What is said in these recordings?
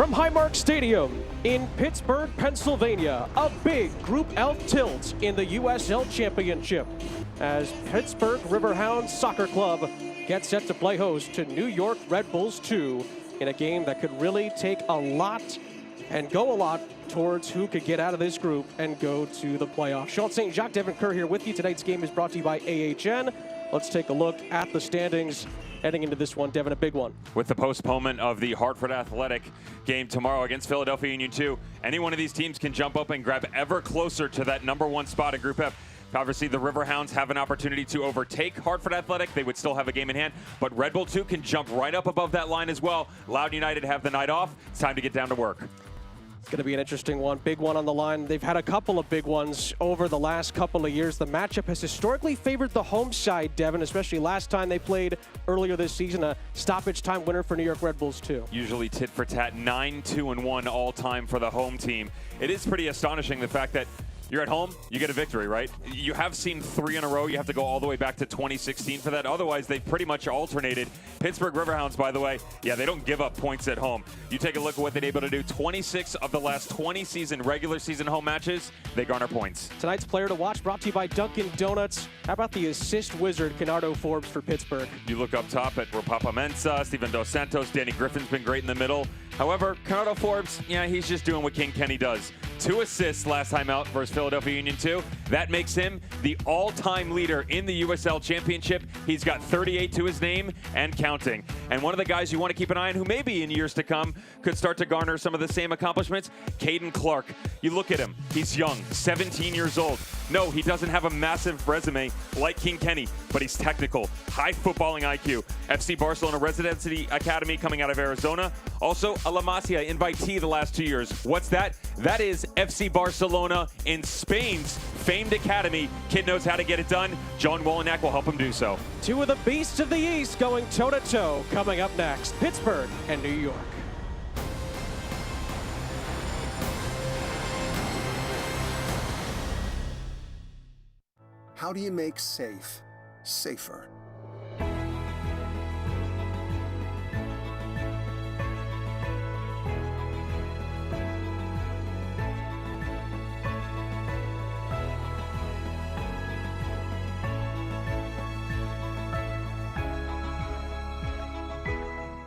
From Highmark Stadium in Pittsburgh, Pennsylvania, a big Group L tilt in the USL Championship as Pittsburgh Riverhounds Soccer Club gets set to play host to New York Red Bulls 2 in a game that could really take a lot and go a lot towards who could get out of this group and go to the playoffs. Sean St. Jacques, Devin Kerr here with you. Tonight's game is brought to you by AHN. Let's take a look at the standings heading into this one. Devin, a big one. With the postponement of the Hartford Athletic game tomorrow against Philadelphia Union 2, any one of these teams can jump up and grab ever closer to that #1 spot in Group F. Obviously, the Riverhounds have an opportunity to overtake Hartford Athletic. They would still have a game in hand, but Red Bull 2 can jump right up above that line as well. Loudoun United have the night off. It's time to get down to work. It's going to be an interesting one. Big one on the line. They've had a couple of big ones over the last couple of years. The matchup has historically favored the home side, Devin, especially last time they played earlier this season, a stoppage time winner for New York Red Bulls 2. Usually tit for tat, 9-2-1 all time for the home team. It is pretty astonishing the fact that you're at home, you get a victory, right? You have seen 3 in a row. You have to go all the way back to 2016 for that. Otherwise, they've pretty much alternated. Pittsburgh Riverhounds, by the way, yeah, they don't give up points at home. You take a look at what they're able to do. 26 of the last 20 regular season home matches, they garner points. Tonight's player to watch brought to you by Dunkin' Donuts. How about the assist wizard, Kenardo Forbes for Pittsburgh? You look up top at Rapapa Mensah, Steven Dos Santos, Danny Griffin's been great in the middle. However, Kenardo Forbes, yeah, he's just doing what King Kenny does. 2 assists last time out versus Philadelphia Union 2. That makes him the all-time leader in the USL Championship. He's got 38 to his name and counting. And one of the guys you want to keep an eye on who maybe in years to come could start to garner some of the same accomplishments, Caden Clark. You look at him, he's young, 17 years old. No, he doesn't have a massive resume like King Kenny, but he's technical, high footballing IQ. FC Barcelona Residency Academy coming out of Arizona. Also, a La Masia invitee the last 2 years. What's that? That is FC Barcelona in Spain's famed academy. Kid knows how to get it done. John Wolenak will help him do so. 2 of the beasts of the East going toe-to-toe coming up next. Pittsburgh and New York. How do you make safe safer?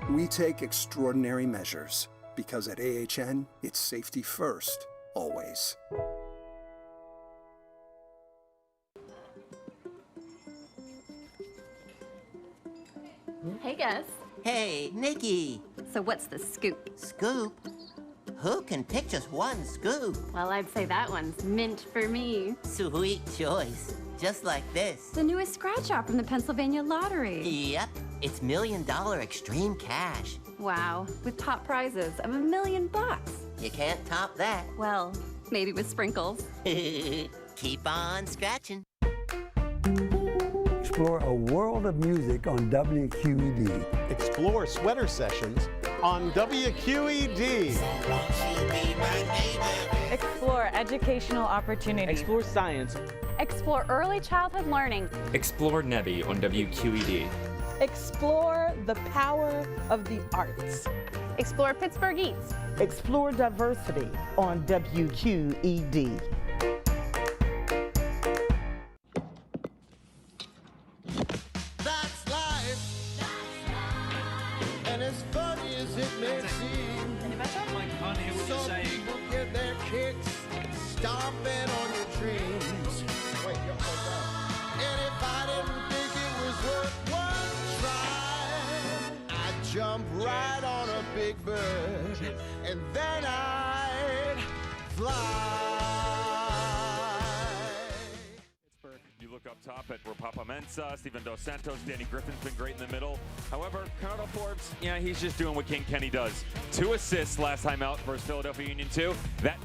We take extraordinary measures because at AHN, it's safety first, always. Hey, Gus. Hey, Nikki. So what's the scoop? Scoop? Who can pick just one scoop? Well, I'd say that one's mint for me. Sweet choice. Just like this. The newest scratch-off from the Pennsylvania Lottery. Yep. It's $1 million extreme cash. Wow. With top prizes of $1 million. You can't top that. Well, maybe with sprinkles. Keep on scratching. Explore a world of music on WQED. Explore sweater sessions on WQED. Explore educational opportunities. Explore science. Explore early childhood learning. Explore Nebby on WQED. Explore the power of the arts. Explore Pittsburgh Eats. Explore diversity on WQED. That's life. And as funny as it may seem, I can't hear what you're saying. People get their kicks stomping on your dreams. Wait, you're upside down. And if I didn't think it was worth one try, I'd jump right on a big bird and then I'd fly. You look up top at Rapapa Mensah, Steven Dos Santos, Danny Griffin's been great in the middle. However, Kenardo Forbes, yeah, he's just doing what King Kenny does. 2 assists last time out versus Philadelphia Union 2. That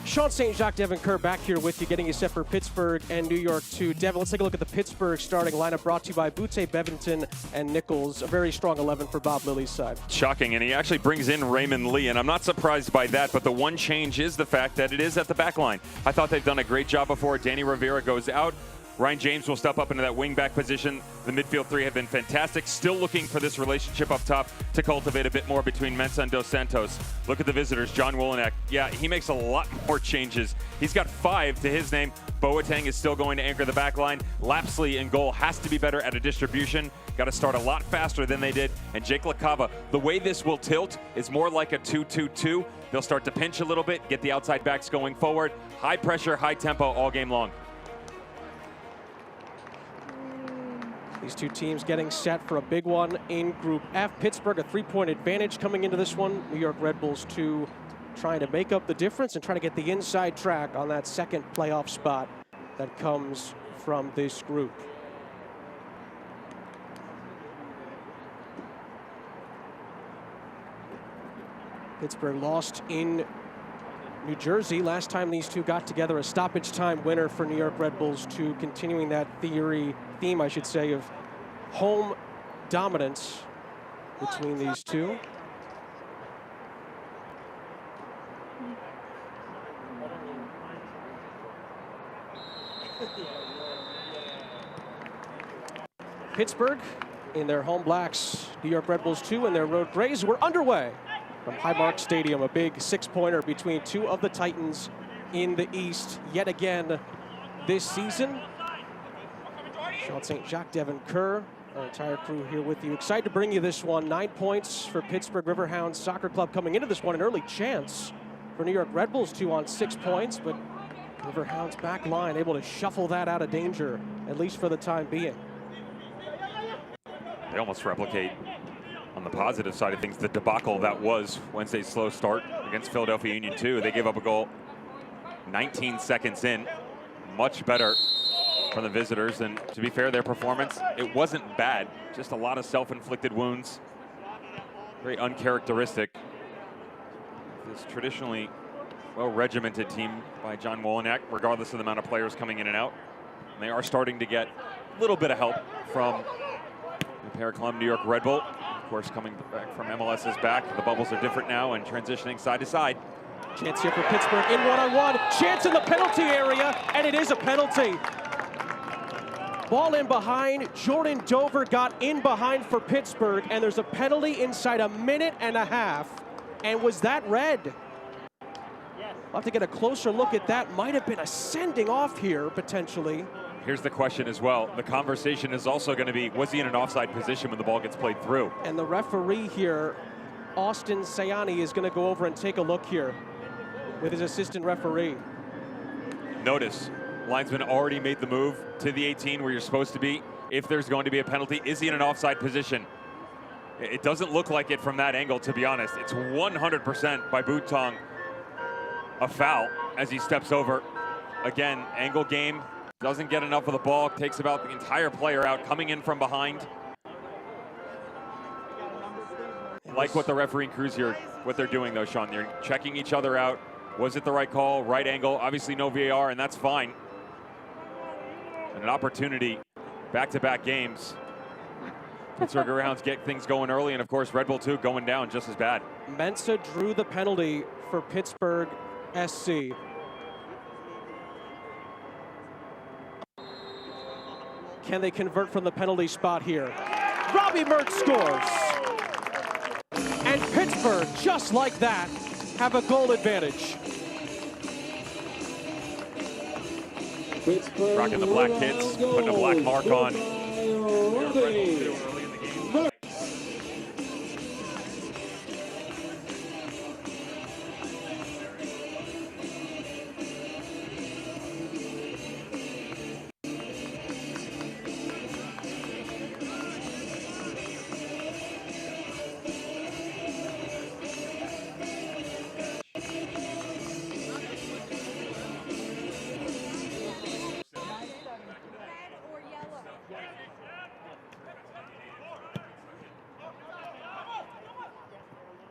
Sean St. Jacques, Devin Kerr back here with you, getting you set for Pittsburgh and New York 2. Devin, let's take a look at the Pittsburgh starting lineup brought to you by Butte, Bevington, and Nichols. A very strong 11 for Bob Lilly's side. Shocking, and he actually brings in Raymond Lee, and I'm not surprised by that, but the one change is the fact that it is at the back line. I thought they've done a great job before. Danny Rivera goes out. Ryan James will step up into that wing-back position. The midfield three have been fantastic. Still looking for this relationship up top to cultivate a bit more between Mensah and Dos Santos. Look at the visitors, John Wolenek. Yeah, he makes a lot more changes. He's got 5 to his name. Boateng is still going to anchor the back line. Lapsley in goal has to be better at a distribution. Got to start a lot faster than they did. And Jake LaCava, the way this will tilt is more like a 2-2-2. They'll start to pinch a little bit, get the outside backs going forward. High pressure, high tempo all game long. These two teams getting set for a big one in Group F. Pittsburgh, a 3-point advantage coming into this one. New York Red Bulls 2 trying to make up the difference and trying to get the inside track on that second playoff spot that comes from this group. Pittsburgh lost in New Jersey. Last time these two got together, a stoppage time winner for New York Red Bulls 2, continuing that theme, I should say, of home dominance between these two. Pittsburgh in their home blacks, New York Red Bulls 2 in their road grays. We're underway from Highmark Stadium, a big 6-pointer between two of the Titans in the East yet again this season. Sean St. Jacques, Devin Kerr, our entire crew here with you. Excited to bring you this one. 9 points for Pittsburgh Riverhounds Soccer Club coming into this one. An early chance for New York Red Bulls 2 on 6 points, but Riverhounds back line able to shuffle that out of danger, at least for the time being. They almost replicate, on the positive side of things, the debacle that was Wednesday's slow start against Philadelphia Union 2. They gave up a goal 19 seconds in. Much better from the visitors, and to be fair, their performance, it wasn't bad. Just a lot of self-inflicted wounds. Very uncharacteristic. This traditionally well-regimented team by John Wolenek, regardless of the amount of players coming in and out. And they are starting to get a little bit of help from the Paraclum New York Red Bull. Of course, coming back from MLS's back. The bubbles are different now and transitioning side to side. Chance here for Pittsburgh in one-on-one. Chance in the penalty area, and it is a penalty. Ball in behind. Jordan Dover got in behind for Pittsburgh, and there's a penalty inside a minute and a half. And was that red? We'll have to get a closer look at that. Might have been a sending off here, potentially. Here's the question as well. The conversation is also going to be, was he in an offside position when the ball gets played through? And the referee here, Austin Sayani, is going to go over and take a look here with his assistant referee. Notice, linesman already made the move to the 18 where you're supposed to be. If there's going to be a penalty, is he in an offside position? It doesn't look like it from that angle, to be honest. It's 100% by Butong a foul as he steps over. Again, angle game. Doesn't get enough of the ball, takes about the entire player out, coming in from behind. Like what the refereeing crews here, what they're doing though, Sean. They're checking each other out. Was it the right call, right angle? Obviously no VAR, and that's fine. And an opportunity, back-to-back games. Pittsburgh Riverhounds get things going early, and of course Red Bull 2 going down just as bad. Mensah drew the penalty for Pittsburgh SC. Can they convert from the penalty spot here? Robbie Mertz scores. And Pittsburgh, just like that, have a goal advantage. Rocking the black kits, putting a black mark on.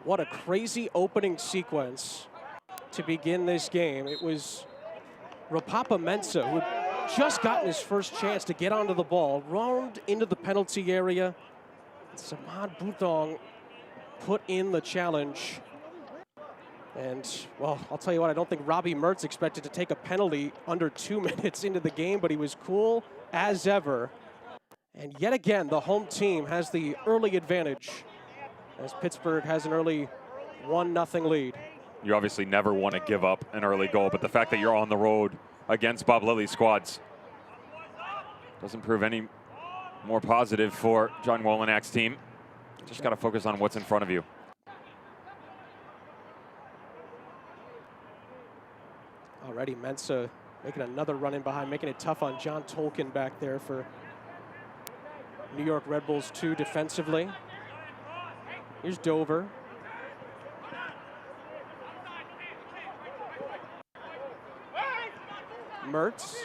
What a crazy opening sequence to begin this game. It was Rapapa Mensah, who had just gotten his first chance to get onto the ball, roamed into the penalty area. Samad Butong put in the challenge. And, well, I'll tell you what, I don't think Robbie Mertz expected to take a penalty under 2 minutes into the game, but he was cool, as ever. And yet again, the home team has the early advantage as Pittsburgh has an early 1-0 lead. You obviously never want to give up an early goal, but the fact that you're on the road against Bob Lilly's squads doesn't prove any more positive for John Wolinak's team. Just got to focus on what's in front of you. Already Mensah making another run in behind, making it tough on John Tolkien back there for New York Red Bulls 2 defensively. Here's Dover. Mertz.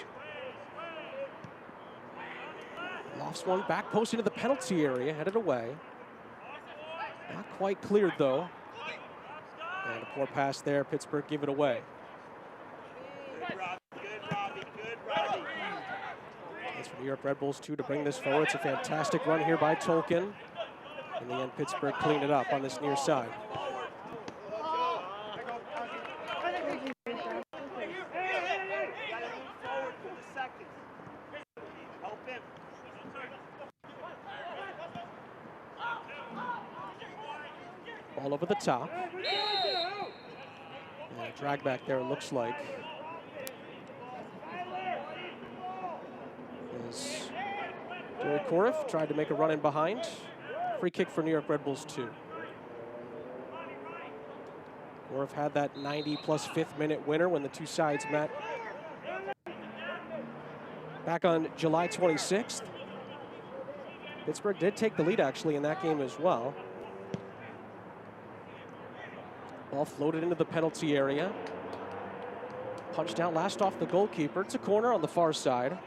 Lofts one, back post into the penalty area, headed away. Not quite cleared though. And a poor pass there, Pittsburgh give it away. It's for New York Red Bulls 2 to bring this forward. It's a fantastic run here by Tolkien. In the end, Pittsburgh cleaned it up on this near side. Ball over the top. And a drag back there, it looks like. As Gary Korff tried to make a run in behind. Free kick for New York Red Bulls 2. Korff had that 90-plus 5th minute winner when the two sides met back on July 26th. Pittsburgh did take the lead actually in that game as well. Ball floated into the penalty area. Punched out last off the goalkeeper. It's a corner on the far side.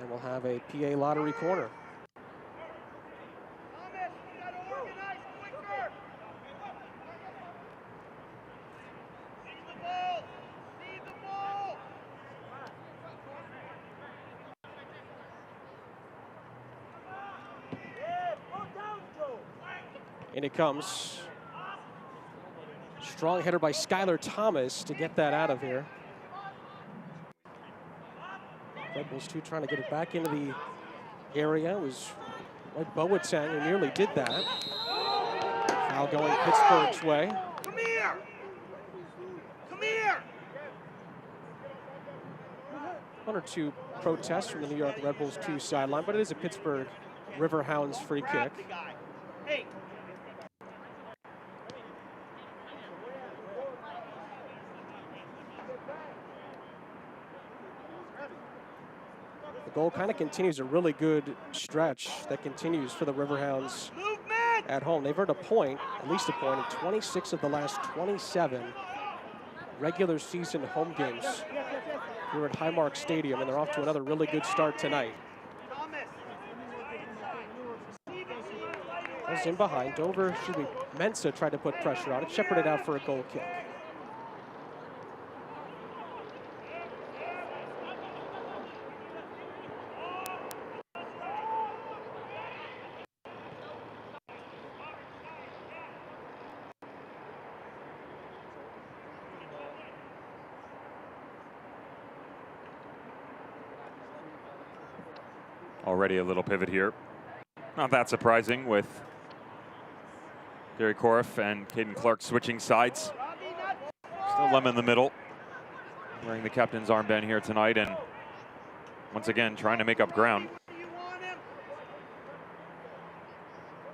And we'll have a PA lottery corner. In it comes. Strong header by Skylar Thomas to get that out of here. Red Bulls 2 trying to get it back into the area. It was like Boateng who nearly did that. Foul going Pittsburgh's way. Come here! Come here! One or two protests from the New York Red Bulls 2 sideline, but it is a Pittsburgh Riverhounds free kick. Hey. The goal kind of continues a really good stretch that continues for the Riverhounds at home. They've earned a point, at least a point, in 26 of the last 27 regular season home games here at Highmark Stadium, and they're off to another really good start tonight. Was in behind. Mensah tried to put pressure on it, shepherded out for a goal kick. Already a little pivot here. Not that surprising with Gary Korff and Caden Clark switching sides. Still Lemon in the middle, wearing the captain's armband here tonight, and once again trying to make up ground. I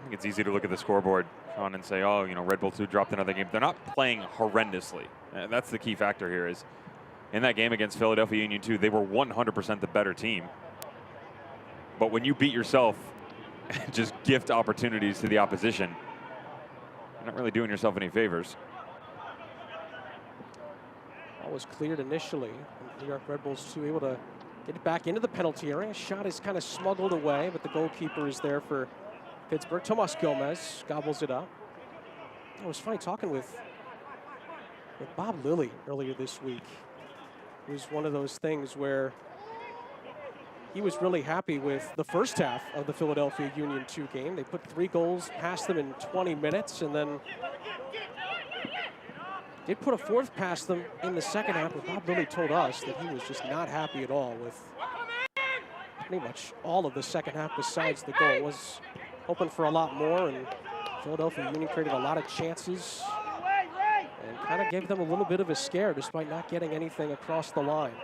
think it's easy to look at the scoreboard, Sean, and say, oh, you know, Red Bull 2 dropped another game. They're not playing horrendously. That's the key factor here is in that game against Philadelphia Union 2, they were 100% the better team. But when you beat yourself and just gift opportunities to the opposition, you're not really doing yourself any favors. Ball was cleared initially. New York Red Bulls 2 able to get it back into the penalty area. Shot is kind of smuggled away, but the goalkeeper is there for Pittsburgh. Tomas Gomez gobbles it up. It was funny talking with Bob Lilly earlier this week. It was one of those things where he was really happy with the first half of the Philadelphia Union 2 game. They put 3 goals past them in 20 minutes and then did put a 4th past them in the second half, but Bob Lilly told us that he was just not happy at all with pretty much all of the second half besides the goal. Was hoping for a lot more, and Philadelphia Union created a lot of chances and kind of gave them a little bit of a scare despite not getting anything across the line.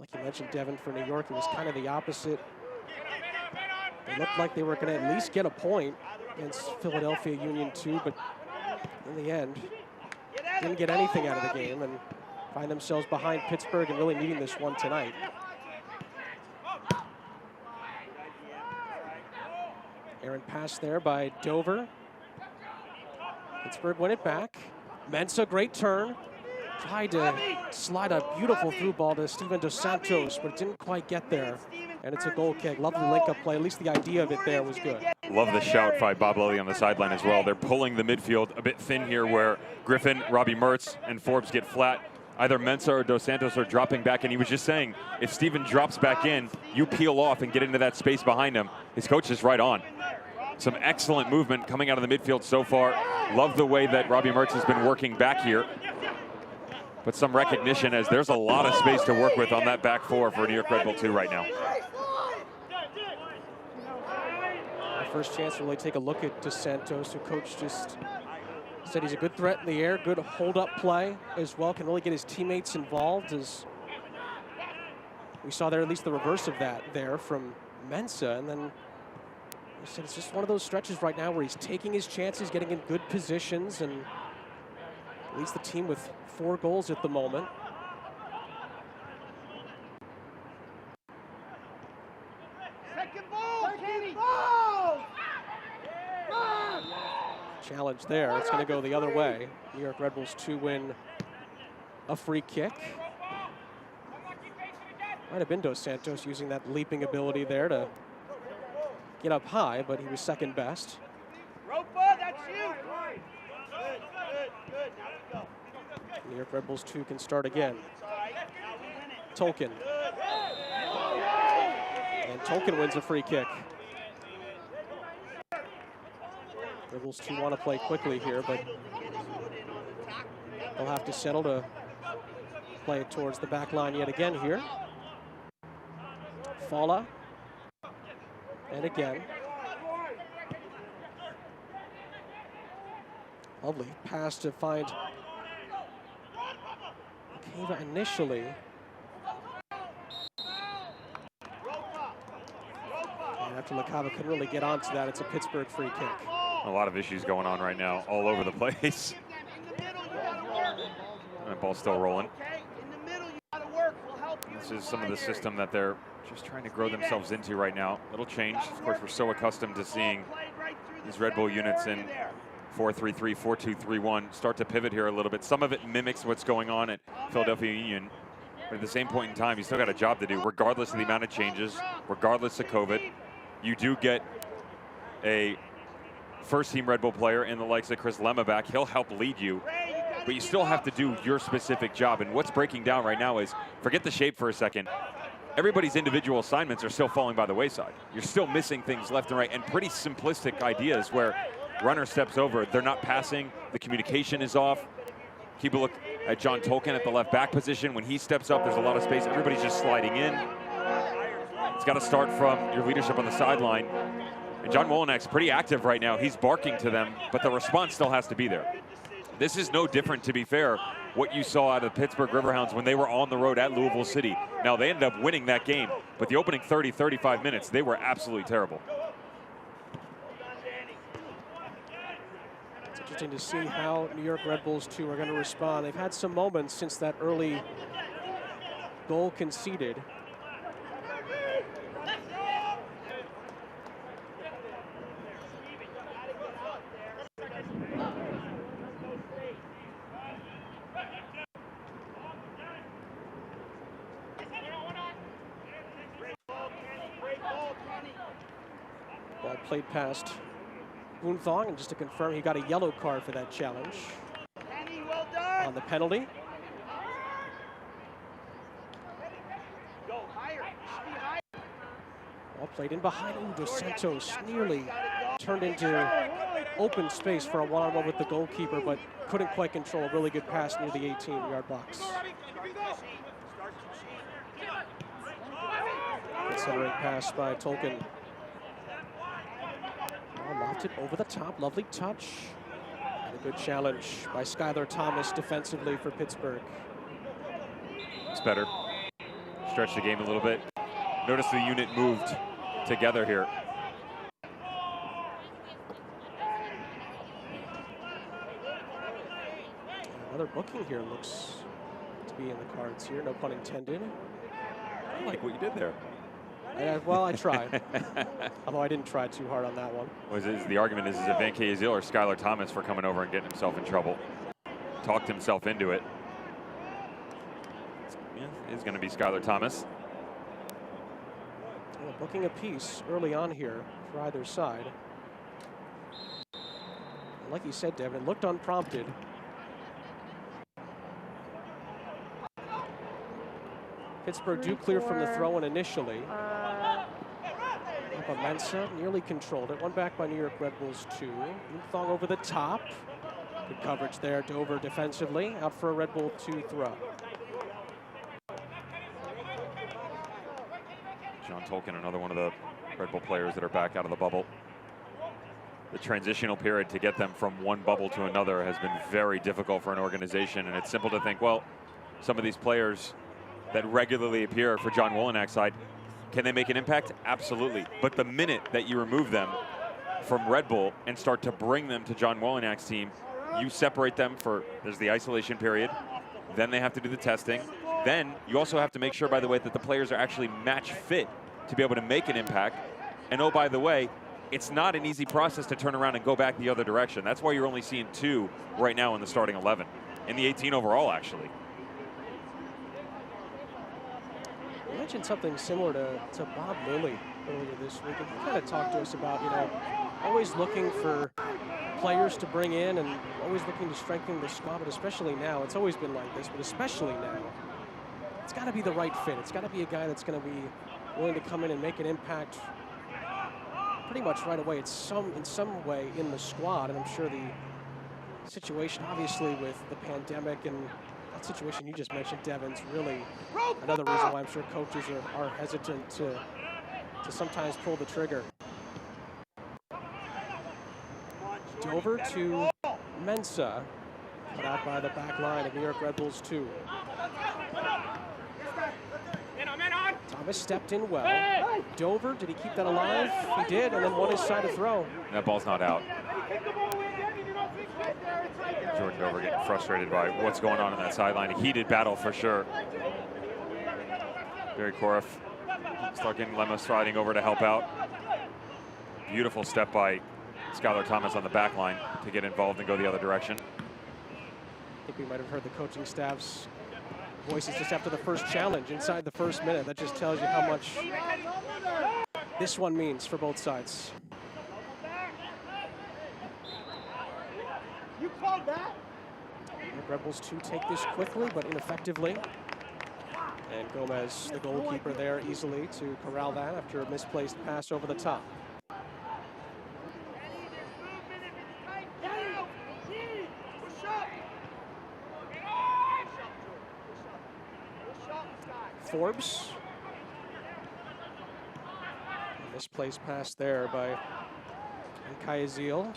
Like you mentioned, Devin, for New York, it was kind of the opposite. They looked like they were going to at least get a point against Philadelphia Union 2, but in the end, didn't get anything out of the game and find themselves behind Pittsburgh and really needing this one tonight. Aaron pass there by Dover. Pittsburgh win it back. Mensah, great turn. Tried to slide a beautiful through ball to Steven Dos Santos, but it didn't quite get there. And it's a goal kick. Lovely link-up play. At least the idea of it there was good. Love the shout by Bob Lilly on the sideline as well. They're pulling the midfield a bit thin here where Griffin, Robbie Mertz, and Forbes get flat. Either Mensah or Dos Santos are dropping back, and he was just saying, if Steven drops back in, you peel off and get into that space behind him. His coach is right on. Some excellent movement coming out of the midfield so far. Love the way that Robbie Mertz has been working back here. But some recognition as there's a lot of space to work with on that back four for New York Red Bull 2 right now. First chance to really take a look at Dos Santos, who coach just said he's a good threat in the air, good hold-up play as well, can really get his teammates involved. As we saw there, at least the reverse of that there from Mensah, and then he said it's just one of those stretches right now where he's taking his chances, getting in good positions, and leads the team with 4 goals at the moment. Challenge there. It's going to go the other way. New York Red Bulls 2 win a free kick. Might have been Dos Santos using that leaping ability there to get up high, but he was second best. New York Red Bulls 2 can start again. Tolkien. And Tolkien wins a free kick. Red Bulls 2 want to play quickly here, but they'll have to settle to play it towards the back line yet again here. Fala. And again. Lovely pass to find Kava initially. And after Lakava couldn't really get onto that, it's a Pittsburgh free kick. A lot of issues going on right now all over the place. And the ball's still rolling. This is some of the system that they're just trying to grow themselves into right now. Little change. Of course, we're so accustomed to seeing these Red Bull units in 4-3-3, 4-2-3-1 start to pivot here a little bit. Some of it mimics what's going on at Philadelphia Union. But at the same point in time, you still got a job to do, regardless of the amount of changes, regardless of COVID. You do get a first-team Red Bull player in the likes of Chris Lemma back. He'll help lead you, but you still have to do your specific job. And what's breaking down right now is, forget the shape for a second. Everybody's individual assignments are still falling by the wayside. You're still missing things left and right, and pretty simplistic ideas where runner steps over, they're not passing, the communication is off. Keep a look at John Tolkien at the left back position. When he steps up, there's a lot of space. Everybody's just sliding in. It's got to start from your leadership on the sideline. And John Wolinak's pretty active right now. He's barking to them, but the response still has to be there. This is no different, to be fair, what you saw out of the Pittsburgh Riverhounds when they were on the road at Louisville City. Now, they ended up winning that game, but the opening 30, 35 minutes, they were absolutely terrible. It's interesting to see how New York Red Bulls 2 are going to respond. They've had some moments since that early goal conceded. Ball played past Boonthong, and just to confirm, he got a yellow card for that challenge on the penalty. Ball played in behind. Ooh, Dos Santos nearly turned into open space for a one-on-one with the goalkeeper, but couldn't quite control a really good pass near the 18-yard box. Centering pass by Tolkien. Oh, lofted over the top, lovely touch. And a good challenge by Skylar Thomas defensively for Pittsburgh. It's better. Stretch the game a little bit. Notice the unit moved together here. Another booking here looks to be in the cards here, no pun intended. I like what you did there. Well, I tried. Although I didn't try too hard on that one. The argument is it Van Kaziel or Skylar Thomas for coming over and getting himself in trouble? Talked himself into it. Yeah, it's going to be Skylar Thomas. Well, booking a piece early on here for either side. And like you said, Devin, it looked unprompted. Pittsburgh do clear from the throw-in initially. But Mensa nearly controlled it. One back by New York Red Bulls 2. Thong over the top. Good coverage there. Dover defensively. Out for a Red Bull 2 throw. John Tolkien, another one of the Red Bull players that are back out of the bubble. The transitional period to get them from one bubble to another has been very difficult for an organization. And it's simple to think, well, some of these players that regularly appear for John Wolinak's side, can they make an impact? Absolutely. But the minute that you remove them from Red Bull and start to bring them to John Wolinak's team, you separate them for, there's the isolation period, then they have to do the testing. Then you also have to make sure, by the way, that the players are actually match fit to be able to make an impact. And oh, by the way, it's not an easy process to turn around and go back the other direction. That's why you're only seeing 2 right now in the starting 11, in the 18 overall, actually. You mentioned something similar to Bob Lilly earlier this week. And he kind of talked to us about, always looking for players to bring in and always looking to strengthen the squad, but especially now. It's always been like this, but especially now. It's got to be the right fit. It's got to be a guy that's going to be willing to come in and make an impact pretty much right away. It's in some way in the squad, and I'm sure the situation, obviously, with the pandemic and that situation you just mentioned, Devin's really another reason why I'm sure coaches are hesitant to sometimes pull the trigger. Dover to Mensa, put out by the back line of New York Red Bulls 2. Thomas stepped in well. Dover, did he keep that alive? He did, and then won his side of throw. That ball's not out. Jordan Dover getting frustrated by what's going on that sideline. A heated battle for sure. Barry Koref, Starkin Lemos striding over to help out. Beautiful step by Skylar Thomas on the back line to get involved and go the other direction. I think we might have heard the coaching staff's voices just after the first challenge inside the first minute. That just tells you how much this one means for both sides. You called that? The Red Bulls 2 take this quickly but ineffectively. And Gomez, the goalkeeper there, easily to corral that after a misplaced pass over the top. Forbes. A misplaced pass there by Kayaziel.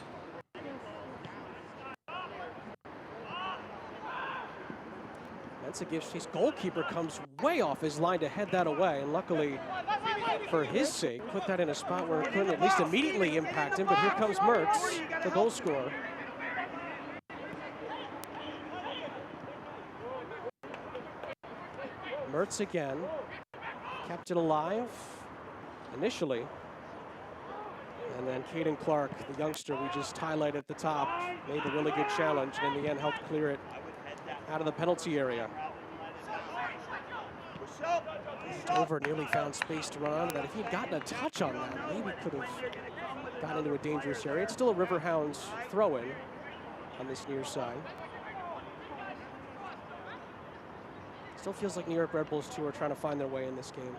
Mensa gives his goalkeeper comes way off his line to head that away, and luckily for his sake put that in a spot where it couldn't at least immediately impact him. But here comes Mertz, the goal scorer. Mertz again, kept it alive initially. And then Caden Clark, the youngster we just highlighted at the top, made a really good challenge and in the end helped clear it out of the penalty area. Dover nearly found space to run on that. If he'd gotten a touch on that, maybe could have gotten into a dangerous area. It's still a Riverhounds throw-in on this near side. Still feels like New York Red Bulls 2 are trying to find their way in this game.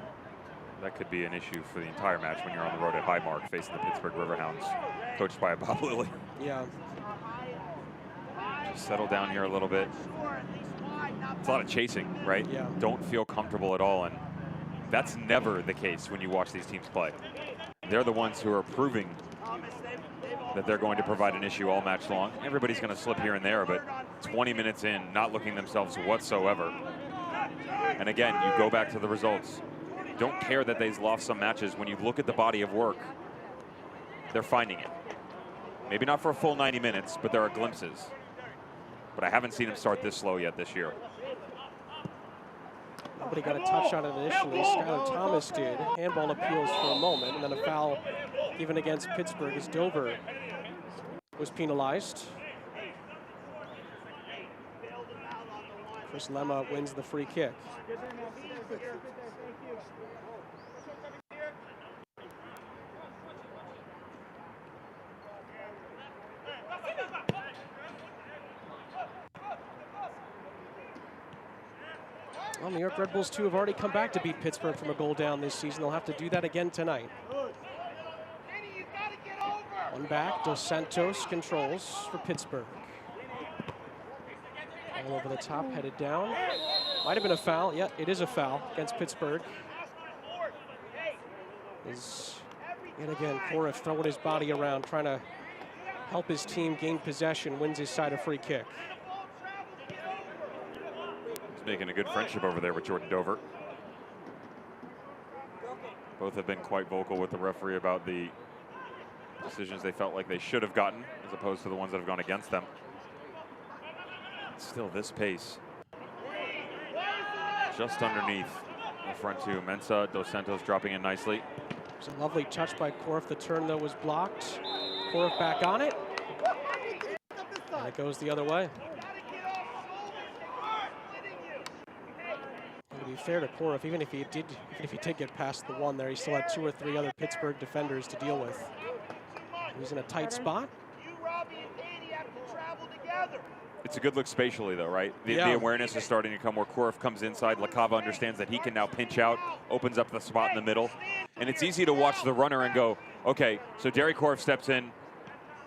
That could be an issue for the entire match when you're on the road at Highmark facing the Pittsburgh Riverhounds, coached by Bob Lilly. Yeah. Just settle down here a little bit. It's a lot of chasing, right? Yeah. Don't feel comfortable at all. And That's never the case when you watch these teams play. They're the ones who are proving that they're going to provide an issue all match long. Everybody's going to slip here and there, but 20 minutes in, not looking themselves whatsoever. And again, you go back to the results. Don't care that they've lost some matches. When you look at the body of work, they're finding it. Maybe not for a full 90 minutes, but there are glimpses. But I haven't seen them start this slow yet this year. Nobody got a touch on it initially. Skylar Thomas did. Handball appeals for a moment, and then a foul even against Pittsburgh as Dover was penalized. Chris Lemma wins the free kick. Well, New York Red Bulls, too, have already come back to beat Pittsburgh from a goal down this season. They'll have to do that again tonight. One back, Dos Santos controls for Pittsburgh. All over the top, headed down. Might have been a foul. Yeah, it is a foul against Pittsburgh. Is yet again Korif throwing his body around, trying to help his team gain possession, wins his side a free kick. He's making a good friendship over there with Jordan Dover. Both have been quite vocal with the referee about the decisions they felt like they should have gotten, as opposed to the ones that have gone against them. Still this pace. Just underneath the front two. Mensah, Dos Santos dropping in nicely. It's a lovely touch by Korif. The turn, though, was blocked. Korif back on it. And it goes the other way. And to be fair to Korif, even if he did get past the one there, he still had 2 or 3 other Pittsburgh defenders to deal with. He's in a tight spot. It's a good look spatially, though, right? The awareness is starting to come where Korif comes inside. LaCava understands that he can now pinch out, opens up the spot in the middle. And it's easy to watch the runner and go, okay, so Derek Korif steps in,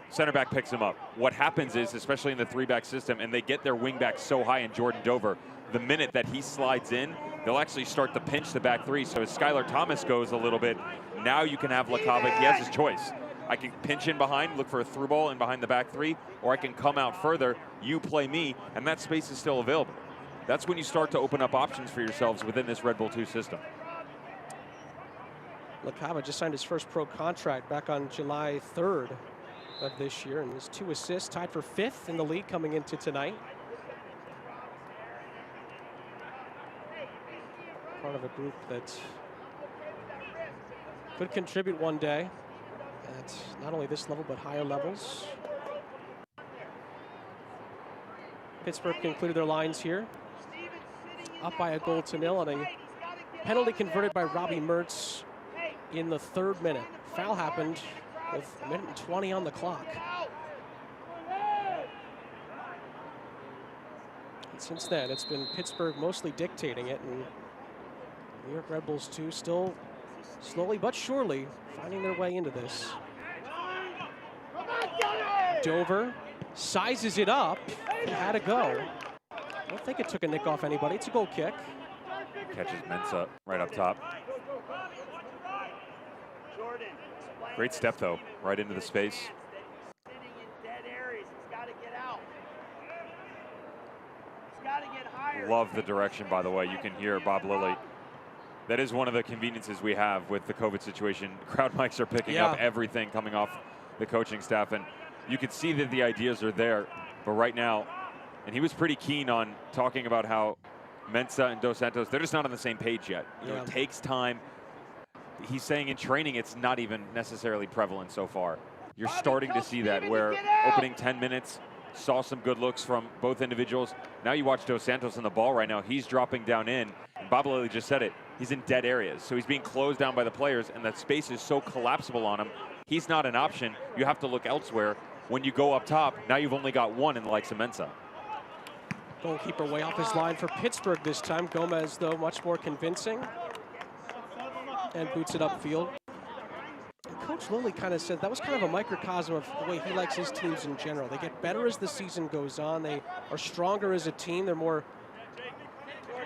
center back picks him up. What happens is, especially in the 3-back system, and they get their wing back so high in Jordan Dover, the minute that he slides in, they'll actually start to pinch the back 3. So as Skylar Thomas goes a little bit, now you can have LaCava. He has his choice. I can pinch in behind, look for a through ball in behind the back 3, or I can come out further, you play me, and that space is still available. That's when you start to open up options for yourselves within this Red Bull 2 system. LaCava just signed his first pro contract back on July 3rd of this year, and his 2 assists, tied for 5th in the league coming into tonight. Part of a group that could contribute one day at not only this level, but higher levels. Pittsburgh concluded their lines here. Up by a 1-0 and a penalty converted by Robbie Mertz in the 3rd minute. Foul happened with 1:20 on the clock. And since then, it's been Pittsburgh mostly dictating it, and New York Red Bulls, too, still slowly but surely finding their way into this. Dover sizes it up and had a go. I don't think it took a nick off anybody. It's a goal kick. Catches Mensah right up top. Great step, though, right into the space. Love the direction, by the way. You can hear Bob Lilly. That is one of the conveniences we have with the COVID situation. Crowd mics are picking up everything coming off the coaching staff, and you can see that the ideas are there. But right now, and he was pretty keen on talking about how Mensah and Dos Santos, they're just not on the same page yet. You know, it takes time. He's saying in training it's not even necessarily prevalent so far. You're starting to see that where opening 10 minutes, saw some good looks from both individuals. Now you watch Dos Santos on the ball right now. He's dropping down in. And Bob Lilly just said it. He's in dead areas. So he's being closed down by the players, and that space is so collapsible on him. He's not an option. You have to look elsewhere. When you go up top, now you've only got one in the likes of Mensah. Goalkeeper way off his line for Pittsburgh this time. Gomez, though, much more convincing. And boots it upfield. And Coach Lilly kind of said that was kind of a microcosm of the way he likes his teams in general. They get better as the season goes on. They are stronger as a team. They're more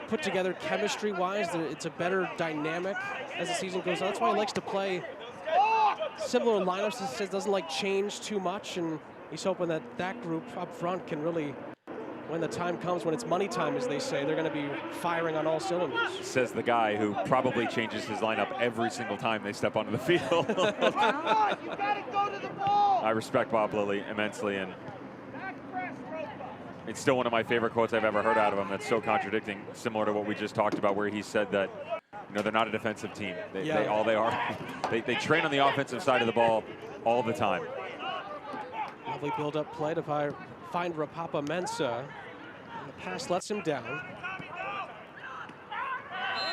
put together chemistry-wise. It's a better dynamic as the season goes on. That's why he likes to play similar lineups. He says doesn't like change too much, and he's hoping that that group up front can really, when the time comes, when it's money time, as they say, they're going to be firing on all cylinders. Says the guy who probably changes his lineup every single time they step onto the field. I respect Bob Lilly immensely, and it's still one of my favorite quotes I've ever heard out of him. That's so contradicting, similar to what we just talked about, where he said that, you know, they're not a defensive team. They all they are. They train on the offensive side of the ball all the time. Lovely build-up play to find Rapapa Mensah. The pass lets him down.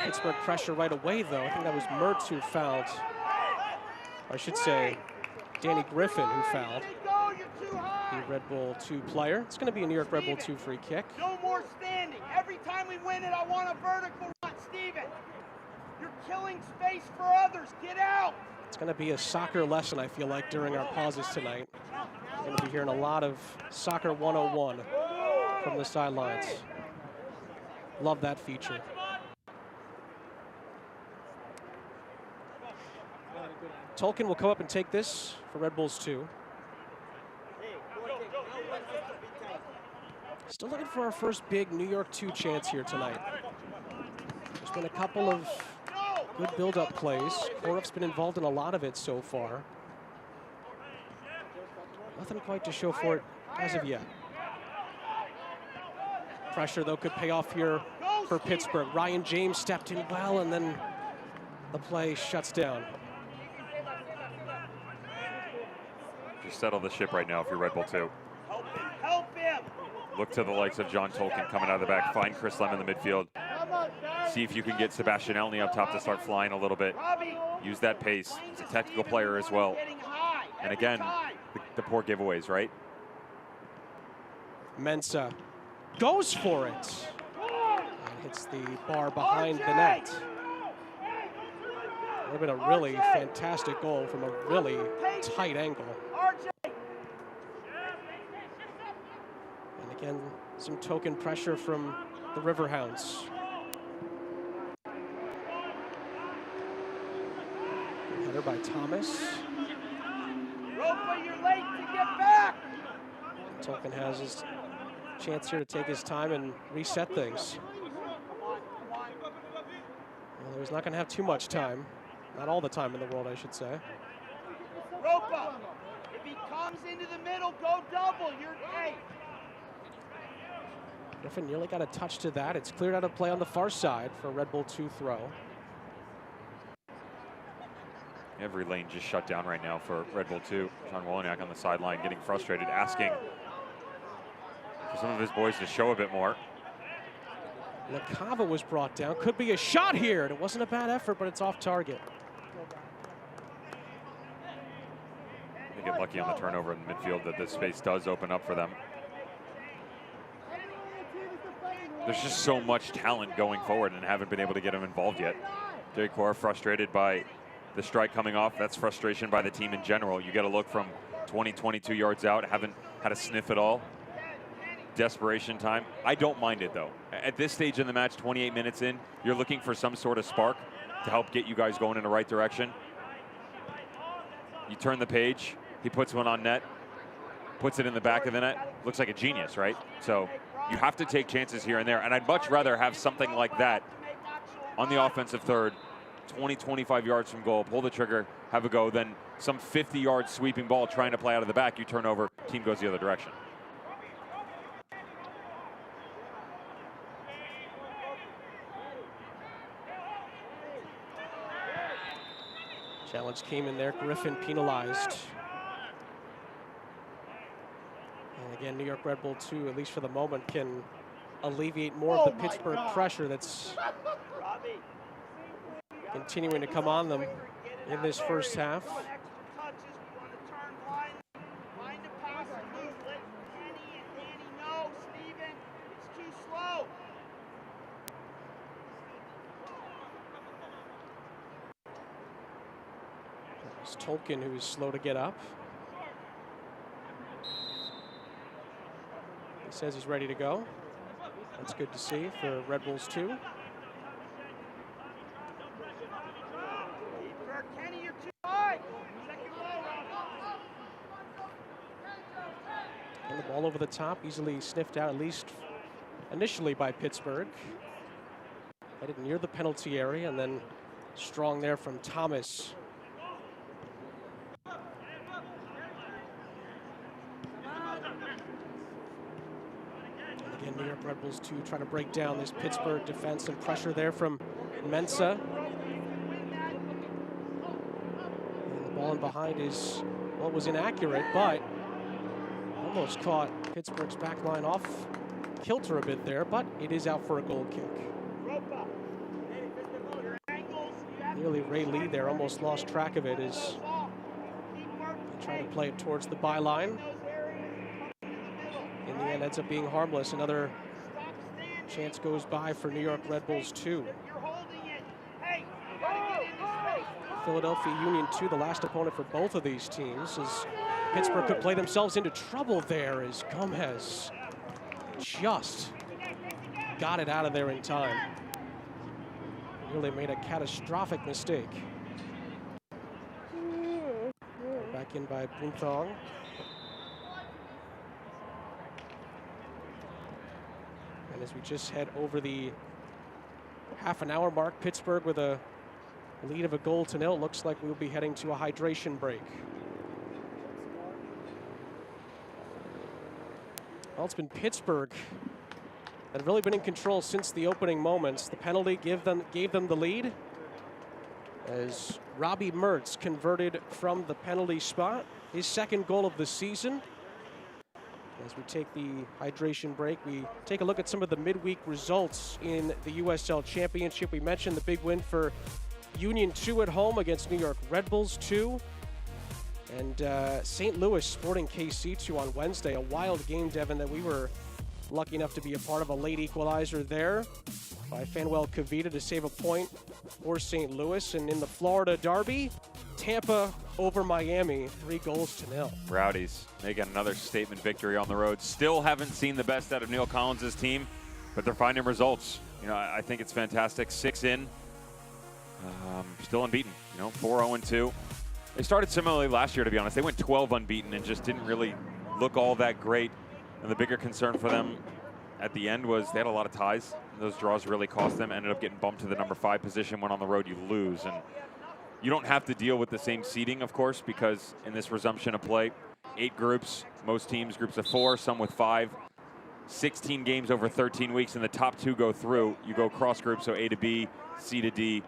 Pittsburgh pressure right away, though. I think that was Mertz who fouled. Or I should say, Danny Griffin who fouled. The Red Bull 2 player. It's going to be a New York Red Bull 2 free kick. No more standing. Every time we win it, I want a vertical run. Steven, you're killing space for others. Get out. It's going to be a soccer lesson, I feel like, during our pauses tonight. We're going to be hearing a lot of soccer 101 from the sidelines. Love that feature. Tolkien will come up and take this for Red Bulls 2. Still looking for our first big New York 2 chance here tonight. There's been a couple of good build-up plays. Korof's been involved in a lot of it so far. Nothing quite to show for it as of yet. Pressure, though, could pay off here for Pittsburgh. Ryan James stepped in well, and then the play shuts down. Just settle the ship right now if you're Red Bull 2. Help him. Look to the likes of John Tolkien coming out of the back. Find Chris Lem in the midfield. See if you can get Sebastian Elney up top to start flying a little bit. Use that pace. He's a technical player as well. And again, the poor giveaways, right? Mensah goes for it. And hits the bar behind the net. Would have been a really fantastic goal from a really tight angle. And again, some token pressure from the Riverhounds. Header by Thomas. Ropa, you're late to get back. Tolkien has his chance here to take his time and reset things. Well, he's not going to have too much time. Not all the time in the world, I should say. Ropa, if he comes into the middle, go double. You're hey. Griffin nearly got a touch to that. It's cleared out of play on the far side for a Red Bull 2 throw. Every lane just shut down right now for Red Bull 2. Sean Wolonak on the sideline getting frustrated, asking for some of his boys to show a bit more. LaCava was brought down. Could be a shot here, and it wasn't a bad effort, but it's off target. They get lucky on the turnover in the midfield that this space does open up for them. There's just so much talent going forward and haven't been able to get them involved yet. Derek Core frustrated by the strike coming off. That's frustration by the team in general. You got to look from 20, 22 yards out. Haven't had a sniff at all. Desperation time. I don't mind it, though. At this stage in the match, 28 minutes in, you're looking for some sort of spark to help get you guys going in the right direction. You turn the page. He puts one on net, puts it in the back of the net. Looks like a genius, right? So you have to take chances here and there. And I'd much rather have something like that on the offensive third, 20, 25 yards from goal, pull the trigger, have a go, than some 50-yard sweeping ball trying to play out of the back. You turn over, team goes the other direction. Challenge came in there. Griffin penalized. And again, New York Red Bull 2, at least for the moment, can alleviate more of the Pittsburgh pressure that's continuing to come on them in this first half. It's Tolkien, who is slow to get up. He says he's ready to go. That's good to see for Red Bulls 2. And the ball over the top, easily sniffed out, at least initially by Pittsburgh. Headed near the penalty area, and then strong there from Thomas. And again, New York Red Bulls 2 trying to break down this Pittsburgh defense, and pressure there from Mensah. And the ball in behind is, well, was inaccurate, but almost caught Pittsburgh's back line off kilter a bit there, but it is out for a goal kick. Nearly Ray Lee there, almost lost track of it as he tried to play it towards the byline. In the end, ends up being harmless. Another chance goes by for New York Red Bulls 2. Philadelphia Union 2, the last opponent for both of these teams, as Pittsburgh could play themselves into trouble there as Gomez just got it out of there in time. Really made a catastrophic mistake. Back in by Bunthong. And as we just head over the half-an-hour mark, Pittsburgh with a lead of 1-0. Looks like we'll be heading to a hydration break. Well, it's been Pittsburgh that have really been in control since the opening moments. The penalty gave them the lead as Robbie Mertz converted from the penalty spot. His second goal of the season. As we take the hydration break, we take a look at some of the midweek results in the USL Championship. We mentioned the big win for Union 2 at home against New York Red Bulls 2. And St. Louis Sporting KC 2 on Wednesday. A wild game, Devin, that we were lucky enough to be a part of. A late equalizer there by Fanuel Kavita to save a point for St. Louis. And in the Florida Derby, Tampa over Miami, 3-0. Rowdies making another statement victory on the road. Still haven't seen the best out of Neil Collins' team, but they're finding results. You know, I think it's fantastic. 6 in, still unbeaten. 4-0-2. They started similarly last year, to be honest. They went 12 unbeaten and just didn't really look all that great. And the bigger concern for them at the end was they had a lot of ties. Those draws really cost them. Ended up getting bumped to the number 5 position. When on the road, you lose. And you don't have to deal with the same seeding, of course, because in this resumption of play, 8 groups, most teams groups of 4, some with 5, 16 games over 13 weeks, and the top 2 go through. You go cross group, so A to B, C to D,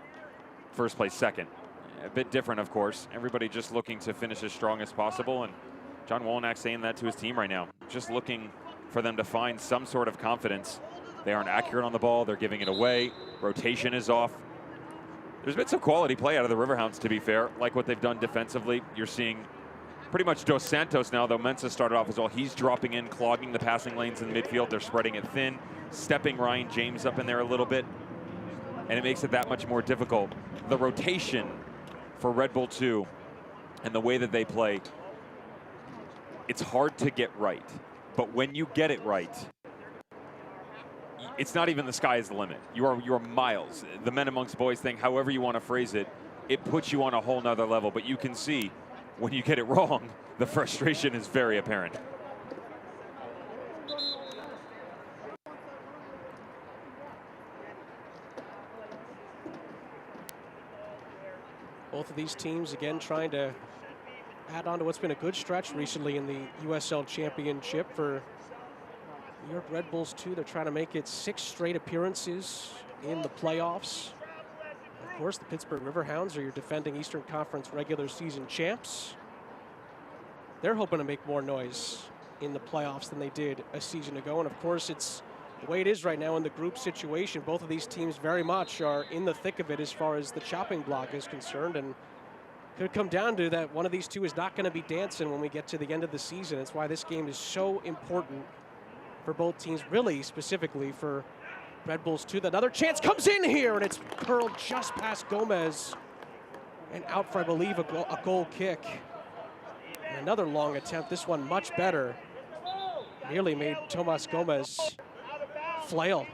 first place second. A bit different, of course. Everybody just looking to finish as strong as possible, and John Wolyniak saying that to his team right now. Just looking for them to find some sort of confidence. They aren't accurate on the ball. They're giving it away. Rotation is off. There's been some quality play out of the Riverhounds, to be fair, like what they've done defensively. You're seeing pretty much Dos Santos now, though Mensah started off as well. He's dropping in, clogging the passing lanes in the midfield. They're spreading it thin, stepping Ryan James up in there a little bit, and it makes it that much more difficult. The rotation for Red Bull 2 and the way that they play, it's hard to get right. But when you get it right, it's not even the sky is the limit. You are miles. The men amongst boys thing, however you want to phrase it, it puts you on a whole nother level. But you can see when you get it wrong, the frustration is very apparent. Both of these teams, again, trying to add on to what's been a good stretch recently in the USL Championship for New York Red Bulls 2. They're trying to make it 6 straight appearances in the playoffs. And of course, the Pittsburgh Riverhounds are your defending Eastern Conference regular season champs. They're hoping to make more noise in the playoffs than they did a season ago. And of course, it's the way it is right now in the group situation. Both of these teams very much are in the thick of it as far as the chopping block is concerned, and could come down to that one of these two is not going to be dancing when we get to the end of the season. That's why this game is so important for both teams, really specifically for Red Bulls 2. Another chance comes in here, and it's curled just past Gomez and out for, I believe, a goal kick. And another long attempt, this one much better. Nearly made Tomas Gomez flail.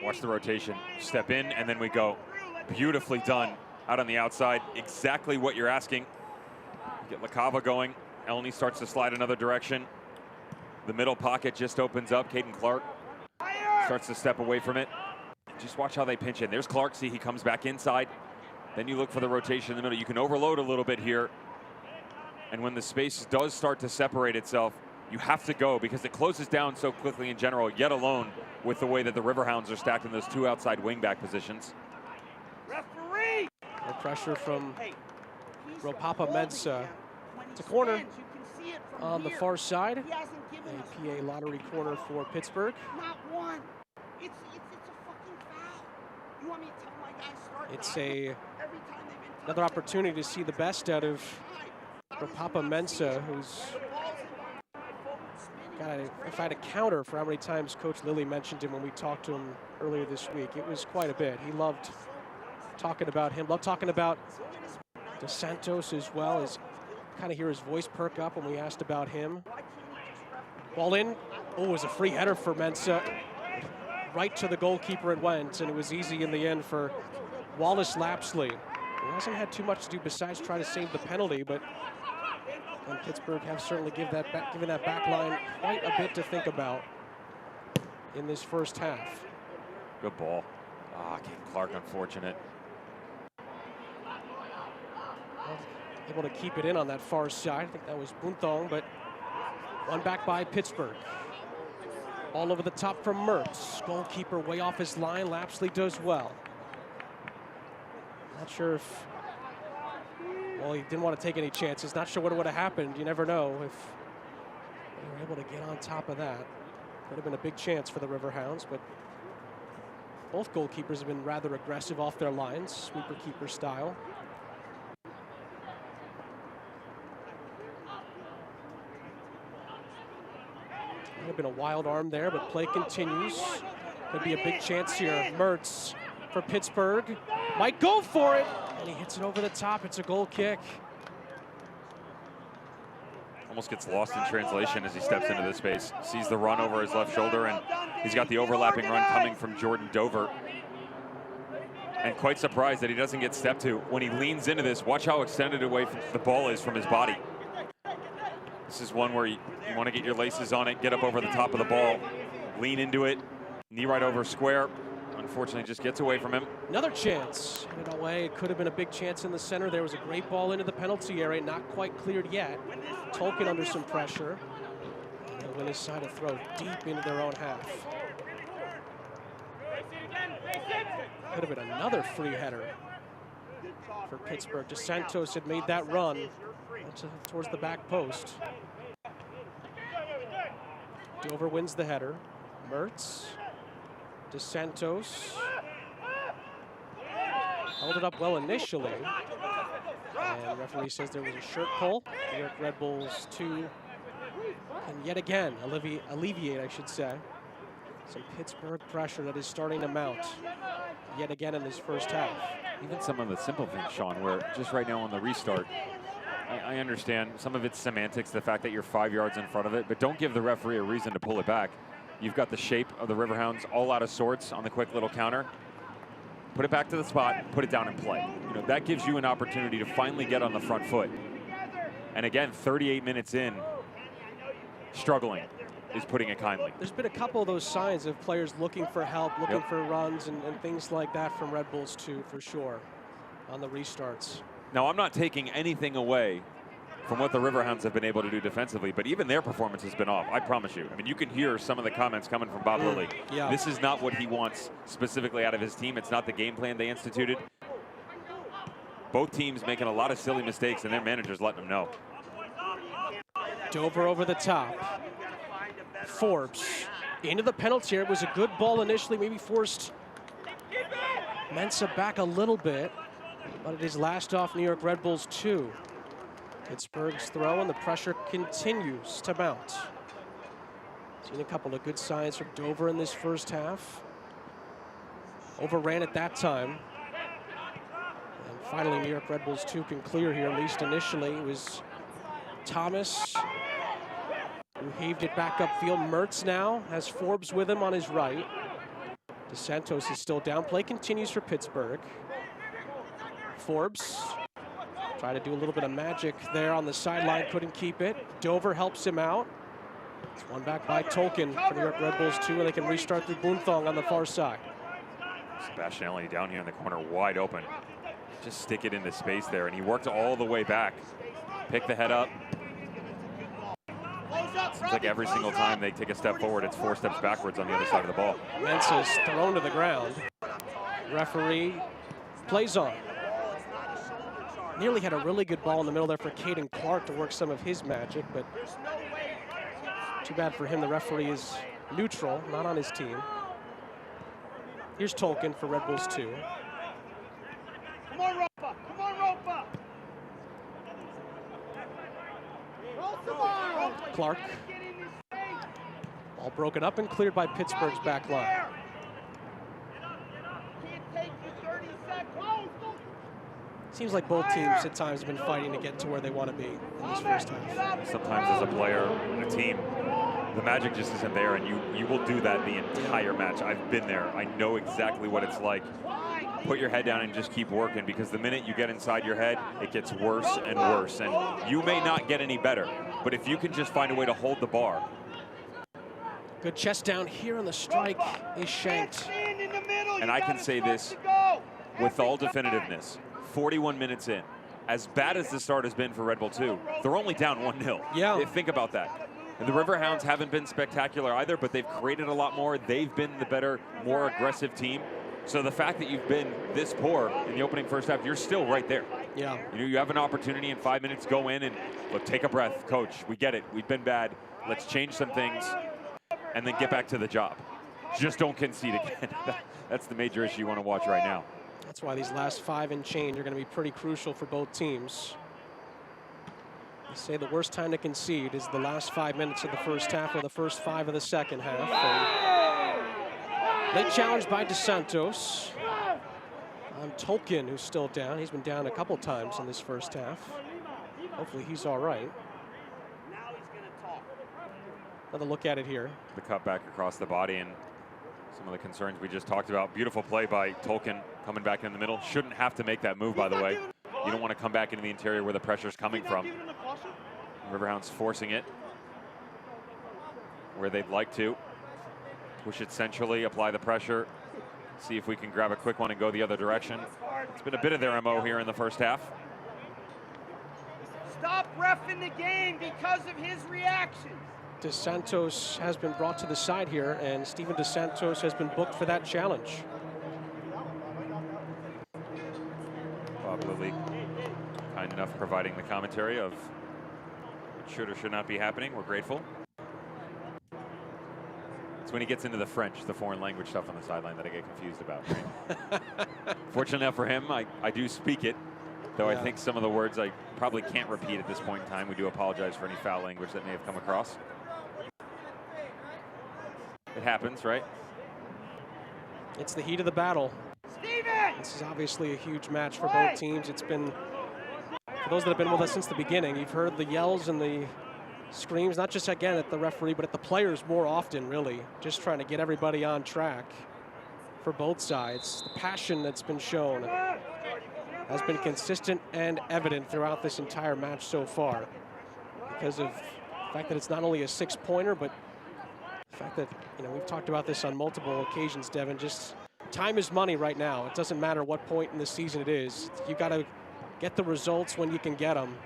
Watch the rotation. Step in, and then we go. Beautifully done out on the outside. Exactly what you're asking. Get LaCava going. Elney starts to slide another direction. The middle pocket just opens up. Caden Clark starts to step away from it. Just watch how they pinch in. There's Clark. See, he comes back inside. Then you look for the rotation in the middle. You can overload a little bit here. And when the space does start to separate itself, you have to go because it closes down so quickly in general, yet alone with the way that the Riverhounds are stacked in those two outside wingback positions. Referee! No pressure from Ropapa Mensah. It's a corner on the far side. A PA lottery corner for Pittsburgh. Not one. It's a fucking foul. You want me to tell my guys start It's diving? another opportunity to see the best out of Ropapa Mensah, who's if I had a counter for how many times Coach Lilly mentioned him when we talked to him earlier this week, it was quite a bit. He loved talking about him, loved talking about Dos Santos as well, as kind of hear his voice perk up when we asked about him. Ball in. Oh, it was a free header for Mensah. Right to the goalkeeper it went, and it was easy in the end for Wallace Lapsley. He hasn't had too much to do besides try to save the penalty, but and Pittsburgh have certainly given that back line quite a bit to think about in this first half. Good ball. Caden Clark, unfortunate. Able to keep it in on that far side. I think that was Buntong, but one back by Pittsburgh. All over the top from Mertz. Goalkeeper way off his line. Lapsley does well. Not sure if, well, he didn't want to take any chances. Not sure what would have happened. You never know if they were able to get on top of that. Could have been a big chance for the Riverhounds, but both goalkeepers have been rather aggressive off their lines, sweeper keeper style. Might have been a wild arm there, but play continues. Could be a big chance here. Mertz for Pittsburgh. Might go for it. And he hits it over the top. It's a goal kick. Almost gets lost in translation as he steps into this space. Sees the run over his left shoulder, and he's got the overlapping run coming from Jordan Dover. And quite surprised that he doesn't get stepped to. When he leans into this, watch how extended away the ball is from his body. This is one where you want to get your laces on it, get up over the top of the ball, lean into it, knee right over square. Unfortunately, just gets away from him. Another chance. Hit it away. It could have been a big chance in the center. There was a great ball into the penalty area, not quite cleared yet. Tolkien under some pressure. They'll win his side to throw deep into their own half. Could have been another free header for Pittsburgh. Dos Santos had made that run towards the back post. Dover wins the header. Mertz. Dos Santos held it up well initially. And referee says there was a shirt pull. New York Red Bulls 2 and yet again alleviate, I should say, some Pittsburgh pressure that is starting to mount yet again in this first half. Even some of the simple things, Sean, where just right now on the restart, I understand some of it's semantics, the fact that you're 5 yards in front of it, but don't give the referee a reason to pull it back. You've got the shape of the Riverhounds all out of sorts on the quick little counter. Put it back to the spot, put it down and play. You know, that gives you an opportunity to finally get on the front foot. And again, 38 minutes in, struggling is putting it kindly. There's been a couple of those signs of players looking for help, looking for runs and things like that from Red Bulls 2 for sure on the restarts. Now, I'm not taking anything away from what the Riverhounds have been able to do defensively, but even their performance has been off, I promise you. I mean, you can hear some of the comments coming from Bob Lilly. Yeah. This is not what he wants specifically out of his team. It's not the game plan they instituted. Both teams making a lot of silly mistakes, and their managers letting them know. Dover over the top. Forbes into the penalty area. It was a good ball initially, maybe forced Mensah back a little bit, but it is last off New York Red Bulls 2. Pittsburgh's throw, and the pressure continues to mount. Seen a couple of good signs from Dover in this first half. Overran at that time. And finally, New York Red Bulls 2 can clear here, at least initially. It was Thomas, who heaved it back upfield. Mertz now has Forbes with him on his right. DeSantos is still down. Play continues for Pittsburgh. Forbes try to do a little bit of magic there on the sideline, couldn't keep it. Dover helps him out. It's one back by Tolkien for New York Red Bulls 2, and they can restart through Boonthong on the far side. Sebastianelli down here in the corner, wide open. Just stick it into space there, and he worked all the way back. Pick the head up. Seems like every single time they take a step forward, it's 4 steps backwards on the other side of the ball. Mensah's thrown to the ground. Referee plays on. Nearly had a really good ball in the middle there for Caden Clark to work some of his magic, but too bad for him. The referee is neutral, not on his team. Here's Tolkien for Red Bulls 2. Come on, Ropa! Come on, Ropa! Clark. All broken up and cleared by Pittsburgh's back line. Seems like both teams at times have been fighting to get to where they want to be in this first half. Sometimes as a player, a team, the magic just isn't there, and you will do that the entire match. I've been there. I know exactly what it's like. Put your head down and just keep working, because the minute you get inside your head, it gets worse and worse. And you may not get any better, but if you can just find a way to hold the bar. Good chest down here on the strike is shanked. And I can say this with all definitiveness. 41 minutes in, as bad as the start has been for Red Bull 2, they're only down 1-0. Yeah. Think about that. And the Riverhounds haven't been spectacular either, but they've created a lot more. They've been the better, more aggressive team. So the fact that you've been this poor in the opening first half, you're still right there. Yeah. You know, you have an opportunity in 5 minutes, go in and look, take a breath. Coach, we get it. We've been bad. Let's change some things and then get back to the job. Just don't concede again. That's the major issue you want to watch right now. That's why these last 5 and change are going to be pretty crucial for both teams. They say the worst time to concede is the last 5 minutes of the first half or the first 5 of the second half. And late challenge by DeSantos. Tolkien, who's still down. He's been down a couple times in this first half. Hopefully he's all right. Another look at it here. The cut back across the body and some of the concerns we just talked about. Beautiful play by Tolkien coming back in the middle. Shouldn't have to make that move, by the way. You don't want to come back into the interior where the pressure's coming from. Riverhounds forcing it where they'd like to. Push it centrally, apply the pressure. See if we can grab a quick one and go the other direction. It's been a bit of their MO here in the first half. Stop reffing the game because of his reaction. DeSantos has been brought to the side here, and Steven DeSantos has been booked for that challenge. Bob Lilly, kind enough providing the commentary of what should or should not be happening. We're grateful. It's when he gets into the French, the foreign language stuff on the sideline that I get confused about. Right? Fortunately enough for him, I do speak it, though I think some of the words I probably can't repeat at this point in time. We do apologize for any foul language that may have come across. It happens, right? It's the heat of the battle. Steven! This is obviously a huge match for both teams. It's been, for those that have been with us since the beginning, you've heard the yells and the screams, not just again at the referee, but at the players more often, really. Just trying to get everybody on track for both sides. The passion that's been shown has been consistent and evident throughout this entire match so far, because of the fact that it's not only a 6-pointer, but the fact that, you know, we've talked about this on multiple occasions, Devin, just time is money right now. It doesn't matter what point in the season it is. You got to get the results when you can get them.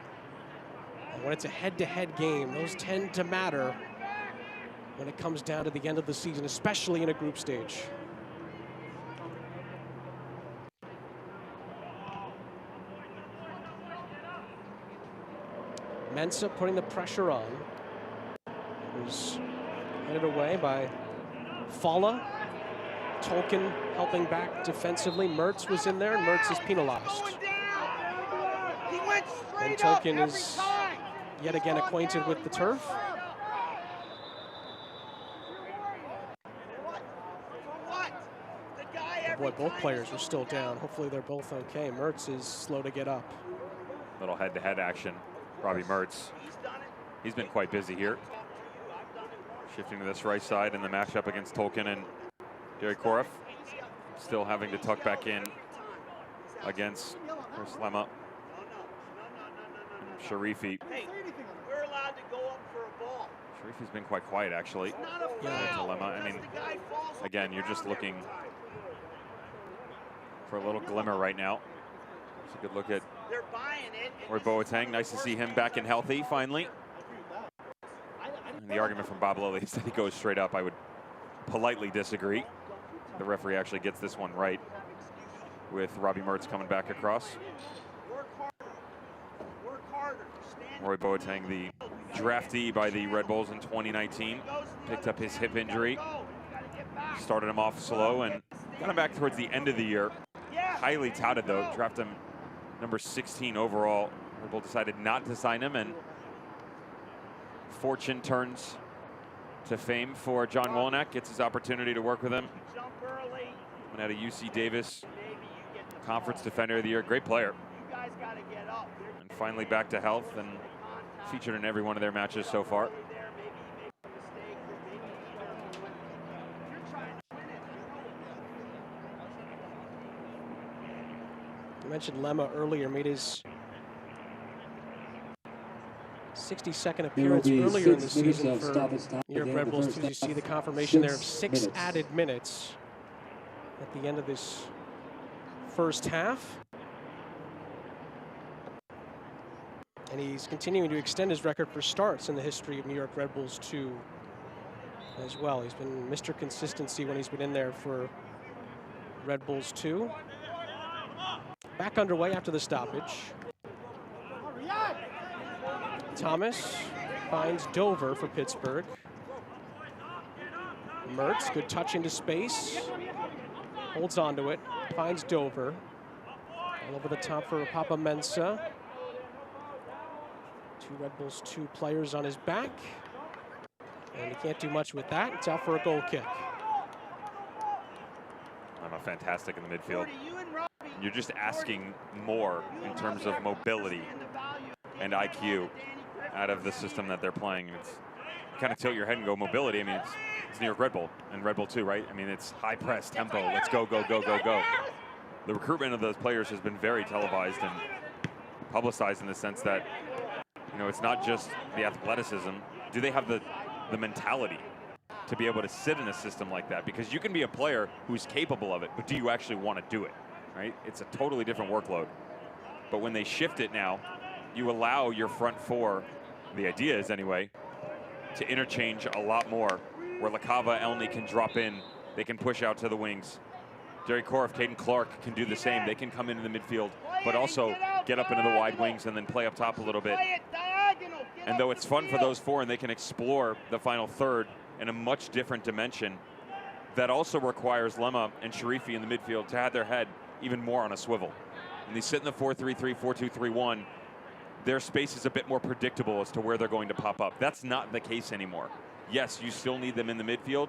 And when it's a head-to-head game, those tend to matter when it comes down to the end of the season, especially in a group stage. Mensah putting the pressure on. It was headed away by Falla. Tolkien helping back defensively. Mertz was in there, and Mertz is penalized. And Tolkien is yet again acquainted with the turf. Oh boy, both players are still down. Hopefully they're both okay. Mertz is slow to get up. Little head-to-head action. Robbie Mertz. He's been quite busy here. Shifting to this right side in the matchup against Tolkien and Gary Koreff. Still having to tuck back in against Chris Lemma and Sharifi. We're allowed to go up for a ball. Sharifi's been quite quiet, actually. Yeah. Lemma. I mean, again, you're just looking for a little glimmer right now. It's a good look at Roy Boateng. Nice to see him back and healthy, finally. And the argument from Bob Lilly is that he goes straight up. I would politely disagree. The referee actually gets this one right with Robbie Mertz coming back across. Roy Boateng, the draftee by the Red Bulls in 2019, picked up his hip injury. Started him off slow and got him back towards the end of the year. Highly touted, though. Drafted him number 16 overall. Red Bull decided not to sign him, and fortune turns to fame for John Wolynak. Gets his opportunity to work with him. Went out of UC Davis, Conference Defender of the Year. Great player. And finally back to health and featured in every one of their matches so far. You mentioned Lemma earlier, made his 62nd appearance earlier in the season for New York Red Bulls. You see the confirmation there of 6 added minutes at the end of this first half. And he's continuing to extend his record for starts in the history of New York Red Bulls too, as well. He's been Mr. Consistency when he's been in there for Red Bulls 2. Back underway after the stoppage. Thomas finds Dover for Pittsburgh. Mertz, good touch into space. Holds onto it, finds Dover. All over the top for Papa Mensah. 2 Red Bulls 2 players on his back. And he can't do much with that. It's out for a goal kick. I'm fantastic in the midfield. You're just asking more in terms of mobility and IQ out of the system that they're playing. It's kind of tilt your head and go mobility. I mean, it's New York Red Bull and Red Bull 2, right? I mean, it's high press, tempo. Let's go, go, go, go, go. The recruitment of those players has been very televised and publicized in the sense that, you know, it's not just the athleticism. Do they have the mentality to be able to sit in a system like that? Because you can be a player who's capable of it, but do you actually want to do it, right? It's a totally different workload. But when they shift it now, you allow your front four, the idea is anyway, to interchange a lot more, where LaCava, Elney can drop in, they can push out to the wings. Jerry Koreff, Caden Clark can do the same. They can come into the midfield, but also get up into the wide wings and then play up top a little bit. And though it's fun for those four and they can explore the final third in a much different dimension, that also requires Lemma and Sharifi in the midfield to have their head even more on a swivel. And they sit in the 4-3-3, 4-2-3-1. Their space is a bit more predictable as to where they're going to pop up. That's not the case anymore. Yes, you still need them in the midfield,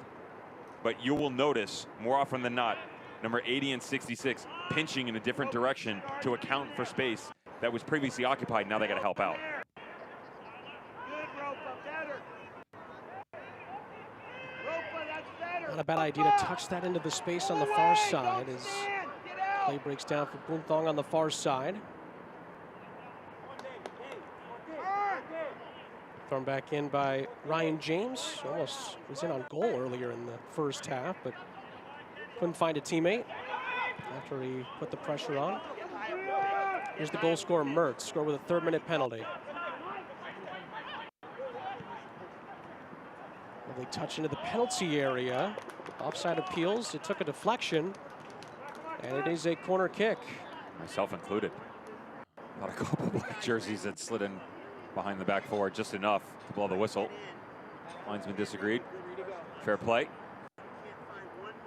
but you will notice more often than not, number 80 and 66 pinching in a different direction to account for space that was previously occupied. Now they got to help out. Not a bad idea to touch that into the space on the far side as play breaks down for Boonthong on the far side. Thrown back in by Ryan James. Almost was in on goal earlier in the first half, but couldn't find a teammate after he put the pressure on. Here's the goal scorer, Mertz, scored with a 3rd-minute penalty. Lovely touch into the penalty area. Offside appeals. It took a deflection, and it is a corner kick. Myself included. Not a couple black jerseys that slid in behind the back four just enough to blow the whistle. Linesman disagreed. Fair play.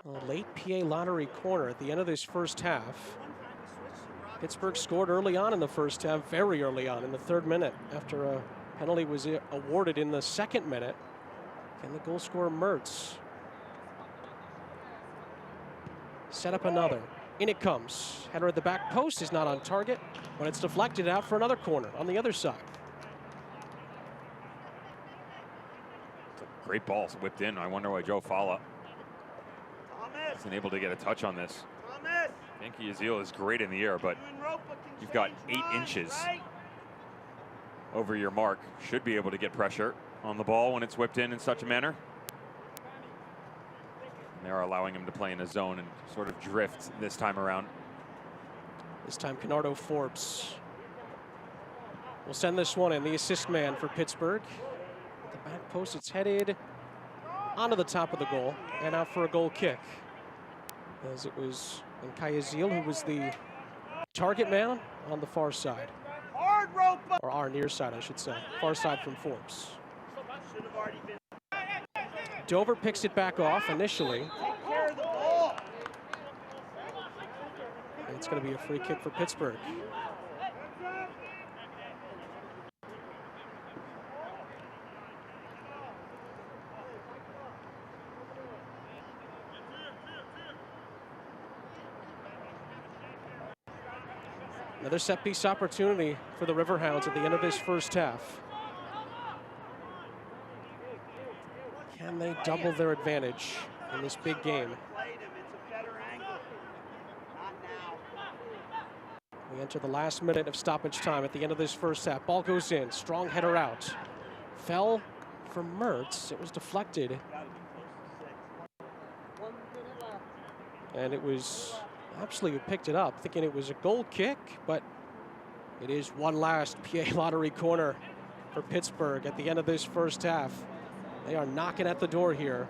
A late PA lottery corner at the end of this first half. Pittsburgh scored early on in the first half, very early on in the 3rd minute, after a penalty was awarded in the 2nd minute. And the goal scorer, Mertz, set up another. In it comes. Header at the back post is not on target, but it's deflected out for another corner on the other side. Great balls whipped in. I wonder why Joe Fala isn't able to get a touch on this. Yankee Azil is great in the air, but you've got 8 inches over your mark. Should be able to get pressure on the ball when it's whipped in such a manner. And they are allowing him to play in a zone and sort of drift this time around. This time, Kenardo Forbes will send this one in, the assist man for Pittsburgh. At the back post, it's headed onto the top of the goal and out for a goal kick. As it was Yankee Azil who was the target man on the far side. Or our near side, I should say. Far side from Forbes. Dover picks it back off initially. And it's going to be a free kick for Pittsburgh. Another set-piece opportunity for the Riverhounds at the end of this first half. Can they double their advantage in this big game? We enter the last minute of stoppage time at the end of this first half. Ball goes in, strong header out. Fell for Mertz, it was deflected. And it was Absolutely picked it up, thinking it was a goal kick, but it is one last PA Lottery corner for Pittsburgh at the end of this first half. They are knocking at the door here.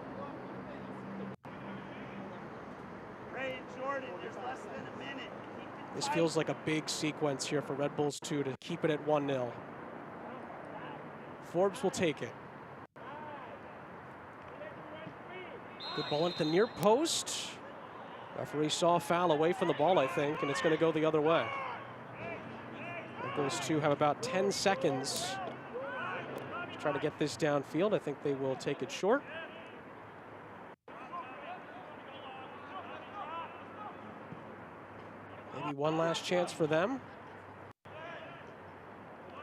This feels like a big sequence here for Red Bulls 2 to keep it at 1-0. Forbes will take it. Good ball at the near post. Referee saw a foul away from the ball, I think, and it's going to go the other way. Those two have about 10 seconds to try to get this downfield. I think they will take it short. Maybe one last chance for them.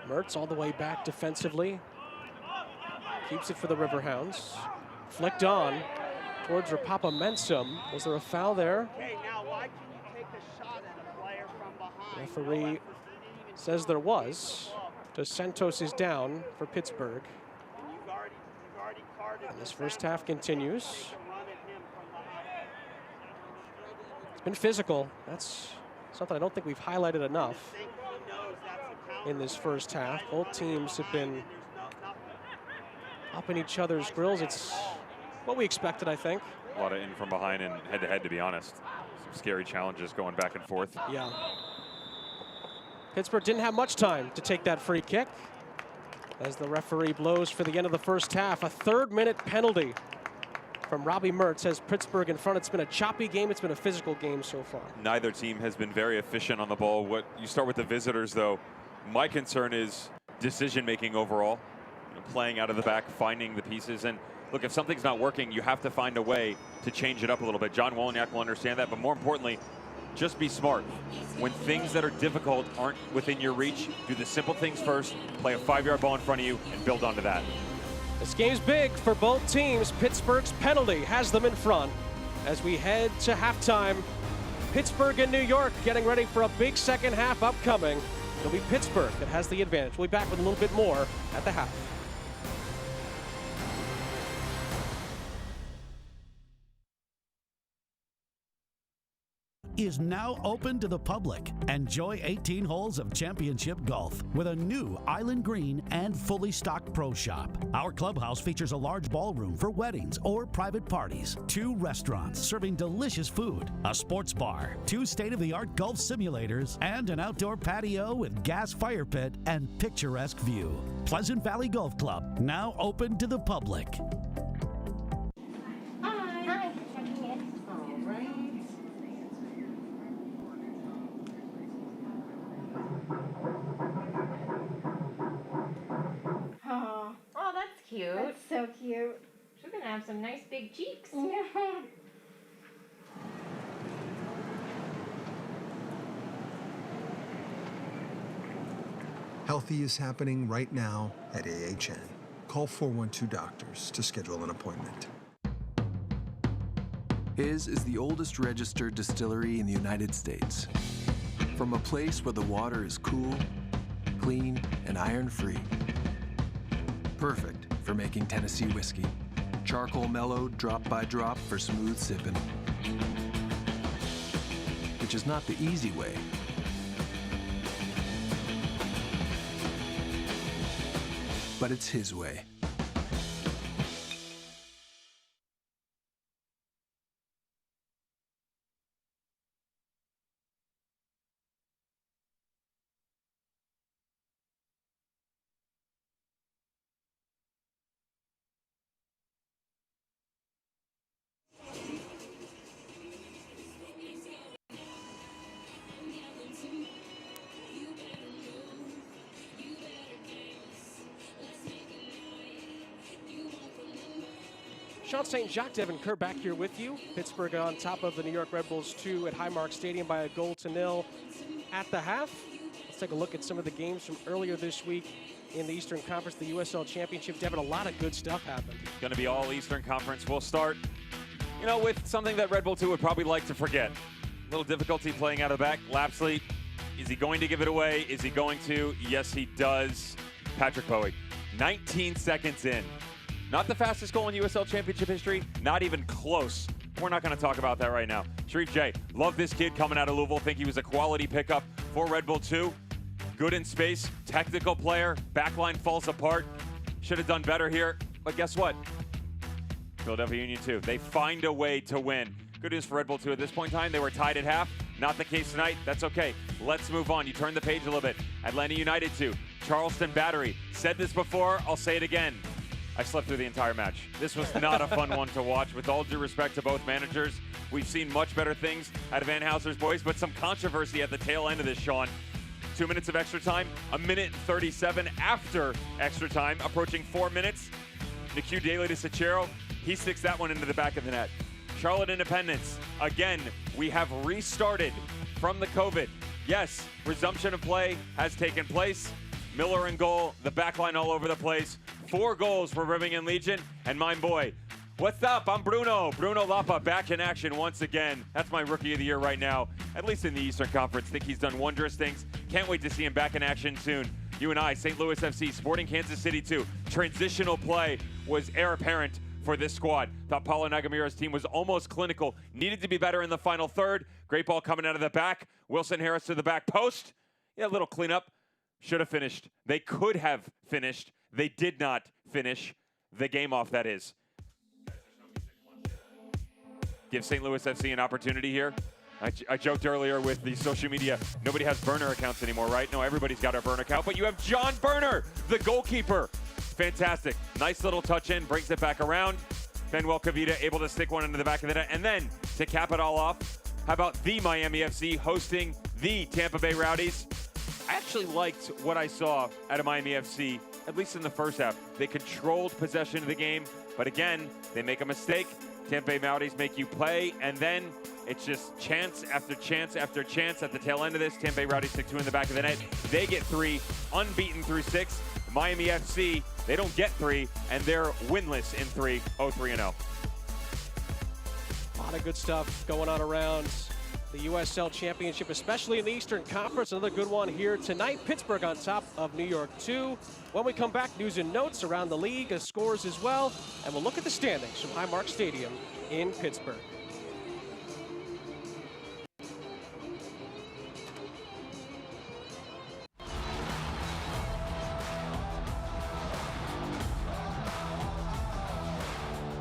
Mertz all the way back defensively. Keeps it for the Riverhounds. Flicked on towards Rapapa Mensum. Was there a foul there? Referee says there was. Dos Santos is down for Pittsburgh. And this first half continues. It's been physical. That's something I don't think we've highlighted enough in this first half. Both teams have been up in each other's grills. It's what we expected, I think. A lot of in from behind and head-to-head, to be honest. Some scary challenges going back and forth. Yeah. Pittsburgh didn't have much time to take that free kick as the referee blows for the end of the first half. A third-minute penalty from Robbie Mertz has Pittsburgh in front. It's been a choppy game. It's been a physical game so far. Neither team has been very efficient on the ball. You start with the visitors, though. My concern is decision-making overall. Playing out of the back, finding the pieces. And look, if something's not working, you have to find a way to change it up a little bit. John Wolniak will understand that, but more importantly, just be smart. When things that are difficult aren't within your reach, do the simple things first, play a 5-yard ball in front of you, and build onto that. This game's big for both teams. Pittsburgh's penalty has them in front. As we head to halftime, Pittsburgh and New York getting ready for a big second half upcoming. It'll be Pittsburgh that has the advantage. We'll be back with a little bit more at the half. Is now open to the public. Enjoy 18 holes of championship golf with a new Island Green and fully stocked pro shop. Our clubhouse features a large ballroom for weddings or private parties, 2 restaurants serving delicious food, a sports bar, 2 state-of-the-art golf simulators, and an outdoor patio with gas fire pit and picturesque view. Pleasant Valley Golf Club, now open to the public. Oh, that's cute. That's so cute. She's gonna have some nice big cheeks. Yeah. Healthy is happening right now at AHN. Call 412 Doctors to schedule an appointment. His is the oldest registered distillery in the United States. From a place where the water is cool, clean, and iron-free. Perfect for making Tennessee whiskey. Charcoal mellowed drop by drop for smooth sipping. Which is not the easy way. But it's his way. Sean St. Jacques, Devin Kerr back here with you. Pittsburgh on top of the New York Red Bulls 2 at Highmark Stadium by 1-0 at the half. Let's take a look at some of the games from earlier this week in the Eastern Conference, the USL Championship. Devin, a lot of good stuff happened. Going to be all Eastern Conference. We'll start, with something that Red Bull 2 would probably like to forget. A little difficulty playing out of the back. Lapsley, is he going to give it away? Is he going to? Yes, he does. Patrick Bowie, 19 seconds in. Not the fastest goal in USL Championship history, not even close. We're not going to talk about that right now. Sharif J, love this kid coming out of Louisville. Think he was a quality pickup for Red Bull 2. Good in space, technical player, backline falls apart. Should have done better here, but guess what? Philadelphia Union 2, they find a way to win. Good news for Red Bull 2 at this point in time. They were tied at half. Not the case tonight. That's okay. Let's move on. You turn the page a little bit. Atlanta United 2, Charleston Battery. Said this before, I'll say it again. I slept through the entire match. This was not a fun one to watch. With all due respect to both managers, we've seen much better things out of Van Houser's boys, but some controversy at the tail end of this, Sean. 2 minutes of extra time, 1:37 after extra time, approaching 4 minutes. Nicu Daly to Sachero, he sticks that one into the back of the net. Charlotte Independence, again, we have restarted from the COVID. Yes, resumption of play has taken place. Miller in goal, the back line all over the place. 4 goals for Birmingham Legion, and my boy, what's up? I'm Bruno Lapa, back in action once again. That's my rookie of the year right now, at least in the Eastern Conference. Think he's done wondrous things. Can't wait to see him back in action soon. You and I, St. Louis FC, Sporting Kansas City 2. Transitional play was heir apparent for this squad. Thought Paulo Nagamira's team was almost clinical. Needed to be better in the final third. Great ball coming out of the back. Wilson Harris to the back post. Yeah, a little cleanup. Should have finished. They could have finished. They did not finish the game off, that is. Give St. Louis FC an opportunity here. I joked earlier with the social media, nobody has burner accounts anymore, right? No, everybody's got a burner account, but you have John Burner, the goalkeeper. Fantastic. Nice little touch in, brings it back around. Manuel Cavita able to stick one into the back of the net. And then, to cap it all off, how about the Miami FC hosting the Tampa Bay Rowdies? I actually liked what I saw out of Miami FC, at least in the first half. They controlled possession of the game, but again, they make a mistake. Tampa Bay Rowdies make you play, and then it's just chance after chance after chance at the tail end of this. Tampa Bay Rowdies stick 2 in the back of the net. They get 3, unbeaten through 6. Miami FC, they don't get 3, and they're winless in 3, 0-3-0. A lot of good stuff going on around the USL Championship, especially in the Eastern Conference. Another good one here tonight. Pittsburgh on top of New York 2. When we come back, news and notes around the league, scores as well, and we'll look at the standings from Highmark Stadium in Pittsburgh.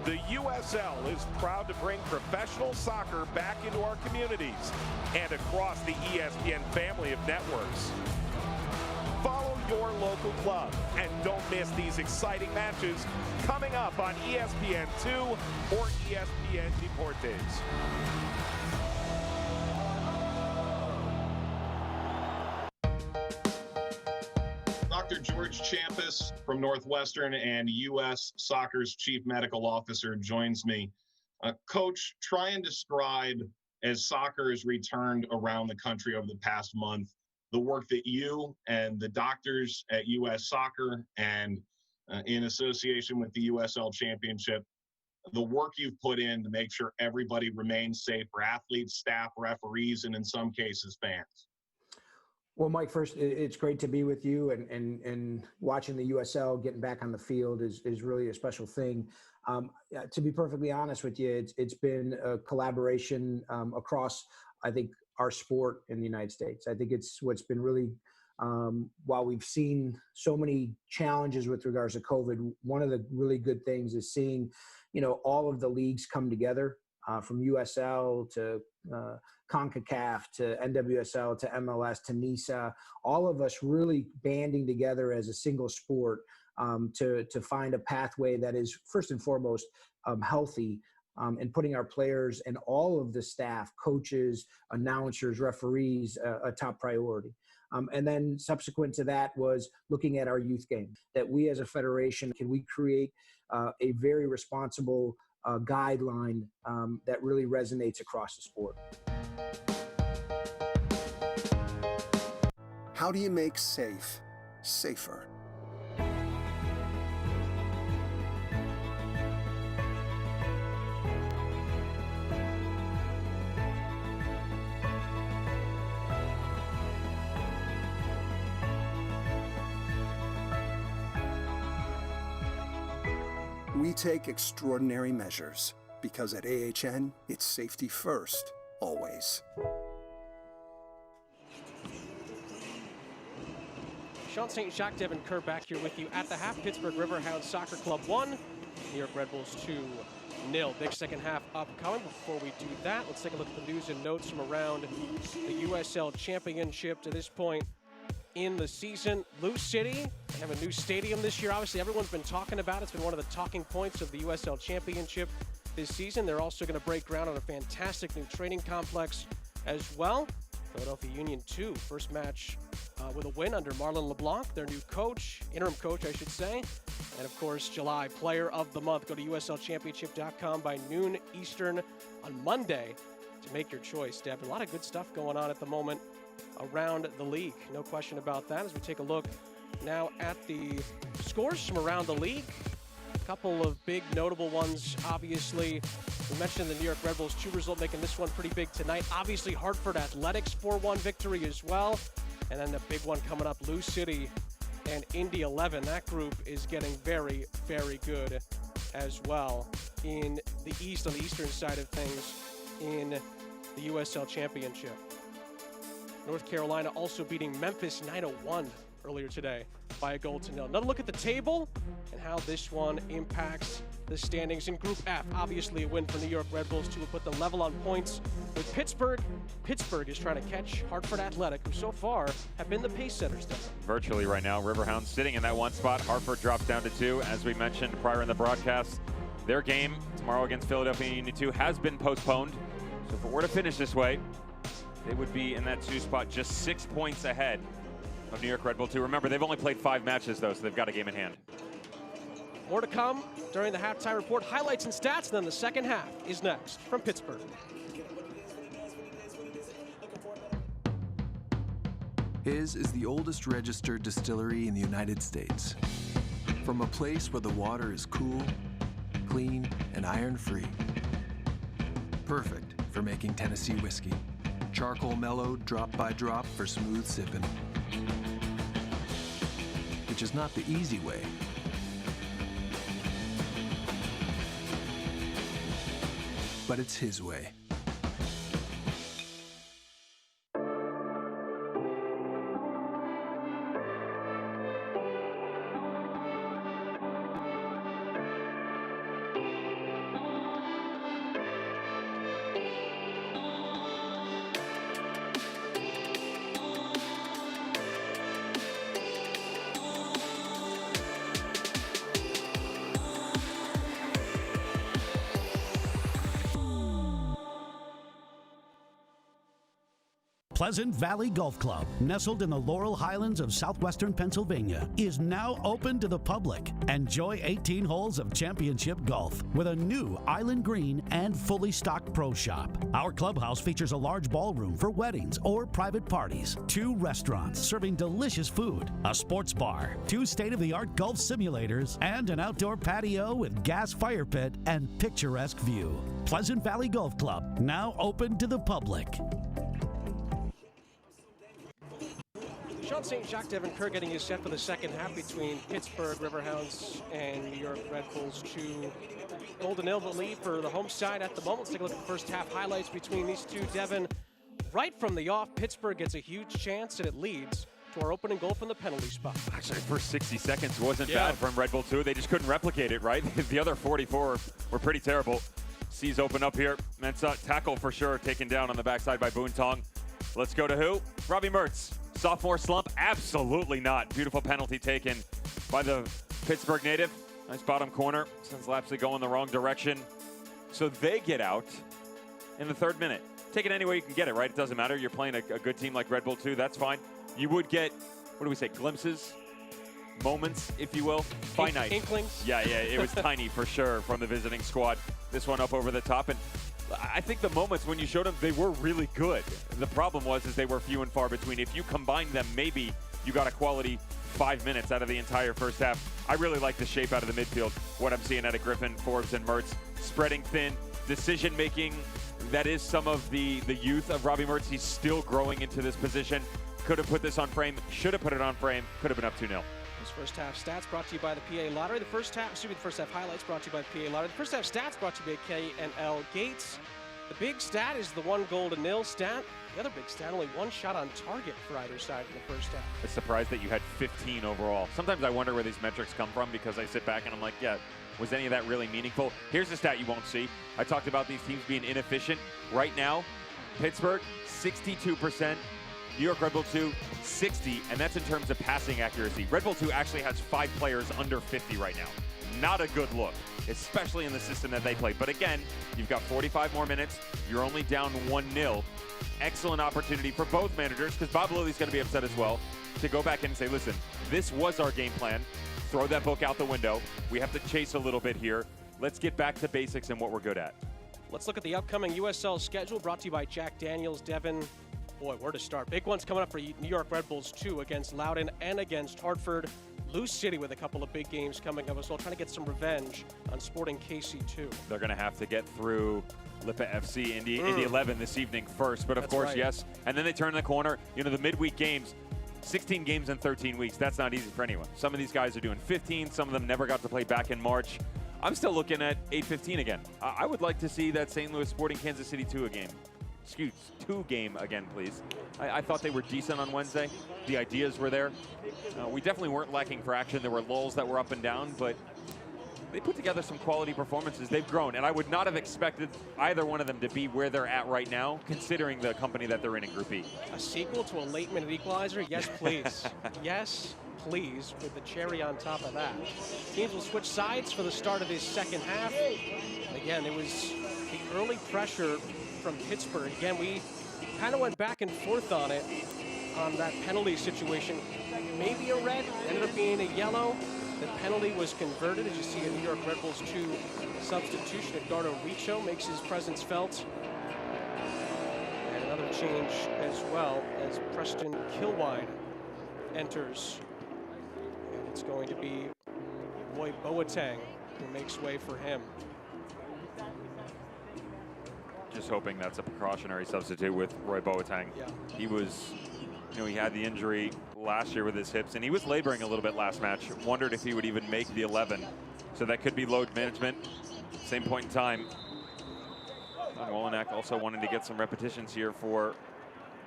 The USL is proud to bring professional soccer back into our communities and across the ESPN family of networks. Follow your local club and don't miss these exciting matches coming up on ESPN2 or ESPN Deportes. Dr. George Champus from Northwestern and U.S. Soccer's Chief Medical Officer joins me. Coach, try and describe, as soccer has returned around the country over the past month, the work that you and the doctors at U.S. Soccer and in association with the USL Championship, the work you've put in to make sure everybody remains safe for athletes, staff, referees, and in some cases, fans. Well, Mike, first, it's great to be with you, and watching the USL getting back on the field is really a special thing. To be perfectly honest with you, it's been a collaboration across, I think, our sport in the United States. I think it's what's been really, while we've seen so many challenges with regards to COVID, one of the really good things is seeing, all of the leagues come together, from USL to CONCACAF to NWSL to MLS to NISA, all of us really banding together as a single sport to find a pathway that is first and foremost healthy, and putting our players and all of the staff, coaches, announcers, referees, a top priority. And then subsequent to that was looking at our youth game, that we as a federation, can we create a very responsible guideline that really resonates across the sport. How do you make safe safer? We take extraordinary measures because at AHN, it's safety first, always. Sean St. Jacques, Devin Kerr back here with you at the half. Pittsburgh Riverhounds Soccer Club 1, New York Red Bulls 2-0. Big second half upcoming. Before we do that, let's take a look at the news and notes from around the USL Championship to this point in the season. Lou City have a new stadium this year. Obviously, everyone's been talking about it. It's been one of the talking points of the USL Championship this season. They're also going to break ground on a fantastic new training complex as well. Philadelphia Union 2, first match with a win under Marlon LeBlanc, their new coach, interim coach, I should say. And of course, July Player of the Month. Go to USLChampionship.com by noon Eastern on Monday to make your choice, Deb. A lot of good stuff going on at the moment around the league. No question about that. As we take a look now at the scores from around the league. A couple of big notable ones, obviously. We mentioned the New York Red Bulls 2 result, making this one pretty big tonight. Obviously, Hartford Athletics 4-1 victory as well. And then the big one coming up, Lou City and Indy 11. That group is getting very, very good as well in the East, on the eastern side of things in the USL Championship. North Carolina also beating Memphis 9-1 earlier today by 1-0. Another look at the table and how this one impacts the standings in Group F. Obviously a win for New York Red Bulls to put them level on points with Pittsburgh. Pittsburgh is trying to catch Hartford Athletic, who so far have been the pace setters. Virtually right now, Riverhounds sitting in that one spot. Hartford drops down to 2. As we mentioned prior in the broadcast, their game tomorrow against Philadelphia Union 2 has been postponed. So if it were to finish this way, they would be in that 2 spot, just 6 points ahead of New York Red Bull 2. Remember, they've only played 5 matches, though, so they've got a game in hand. More to come during the halftime report. Highlights and stats, and then the second half is next from Pittsburgh. His is the oldest registered distillery in the United States. From a place where the water is cool, clean, and iron-free. Perfect for making Tennessee whiskey. Charcoal mellowed drop by drop for smooth sipping. Which is not the easy way. But it's his way. Pleasant Valley Golf Club, nestled in the Laurel Highlands of southwestern Pennsylvania, is now open to the public. Enjoy 18 holes of championship golf with a new island green and fully stocked pro shop. Our clubhouse features a large ballroom for weddings or private parties, 2 restaurants serving delicious food, a sports bar, 2 state-of-the-art golf simulators, and an outdoor patio with gas fire pit and picturesque view. Pleasant Valley Golf Club, now open to the public. Sean St. Jacques, Devin Kerr getting you set for the second half between Pittsburgh Riverhounds and New York Red Bulls. 2 golden nil lead for the home side at the moment. Let's take a look at the first half highlights between these two. Devin, right from the off, Pittsburgh gets a huge chance and it leads to our opening goal from the penalty spot. Actually, the first 60 seconds wasn't bad from Red Bull 2. They just couldn't replicate it, right? The other 44 were pretty terrible. Seas open up here. Mensah tackle for sure, taken down on the backside by Boontong. Let's go to who? Robbie Mertz. Sophomore slump? Absolutely not. Beautiful penalty taken by the Pittsburgh native. Nice bottom corner. Sends Lapsley going the wrong direction. So they get out in the 3rd minute. Take it any way you can get it, right? It doesn't matter. You're playing a good team like Red Bull 2. That's fine. You would get, what do we say, glimpses? Moments, if you will. Finite. Inklings. Yeah, it was tiny for sure from the visiting squad. This one up over the top. And I think the moments when you showed them, they were really good. The problem was they were few and far between. If you combine them, maybe you got a quality 5 minutes out of the entire first half. I really like the shape out of the midfield. What I'm seeing out of Griffin, Forbes, and Mertz. Spreading thin, decision-making. That is some of the youth of Robbie Mertz. He's still growing into this position. Could have put this on frame. Should have put it on frame. Could have been up 2-0. This first half stats brought to you by the PA Lottery. The first half highlights brought to you by the PA Lottery. The first half stats brought to you by K&L Gates. The big stat is the 1 goal to nil stat. The other big stat, only 1 shot on target for either side in the first half. I'm surprised that you had 15 overall. Sometimes I wonder where these metrics come from because I sit back and I'm like, yeah, was any of that really meaningful? Here's the stat you won't see. I talked about these teams being inefficient. Right now, Pittsburgh, 62%. New York Red Bull 2, 60, and that's in terms of passing accuracy. Red Bull 2 actually has 5 players under 50 right now. Not a good look, especially in the system that they play. But again, you've got 45 more minutes. You're only down 1-0. Excellent opportunity for both managers, because Bob Lilly's going to be upset as well, to go back and say, listen, this was our game plan. Throw that book out the window. We have to chase a little bit here. Let's get back to basics and what we're good at. Let's look at the upcoming USL schedule brought to you by Jack Daniels. Devin, boy, where to start? Big ones coming up for New York Red Bulls 2 against Loudoun and against Hartford. Loose City with a couple of big games coming up as well, trying to get some revenge on Sporting KC2. They're going to have to get through Lipa FC, Indy 11 this evening first. But of course, yes. And then they turn the corner. You know, the midweek games, 16 games in 13 weeks. That's not easy for anyone. Some of these guys are doing 15. Some of them never got to play back in March. I'm still looking at 8-15 again. I would like to see that St. Louis Sporting Kansas City 2 game again, please. I thought they were decent on Wednesday. The ideas were there. We definitely weren't lacking for action. There were lulls that were up and down, but they put together some quality performances. They've grown, and I would not have expected either one of them to be where they're at right now, considering the company that they're in Group E. A sequel to a late-minute equalizer? Yes, please. Yes, please, with the cherry on top of that. Teams will switch sides for the start of this second half. Again, it was the early pressure from Pittsburgh. Again, we kind of went back and forth on it, on that penalty situation. Maybe a red, ended up being a yellow. The penalty was converted, as you see a New York Red Bulls 2 substitution. Edgardo Richo makes his presence felt. And another change as well as Preston Kilwine enters. And it's going to be Roy Boateng who makes way for him. Just hoping that's a precautionary substitute with Roy Boateng. Yeah. He was, he had the injury last year with his hips, and he was laboring a little bit last match. Wondered if he would even make the 11. So that could be load management. Same point in time. Wolenak also wanting to get some repetitions here for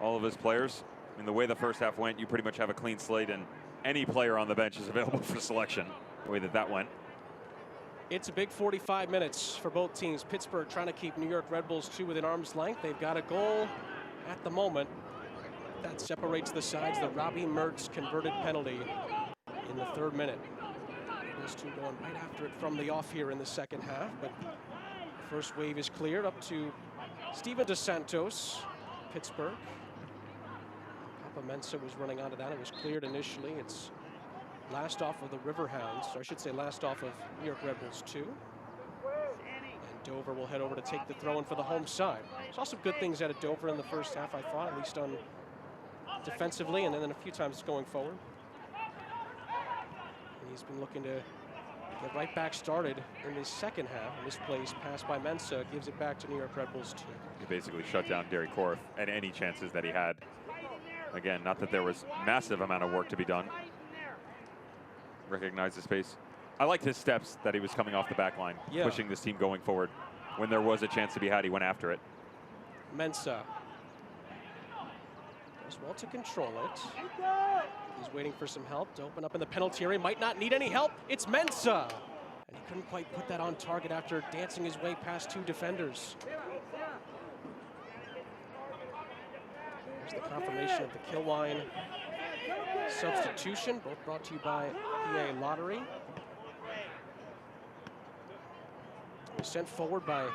all of his players. I mean, the way the first half went, you pretty much have a clean slate, and any player on the bench is available for selection, the way that went. It's a big 45 minutes for both teams. Pittsburgh trying to keep New York Red Bulls 2 within arm's length. They've got a goal at the moment that separates the sides. The Robbie Mertz converted penalty in the 3rd minute. Those two going right after it from the off here in the second half. But the first wave is cleared up to Steven DeSantos, Pittsburgh. Papa Mensa was running onto that. It was cleared initially. It's last off of the Riverhounds, or I should say last off of New York Red Bulls 2. And Dover will head over to take the throw in for the home side. Saw some good things out of Dover in the first half, I thought, at least on defensively, and then a few times going forward. And he's been looking to get right back started in the second half. Misplaced pass by Mensa gives it back to New York Red Bulls 2. He basically shut down Derek Korf and any chances that he had. Again, not that there was massive amount of work to be done. Recognize the space. I liked his steps that he was coming off the back line, pushing this team going forward. When there was a chance to be had, he went after it. Mensa does well to control it. He's waiting for some help to open up in the penalty area. Might not need any help. It's Mensa. And he couldn't quite put that on target after dancing his way past two defenders. There's the confirmation of the Kilwine substitution, both brought to you by PA Lottery. It was sent forward by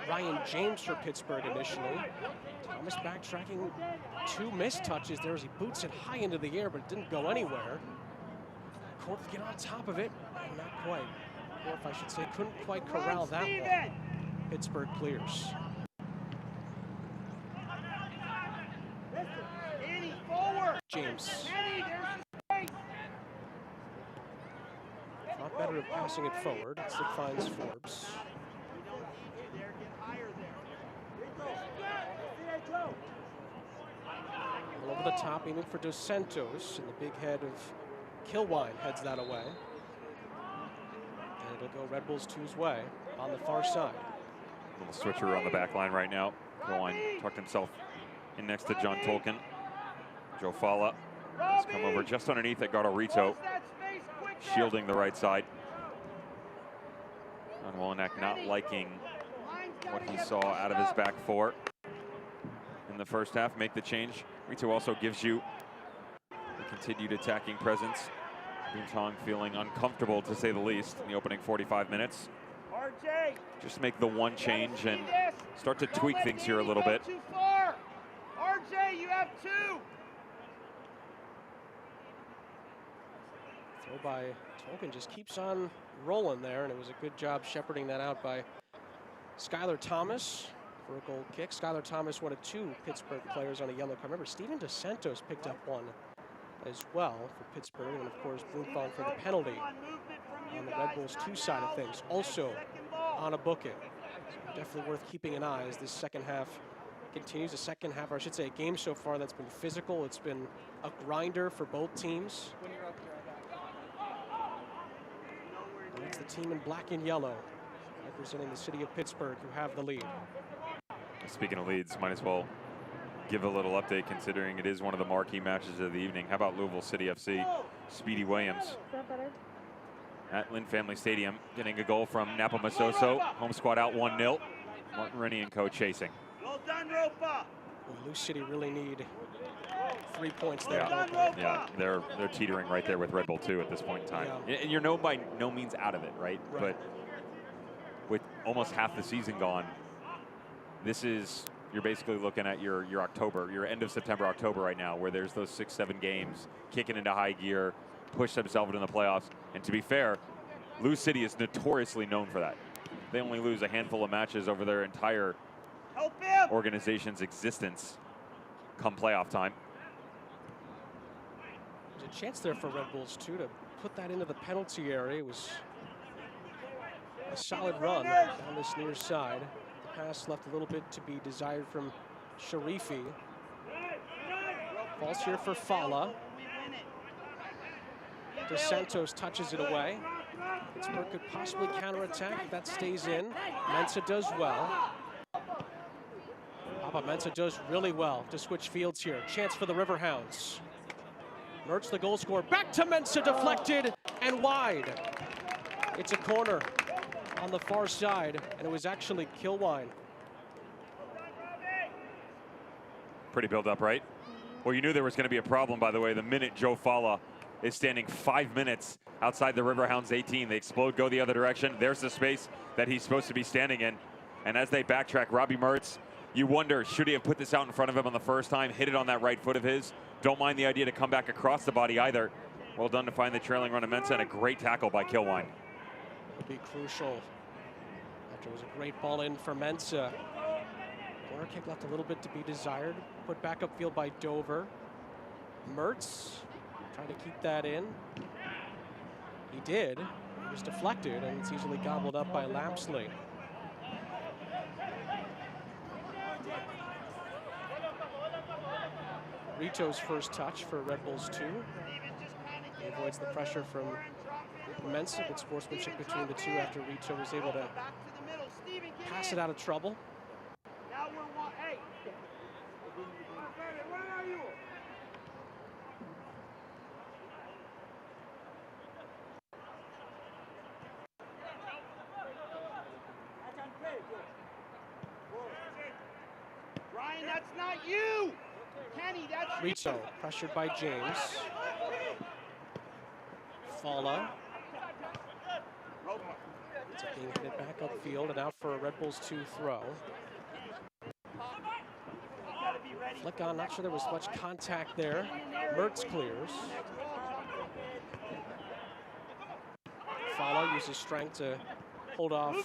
Ryan James for Pittsburgh initially. Thomas backtracking, 2 missed touches there as he boots it high into the air, but it didn't go anywhere. Korf get on top of it, not quite. Korf, I should say, couldn't quite corral that one. Pittsburgh clears. James. Not better at passing it forward. It finds Forbes. Over the top, aiming for Dos Santos, and the big head of Kilwine heads that away. And it'll go Red Bulls 2's way on the far side. Little switcheroo on the back line right now. Kilwine tucked himself in next to John Tolkien. Joe Fala has come over just underneath at Gardo-Rito, shielding the right side. John Wolenak not liking what he saw out of his back four in the first half. Make the change. Rito also gives you a continued attacking presence. Boonton feeling uncomfortable, to say the least, in the opening 45 minutes. Just make the one change and start to tweak things here a little bit. RJ, you have 2. Throw by Tolkien just keeps on rolling there, and it was a good job shepherding that out by Skylar Thomas for a goal kick. Skylar Thomas, one of 2 Pittsburgh players on a yellow card. Remember, Steven DeSantos picked up one as well for Pittsburgh, and of course Blumenthal for the penalty on the Red Bulls 2 side of things, also on a booking. So definitely worth keeping an eye as this second half continues. The second half, or I should say a game so far that's been physical. It's been a grinder for both teams. It's the team in black and yellow representing the city of Pittsburgh who have the lead. Speaking of leads, might as well give a little update considering it is one of the marquee matches of the evening. How about Louisville City FC? Speedy Williams at Lynn Family Stadium getting a goal from Napa Masoso. Home squad out 1-0. Martin Rennie and co chasing. Well done, Ropa. Lou City really need 3 points there. Yeah, they're teetering right there with Red Bull 2 at this point in time. And you're by no means out of it, right? But with almost half the season gone, this is, you're basically looking at your October, your end of September, October right now, where there's those 6-7 games kicking into high gear, push themselves into the playoffs. And to be fair, Lou City is notoriously known for that. They only lose a handful of matches over their entire organization's existence come playoff time. There's a chance there for Red Bulls 2 to put that into the penalty area. It was a solid run down this near side. The pass left a little bit to be desired from Sharifi. Falls here for Fala. Dos Santos touches it away. Pittsburgh could possibly counterattack if that stays in. Mensa does well. Papa Mensa does really well to switch fields here. Chance for the Riverhounds. Mertz, the goal scorer, back to Mensa, deflected and wide. It's a corner on the far side, and it was actually Kilwine. Pretty build up, right? Well, you knew there was going to be a problem, by the way, the minute Joe Fala is standing 5 minutes outside the Riverhounds 18. They explode, go the other direction. There's the space that he's supposed to be standing in. And as they backtrack, Robbie Mertz, you wonder, should he have put this out in front of him on the first time, hit it on that right foot of his, don't mind the idea to come back across the body either. Well done to find the trailing run of Mensah, and a great tackle by Kilwine. It'll be crucial. After it was a great ball in for Mensah. Corner kick left a little bit to be desired. Put back upfield by Dover. Mertz trying to keep that in. He did. It was deflected, and it's easily gobbled up by Lapsley. Rito's first touch for Red Bulls 2. He avoids the pressure from Mensah. Good sportsmanship between the two after Rito was able to pass it out of trouble. Ryan, that's not you! Kenny, that's Rito pressured by James. Fala. It's being hit back upfield and out for a Red Bulls 2 throw. Flick on, not sure there was much contact there. Mertz clears. Fala uses strength to hold off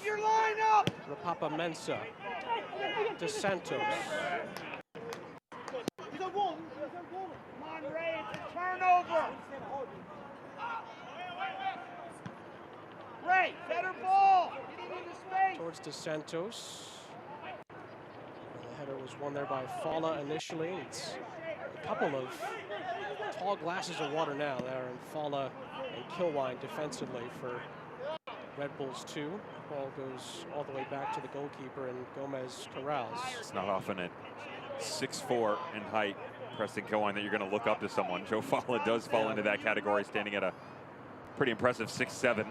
Rapapa Mensah. DeSantos. Come on, Ray, it's a turnover! Ray, better ball! Get into space! Towards DeSantos. The header was won there by Fala initially. It's a couple of tall glasses of water now there, and Fala and Kilwine defensively for Red Bulls 2. Ball goes all the way back to the goalkeeper and Gomez Corrals. It's not often at 6'4" in height, Preston Kilwine, that you're going to look up to someone. Joe Fala does fall into that category, standing at a pretty impressive 6'7".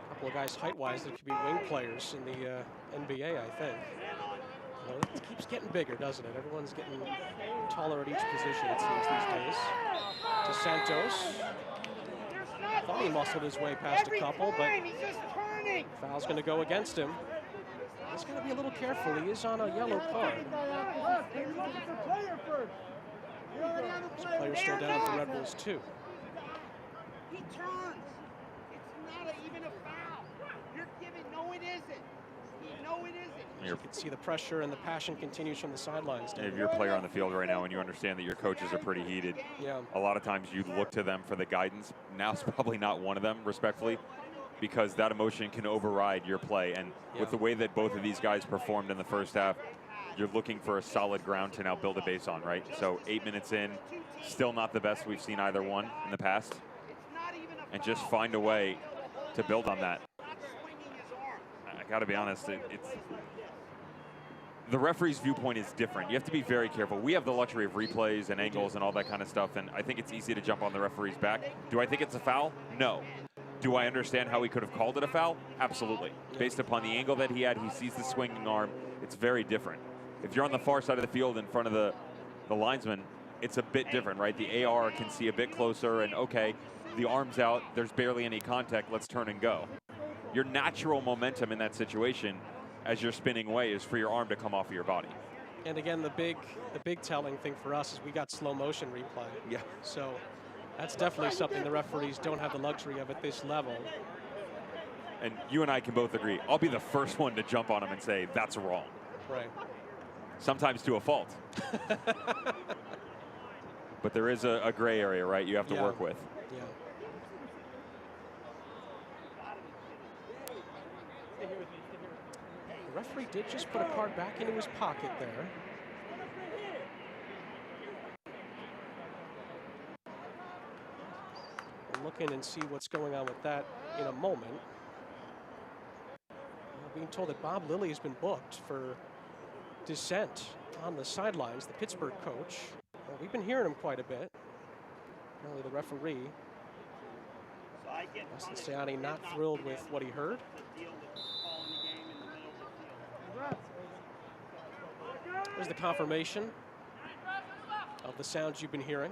Couple of guys height-wise that could be wing players in the NBA, I think. You know, it keeps getting bigger, doesn't it? Everyone's getting taller at each position, it seems, these days. DeSantos. Thought he muscled his way past a couple, but foul's going to go against him. He's going to be a little careful. He is on a yellow card. This player still down for Red Bulls 2. He turns. It's not even a foul. You're giving, no it isn't. No it isn't. You can see the pressure and the passion continues from the sidelines. If you're a player on the field right now and you understand that your coaches are pretty heated, a lot of times you look to them for the guidance. Now's probably not one of them, respectfully, because that emotion can override your play. And with the way that both of these guys performed in the first half, you're looking for a solid ground to now build a base on, right? So 8 minutes in, still not the best we've seen either one in the past. And just find a way to build on that. I gotta be honest, it's the referee's viewpoint is different. You have to be very careful. We have the luxury of replays and angles and all that kind of stuff, and I think it's easy to jump on the referee's back. Do I think it's a foul? No. Do I understand how he could have called it a foul? Absolutely. Based upon the angle that he had, he sees the swinging arm. It's very different. If you're on the far side of the field in front of the linesman, it's a bit different, right? The AR can see a bit closer, and okay, the arm's out, there's barely any contact, let's turn and go. Your natural momentum in that situation as you're spinning away is for your arm to come off of your body. And again, the big telling thing for us is we got slow motion replay. Yeah. So that's definitely something the referees don't have the luxury of at this level. And you and I can both agree. I'll be the first one to jump on him and say, that's wrong. Right. Sometimes to a fault. But there is a gray area, right, you have to work with. Yeah. The referee did just put a card back into his pocket there. We'll look in and see what's going on with that in a moment. We're being told that Bob Lilly has been booked for dissent on the sidelines, the Pittsburgh coach. Well, we've been hearing him quite a bit. Apparently the referee, Austin Siani, not thrilled with what he heard. There's the confirmation of the sounds you've been hearing.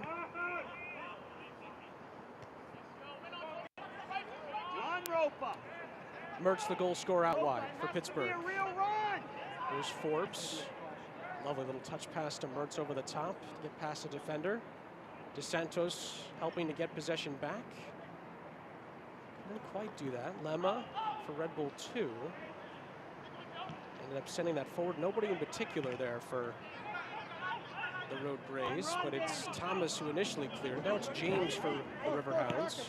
Mertz, the goal scorer, out wide for Pittsburgh. There's Forbes. Lovely little touch pass to Mertz over the top to get past the defender. DeSantos helping to get possession back. Couldn't quite do that. Lemma for Red Bull 2. Ended up sending that forward. Nobody in particular there for the Road Grays, but it's Thomas who initially cleared. Now it's James for the Riverhounds.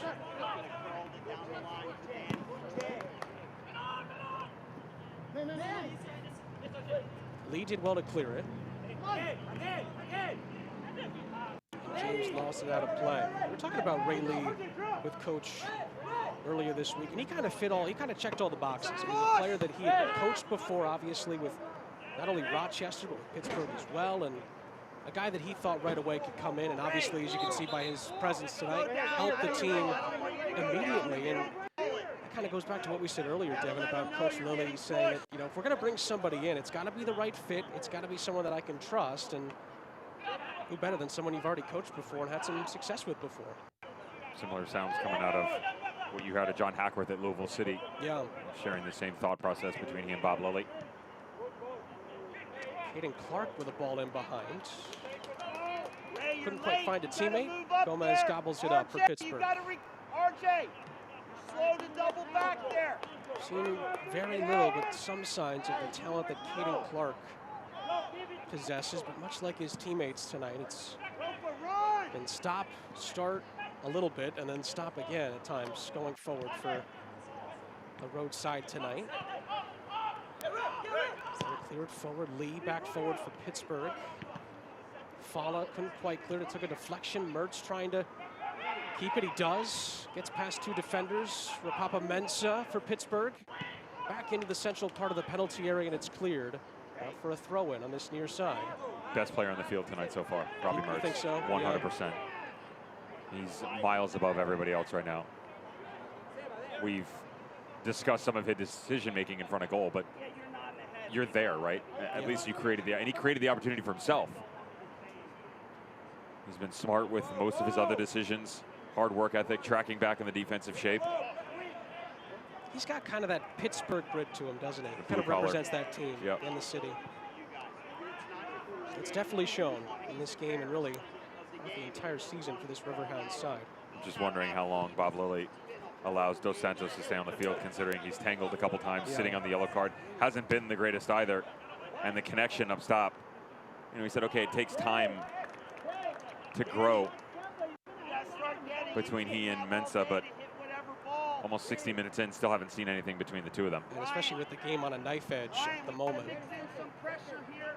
Lee did well to clear it. James lost it out of play. We're talking about Ray Lee with Coach earlier this week, and he kind of checked all the boxes. I mean, a player that he had coached before, obviously, with not only Rochester, but with Pittsburgh as well, and a guy that he thought right away could come in, and obviously, as you can see by his presence tonight, help the team immediately. And that kind of goes back to what we said earlier, Devin, about Coach Lilly saying that, you know, if we're going to bring somebody in, it's got to be the right fit. It's got to be someone that I can trust, and who better than someone you've already coached before and had some success with before. Similar sounds coming out of what you had at John Hackworth at Louisville City. Yeah. Sharing the same thought process between he and Bob Lilly. Caden Clark with a ball in behind. Couldn't quite find a teammate. Gomez gobbles it up for Pittsburgh. RJ, slow the double back there. Seen very little, but some signs of the talent that Caden Clark possesses, but much like his teammates tonight, it's been stop, start a little bit, and then stop again at times going forward for the road side tonight. Cleared forward, Lee back forward for Pittsburgh. Fala couldn't quite clear it, took a deflection. Mertz trying to keep it, he does. Gets past two defenders. Rapapa Mensah for Pittsburgh. Back into the central part of the penalty area, and it's cleared for a throw-in on this near side. Best player on the field tonight so far, Robbie Mertz. I think so. 100%. Yeah. He's miles above everybody else right now. We've discussed some of his decision-making in front of goal, but you're there, right? At least you created and he created the opportunity for himself. He's been smart with most of his other decisions. Hard work ethic, tracking back in the defensive shape. He's got kind of that Pittsburgh grit to him, doesn't he? Kind of represents that team in the city. It's definitely shown in this game and really the entire season for this Riverhounds side. I'm just wondering how long Bob Lilly allows Dos Santos to stay on the field, considering he's tangled a couple times, sitting on the yellow card. Hasn't been the greatest either. And the connection up top, you know, he said, okay, it takes time to grow between he and Mensah, but almost 60 minutes in, still haven't seen anything between the two of them. And especially with the game on a knife edge at the moment.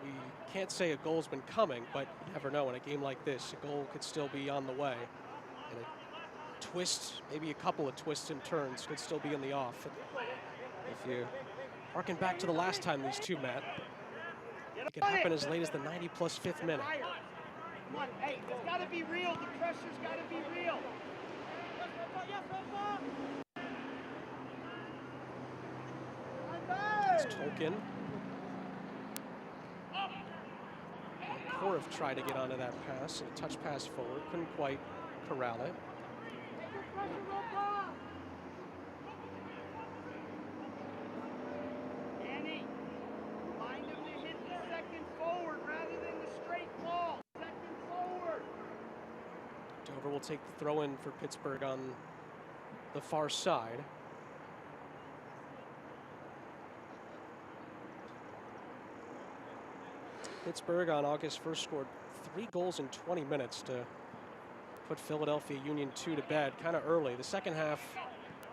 We can't say a goal's been coming, but you never know in a game like this. A goal could still be on the way. And a twist, maybe a couple of twists and turns could still be in the off. If you harken back to the last time these two met, it could happen as late as the 90-plus 5th minute. Come on, hey, it's got to be real. The pressure's got to be real. It's Tolkien. Korov tried to get onto that pass, and a touch pass forward, couldn't quite corral it. Danny, remind him to hit the second forward rather than the straight ball. Second forward. Dover will take the throw in for Pittsburgh on the far side. Pittsburgh on August 1st scored 3 goals in 20 minutes to put Philadelphia Union 2 to bed kind of early. The second half,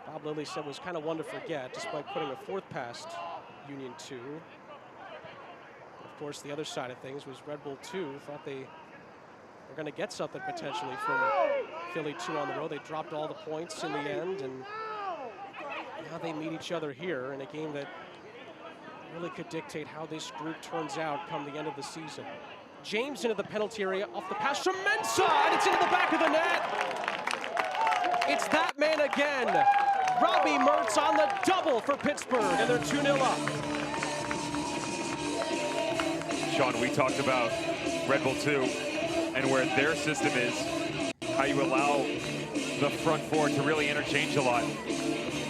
Bob Lilly said, was kind of one to forget, despite putting a 4th past Union 2. Of course, the other side of things was Red Bull 2 thought they were going to get something potentially from Philly 2 on the road. They dropped all the points in the end, and now they meet each other here in a game that really could dictate how this group turns out come the end of the season. James into the penalty area off the pass from Mensah, and it's into the back of the net. It's that man again. Robbie Mertz on the double for Pittsburgh, and they're 2-0 up. Sean, we talked about Red Bull 2 and where their system is, how you allow the front four to really interchange a lot.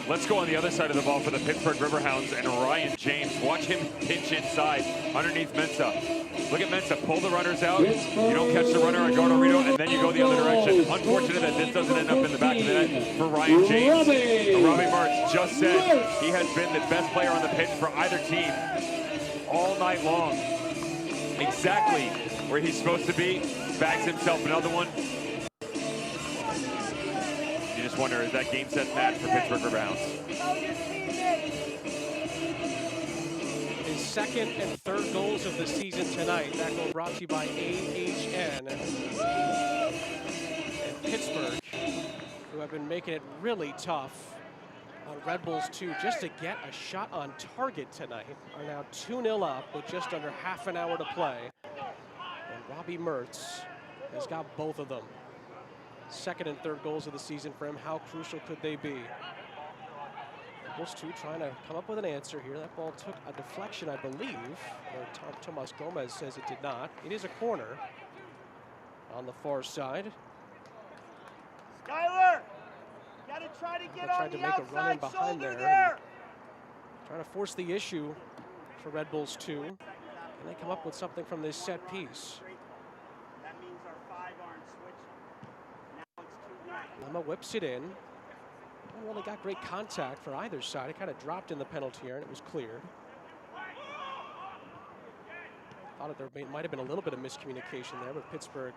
Let's go on the other side of the ball for the Pittsburgh Riverhounds and Ryan James. Watch him pinch inside underneath Mensah. Look at Mensah, pull the runners out. You don't catch the runner on Garnarito, and then you go the other direction. Unfortunate that this doesn't end up in the back of the net for Ryan James. Robbie Mertz just said he has been the best player on the pitch for either team all night long. Exactly where he's supposed to be. Bags himself another one. You just wonder, is that game set match for Pittsburgh Riverhounds? His second and third goals of the season tonight. That goal brought to you by AHN. And Pittsburgh, who have been making it really tough on Red Bulls 2 just to get a shot on target tonight, are now 2-0 up with just under half an hour to play. And Robbie Mertz has got both of them. Second and third goals of the season for him. How crucial could they be? Bulls 2 trying to come up with an answer here. That ball took a deflection, I believe. Or Tomas Gomez says it did not. It is a corner on the far side. Skyler, you gotta try to get on the outside shoulder there. Trying to force the issue for Red Bulls 2. And they come up with something from this set piece. That means our 5 aren't switching. Now it's 2-1. Lema whips it in. Well, they got great contact for either side. It kind of dropped in the penalty area, and it was cleared. Thought there might have been a little bit of miscommunication there, but Pittsburgh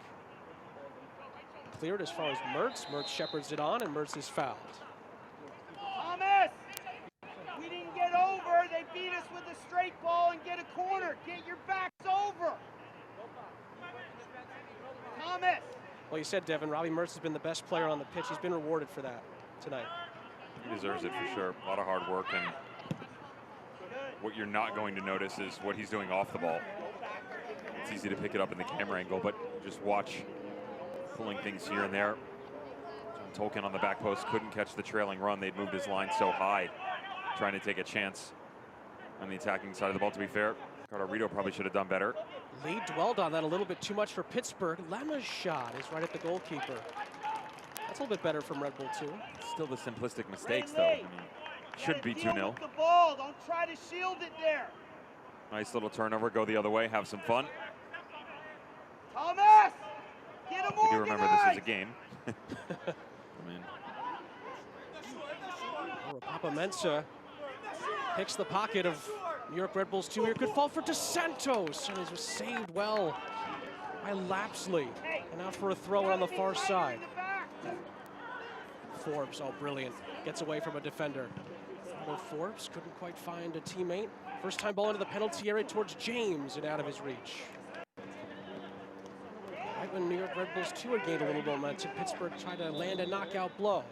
cleared as far as Mertz. Mertz shepherds it on, and Mertz is fouled. Thomas, we didn't get over. They beat us with a straight ball and get a corner. Get your backs over. Thomas. Well, you said, Devin, Robbie Mertz has been the best player on the pitch. He's been rewarded for that tonight. He deserves it for sure. A lot of hard work, and what you're not going to notice is what he's doing off the ball. It's easy to pick it up in the camera angle, but just watch pulling things here and there. John Tolkien on the back post couldn't catch the trailing run. They'd moved his line so high, trying to take a chance on the attacking side of the ball, to be fair. Garnarito probably should have done better. Lee dwelled on that a little bit too much for Pittsburgh. Lema's shot is right at the goalkeeper. That's a little bit better from Red Bull 2. Still the simplistic mistakes, though. I mean, shouldn't be 2-0. The ball, don't try to shield it there. Nice little turnover. Go the other way. Have some fun. Thomas, get him You do remember this is a game. Papa Mensah picks the pocket of New York Red Bulls 2 here. Good fall for DeSantos, and it was saved well by Lapsley. And out for a throw on the far side. Forbes, oh brilliant, gets away from a defender. Although Forbes couldn't quite find a teammate. First time ball into the penalty area towards James and out of his reach. Right when New York Red Bulls 2 had gained a little momentum, Pittsburgh tried to land a knockout blow.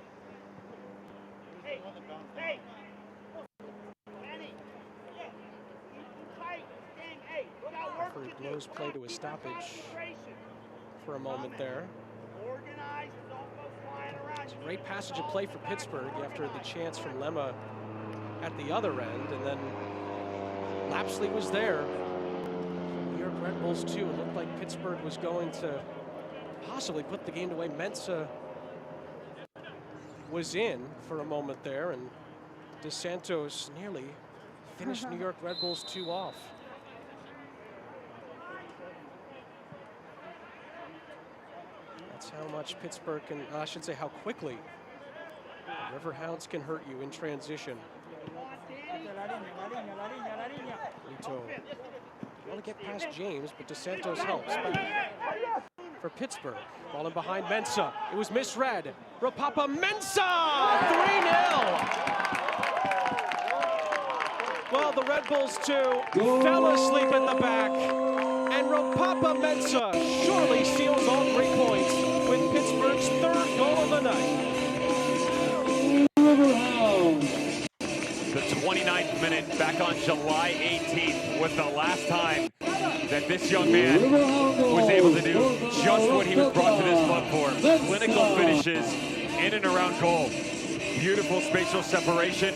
Referee blows play to a stoppage for a moment there. It's a great passage of play for Pittsburgh after the chance from Lema at the other end, and then Lapsley was there. New York Red Bulls 2. It looked like Pittsburgh was going to possibly put the game away. Mensah was in for a moment there, and DeSantos nearly finished New York Red Bulls 2 off. That's how much Pittsburgh can, I should say how quickly the Riverhounds can hurt you in transition. Lito want to get past James, but DeSantos helps. Back for Pittsburgh, ball in behind Mensah. It was misread. Rapapa Mensah, 3-0. Well, the Red Bulls 2 fell asleep at the back, and Rapapa Mensah surely seals all 3 points with Pittsburgh's third goal of the night. The 29th minute back on July 18th was the last time that this young man was able to do just what he was brought to this club for. Clinical finishes in and around goal. Beautiful spatial separation.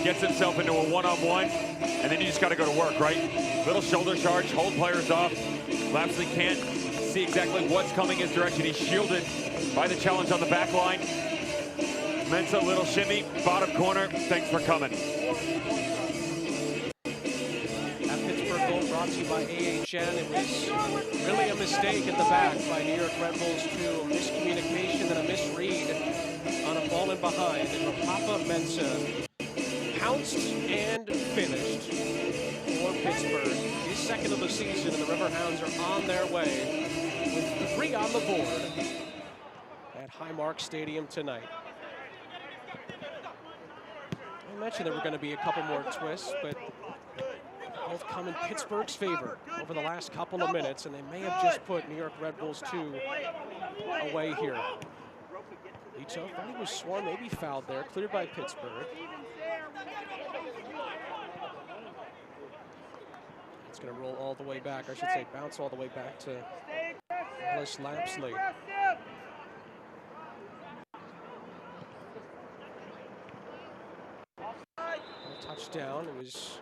Gets himself into a one-on-one, and then you just got to go to work, right? Little shoulder charge, hold players off. Lapsley can't see exactly what's coming his direction. He's shielded by the challenge on the back line. Mensah, little shimmy, bottom corner. Thanks for coming. That Pittsburgh goal brought to you by AHN. It was really a mistake at the back by New York Red Bulls too. A miscommunication and a misread on a ball in behind. And Papa Mensah pounced and finished for Pittsburgh. His second of the season, and the Riverhounds are on their way with 3 on the board at Highmark Stadium tonight. I mentioned there were going to be a couple more twists, but both come in Pittsburgh's favor over the last couple of minutes, and they may have just put New York Red Bulls 2 away here. Ito thought he was sworn, maybe fouled there, cleared by Pittsburgh. It's going to roll all the way back, I should say bounce all the way back to Ellis Lapsley. Touchdown. It was,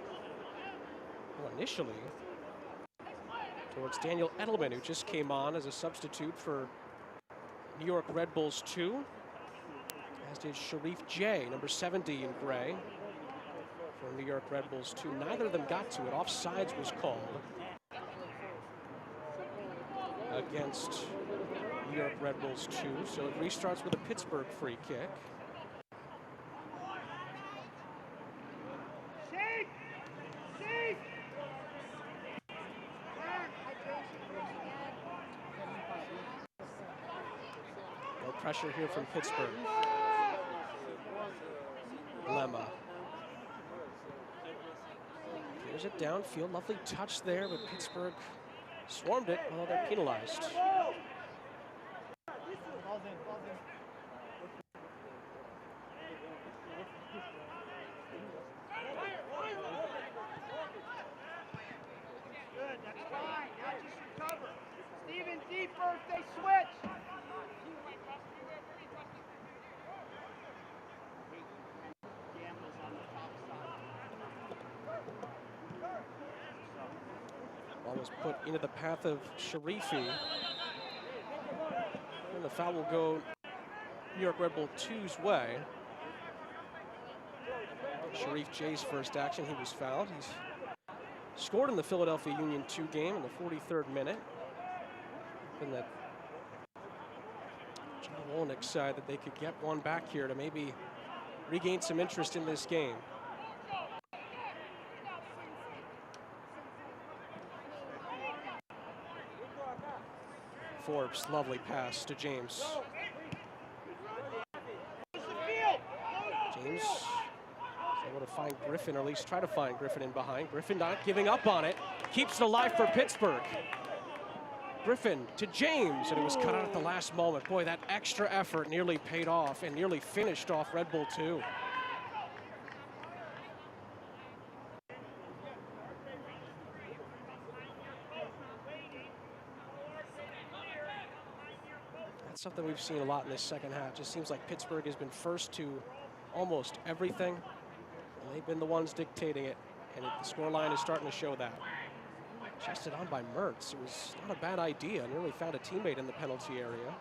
well, initially towards Daniel Edelman, who just came on as a substitute for New York Red Bulls 2, as did Sharif J, number 70 in gray for New York Red Bulls 2. Neither of them got to it. Offsides was called against New York Red Bulls 2, so it restarts with a Pittsburgh free kick. Pressure here from Pittsburgh. Lemma. Here's it downfield. Lovely touch there, but Pittsburgh swarmed it, although they're penalized. Good, that's fine. Now just recover. Steven D first, they switch. Ball was put into the path of Sharifi. And the foul will go New York Red Bull 2's way. Sharif J's first action, he was fouled. He's scored in the Philadelphia Union 2 game in the 43rd minute. And that John Wolnick side that they could get one back here to maybe regain some interest in this game. Forbes, lovely pass to James. James is able to find Griffin, or at least try to find Griffin in behind. Griffin not giving up on it. Keeps it alive for Pittsburgh. Griffin to James, and it was cut out at the last moment. Boy, that extra effort nearly paid off and nearly finished off Red Bull 2. Something we've seen a lot in this second half. Just seems like Pittsburgh has been first to almost everything, and they've been the ones dictating it, and the scoreline is starting to show that. Chested on by Mertz. It was not a bad idea. Nearly found a teammate in the penalty area.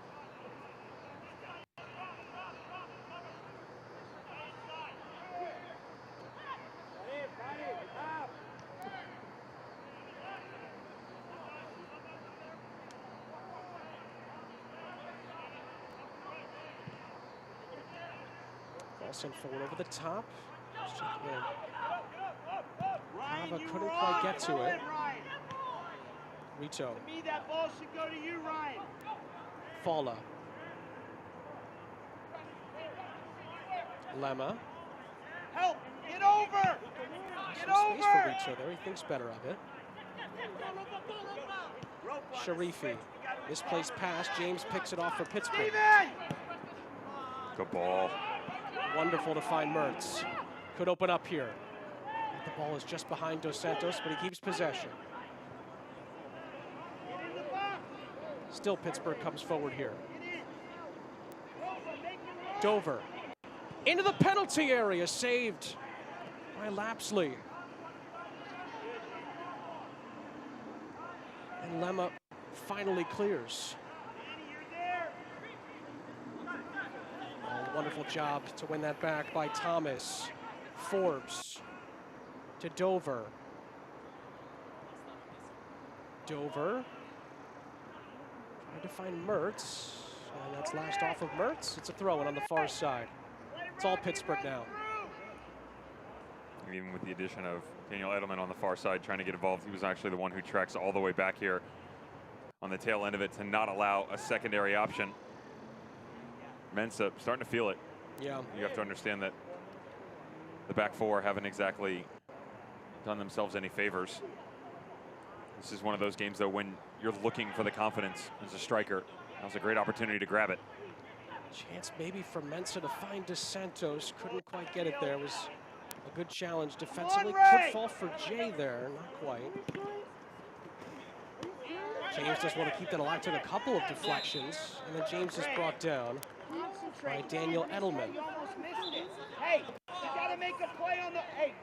Sent forward over the top. Hava couldn't quite get to it. Rito. To me, that ball should go to you, Ryan. Falla. Lemma. Help! Get over! Get over! Space for Rito there. He thinks better of it. Sharifi. Misplaced pass. James picks it off for Pittsburgh. Good ball. Wonderful to find Mertz. Could open up here. The ball is just behind Dos Santos, but he keeps possession. Still Pittsburgh comes forward here. Dover. Into the penalty area, saved by Lapsley. And Lemma finally clears. Wonderful job to win that back by Thomas. Forbes to Dover. Dover trying to find Mertz, and that's last off of Mertz. It's a throw-in on the far side. It's all Pittsburgh now. Even with the addition of Daniel Edelman on the far side trying to get involved, he was actually the one who tracks all the way back here on the tail end of it to not allow a secondary option. Mensa starting to feel it. Yeah. You have to understand that the back four haven't exactly done themselves any favors. This is one of those games, though, when you're looking for the confidence as a striker. That was a great opportunity to grab it. Chance maybe for Mensa to find DeSantos. Couldn't quite get it there. It was a good challenge defensively. Could fall for Jay there. Not quite. James just want to keep that alive. Took a couple of deflections. And then James is brought down by Daniel Edelman. Hey, you gotta make a play on the. Hey,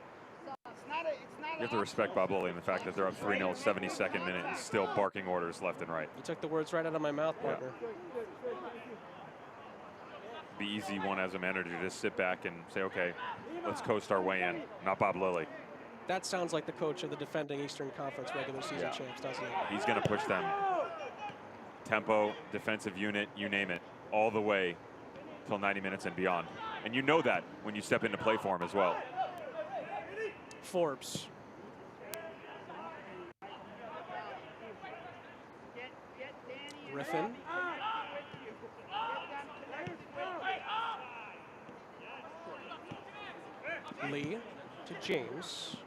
You have to respect Bob Lilly and the fact that they're up 3-0, 72nd minute, and still barking orders left and right. You took the words right out of my mouth, partner. Be easy one as a manager to just sit back and say, okay, let's coast our way in. Not Bob Lilly. That sounds like the coach of the defending Eastern Conference regular season champs, doesn't it? He's going to push them. Tempo, defensive unit, you name it, all the way till 90 minutes and beyond. And you know that when you step into play for him as well. Forbes. Griffin. Lee to James.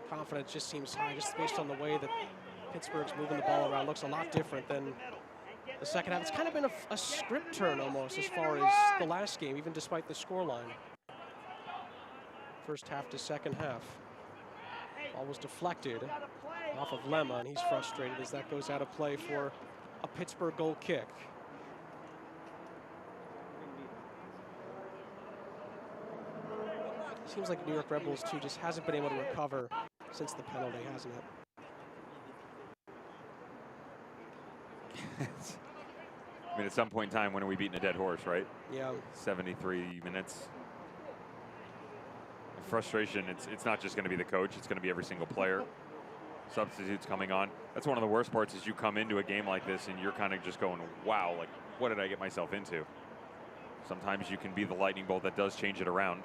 Confidence just seems high, just based on the way that Pittsburgh's moving the ball around. Looks a lot different than the second half. It's kind of been a script turn almost as far as the last game, even despite the scoreline. First half to second half. Ball was deflected off of Lemma, and he's frustrated as that goes out of play for a Pittsburgh goal kick. Seems like New York Red Bulls, too, just hasn't been able to recover since the penalty, hasn't it? I mean, at some point in time, when are we beating a dead horse, right? Yeah. 73 minutes. The frustration, it's not just going to be the coach, it's going to be every single player. Substitutes coming on. That's one of the worst parts is you come into a game like this and you're kind of just going, wow, like, what did I get myself into? Sometimes you can be the lightning bolt that does change it around.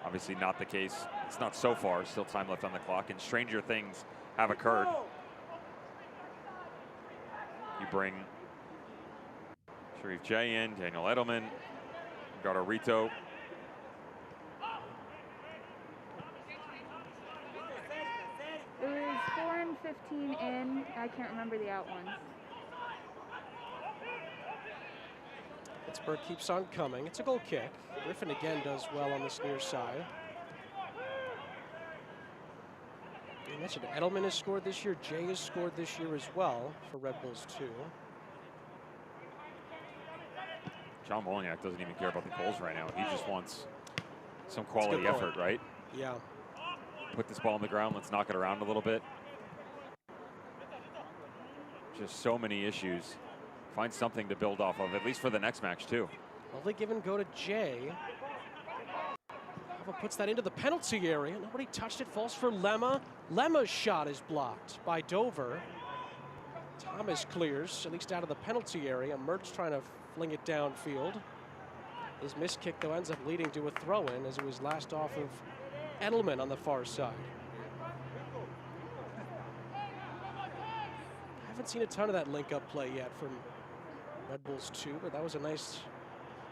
Obviously not the case. It's not so far, still time left on the clock, and stranger things have occurred. You bring Sharif Jay in, Daniel Edelman, Gardarito. It was 4 and 15 in. I can't remember the out ones. Pittsburgh keeps on coming. It's a goal kick. Griffin again does well on this near side. You mentioned Edelman has scored this year. Jay has scored this year as well for Red Bulls too. John Molyneux doesn't even care about the goals right now. He just wants some quality effort, right? Yeah. Put this ball on the ground. Let's knock it around a little bit. Just so many issues. Find something to build off of, at least for the next match, too. Lovely give and go to Jay. Hava puts that into the penalty area. Nobody touched it. Falls for Lemma. Lemma's shot is blocked by Dover. Thomas clears, at least out of the penalty area. Mertz trying to fling it downfield. His missed kick, though, ends up leading to a throw-in as it was last off of Edelman on the far side. I haven't seen a ton of that link-up play yet from Red Bulls 2, but that was a nice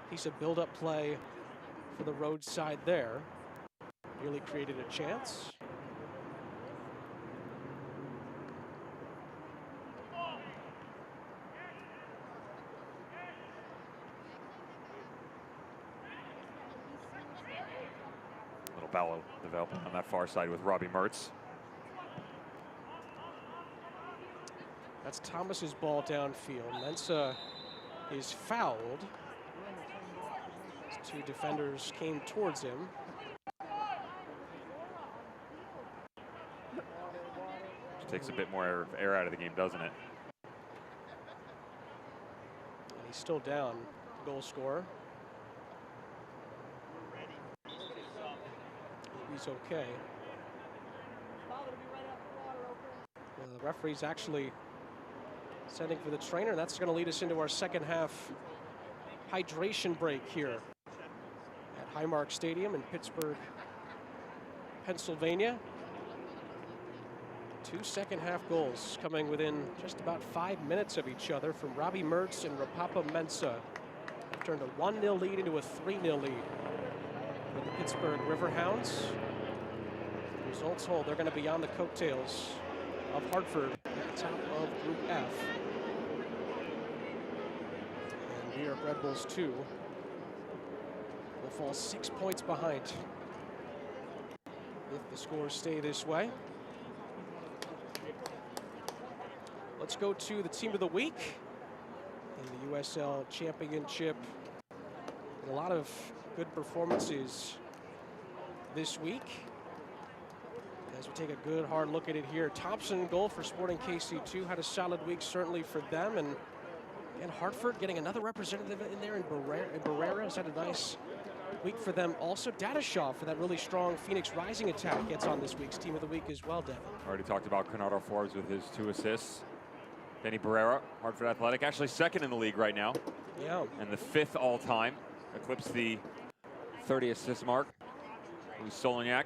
piece of build-up play for the road side there. Really created a chance. Little battle development on that far side with Robbie Mertz. That's Thomas's ball downfield. Mensa is fouled. Two defenders came towards him. Just takes a bit more air out of the game, doesn't it? He's still down, goal scorer. He's okay. The referee's actually sending for the trainer. That's going to lead us into our second half hydration break here at Highmark Stadium in Pittsburgh, Pennsylvania. 2 second half goals coming within just about 5 minutes of each other from Robbie Mertz and Rapapa Mensah. They've turned a 1-0 lead into a 3-0 lead for the Pittsburgh Riverhounds. If the results hold, they're going to be on the coattails of Hartford at the top of Group F. And New York Red Bulls 2 will fall 6 points behind if the scores stay this way. Let's go to the team of the week in the USL Championship. And a lot of good performances this week. As we take a good hard look at it here, Thompson goal for Sporting KC2 had a solid week certainly for them, and Hartford getting another representative in there in Barrera has had a nice week for them. Also Dadashaw for that really strong Phoenix Rising attack gets on this week's team of the week as well, Devin. Already talked about Conrado Forbes with his 2 assists. Benny Barrera, Hartford Athletic, actually second in the league right now. Yeah. And the 5th all-time, eclipsed the 30 assist mark. Luis Soloniak,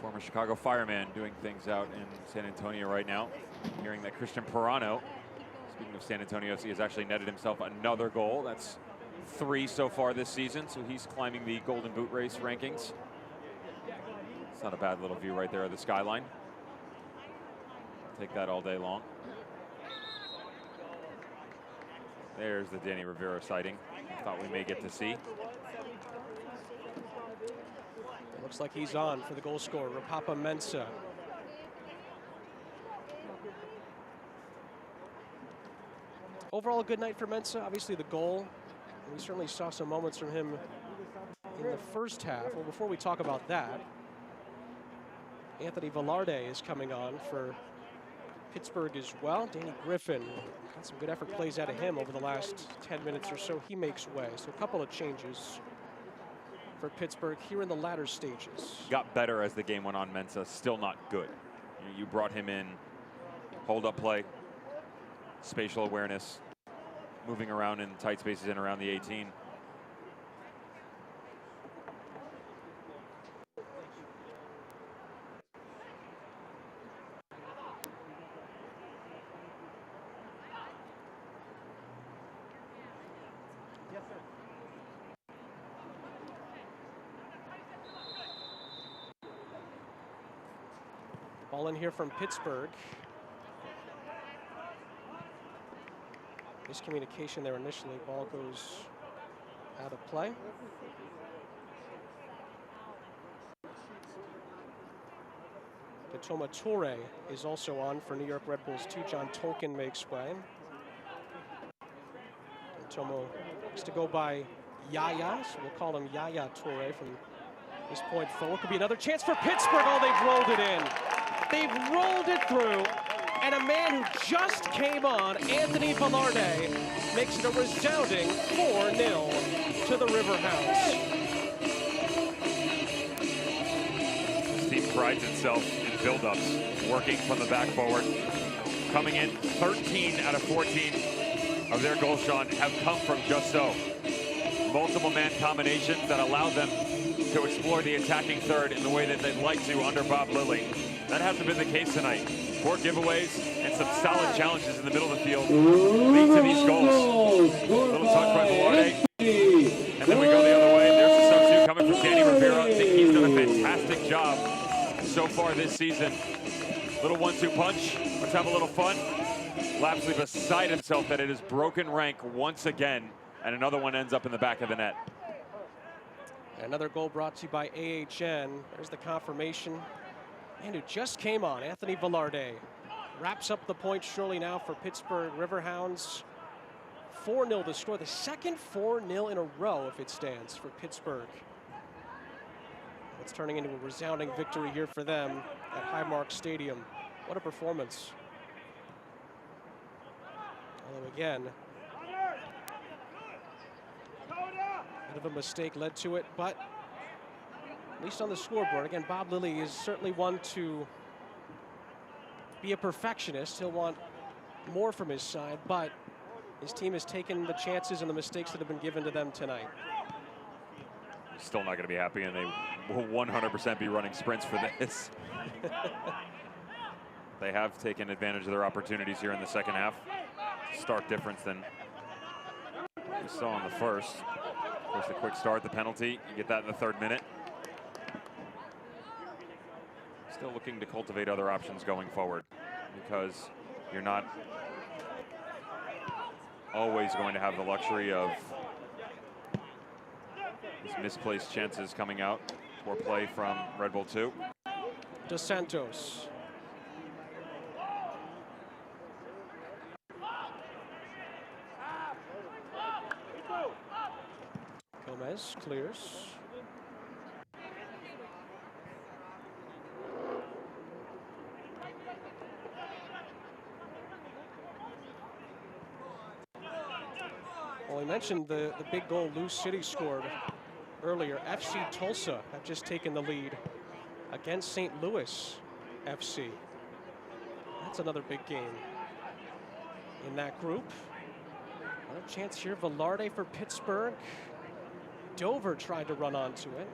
former Chicago fireman, doing things out in San Antonio right now. Hearing that Christian Pirano, speaking of San Antonio, he has actually netted himself another goal. That's 3 so far this season, so he's climbing the Golden Boot race rankings. It's not a bad little view right there of the skyline. Take that all day long. There's the Danny Rivera sighting. Thought we may get to see. It looks like he's on for the goal scorer, Rapapa Mensah. Overall, a good night for Mensah. Obviously, the goal. We certainly saw some moments from him in the first half. Well, before we talk about that, Anthony Velarde is coming on for Pittsburgh as well. Danny Griffin got some good effort plays out of him over the last 10 minutes or so. He makes way. So a couple of changes for Pittsburgh here in the latter stages. Got better as the game went on. Mensah still not good. You brought him in, hold up play, spatial awareness, moving around in tight spaces and around the 18. Ball in here from Pittsburgh. Miscommunication there initially. Ball goes out of play. Katoma Toure is also on for New York Red Bulls 2. John Tolkien makes way. Tomo likes to go by Yaya, so we'll call him Yaya Toure from this point forward. Could be another chance for Pittsburgh. Oh, they've rolled it in. They've rolled it through. And a man who just came on, Anthony Velarde, makes it a resounding 4-0 to the Riverhounds. This team prides itself in build-ups, working from the back forward. Coming in, 13 out of 14 of their goals, Sean, have come from just so. Multiple man combinations that allow them to explore the attacking third in the way that they'd like to under Bob Lilly. That hasn't been the case tonight. 4 giveaways and some solid challenges in the middle of the field lead to these goals. Little touch by Velarde. And then we go the other way. There's the substitute coming from Danny Rivera. I think he's done a fantastic job so far this season. Little 1-2 punch. Let's have a little fun. Lapsley beside himself that it is broken rank once again. And another one ends up in the back of the net. Another goal brought to you by AHN. There's the confirmation. And who just came on, Anthony Velarde. Wraps up the point surely now for Pittsburgh Riverhounds. 4-0 to score, the second 4-0 in a row if it stands for Pittsburgh. It's turning into a resounding victory here for them at Highmark Stadium. What a performance. Although again, Bit of a mistake led to it, but at least on the scoreboard. Again, Bob Lilly is certainly one to be a perfectionist. He'll want more from his side, but his team has taken the chances and the mistakes that have been given to them tonight. Still not going to be happy, and they will 100% be running sprints for this. They have taken advantage of their opportunities here in the second half. Stark difference than we saw in the first. Of course, the quick start, the penalty, you get that in the 3rd minute. Still looking to cultivate other options going forward, because you're not always going to have the luxury of these misplaced chances coming out. Poor play from Red Bull 2. Dos Santos. Gomez clears. Well, I mentioned the big goal Lou City scored earlier. FC Tulsa have just taken the lead against St. Louis FC. That's another big game in that group. Another chance here, Velarde for Pittsburgh. Dover tried to run onto it.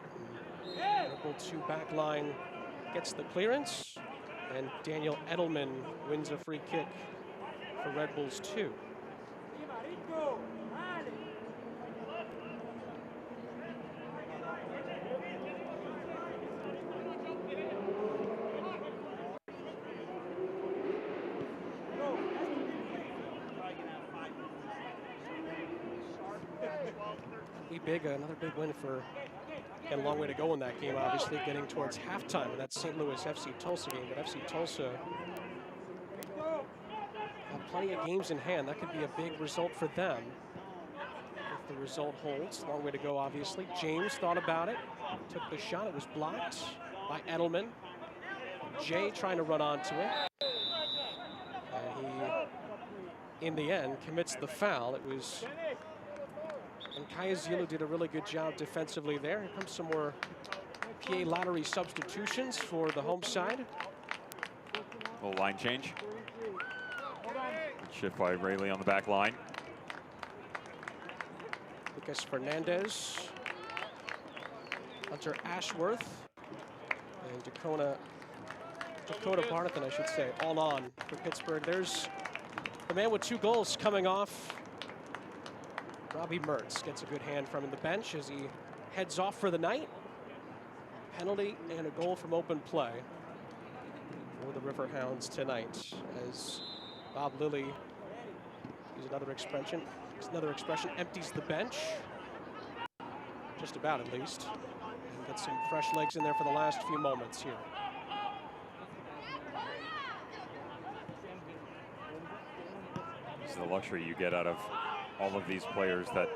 Red Bull 2 back line gets the clearance, and Daniel Edelman wins a free kick for Red Bulls 2. Another big win for, and a long way to go in that game, obviously, getting towards halftime in that St. Louis FC Tulsa game. But FC Tulsa have plenty of games in hand. That could be a big result for them if the result holds. Long way to go, obviously. James thought about it, took the shot. It was blocked by Edelman. Jay trying to run onto it. And he, in the end, commits the foul. It was... And Kaya Zulu did a really good job defensively there. Here comes some more PA lottery substitutions for the home side. Little line change. Shift by Rayleigh on the back line. Lucas Fernandez. Hunter Ashworth. And Dakota Barnathan, I should say, all on for Pittsburgh. There's the man with 2 goals coming off. Robbie Mertz gets a good hand from the bench as he heads off for the night. Penalty and a goal from open play for the Riverhounds tonight, as Bob Lilly, use another expression, empties the bench, just about at least, and gets some fresh legs in there for the last few moments here. This is the luxury you get out of all of these players that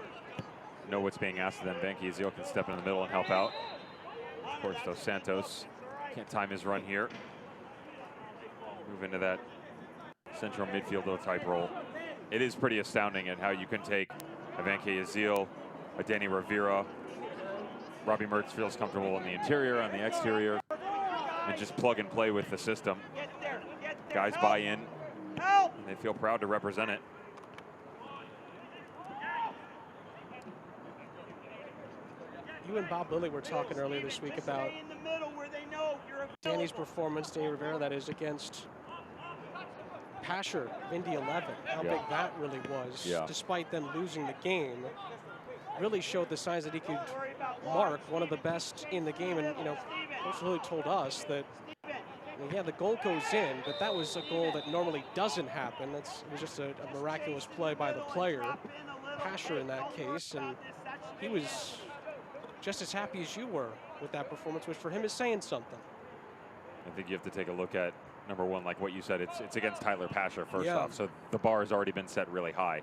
know what's being asked of them. Banky Azil can step in the middle and help out. Of course, Dos Santos can't time his run here. Move into that central midfielder type role. It is pretty astounding at how you can take a Banky Azil, a Danny Rivera. Robbie Mertz feels comfortable in the interior, on the exterior, and just plug and play with the system. Guys buy in, and they feel proud to represent it. You and Bob Lilly were talking earlier this week about Danny's performance, Danny Rivera, that is, against Pasher, Indy 11. How big that really was, despite them losing the game. Really showed the signs that he could mark one of the best in the game. And, you know, Coach Lilly told us that, yeah, the goal goes in, but that was a goal that normally doesn't happen. It was just a miraculous play by the player, Pasher in that case, and he was just as happy as you were with that performance, which for him is saying something. I think you have to take a look at, number one, like what you said, it's against Tyler Pasher first off, so the bar has already been set really high.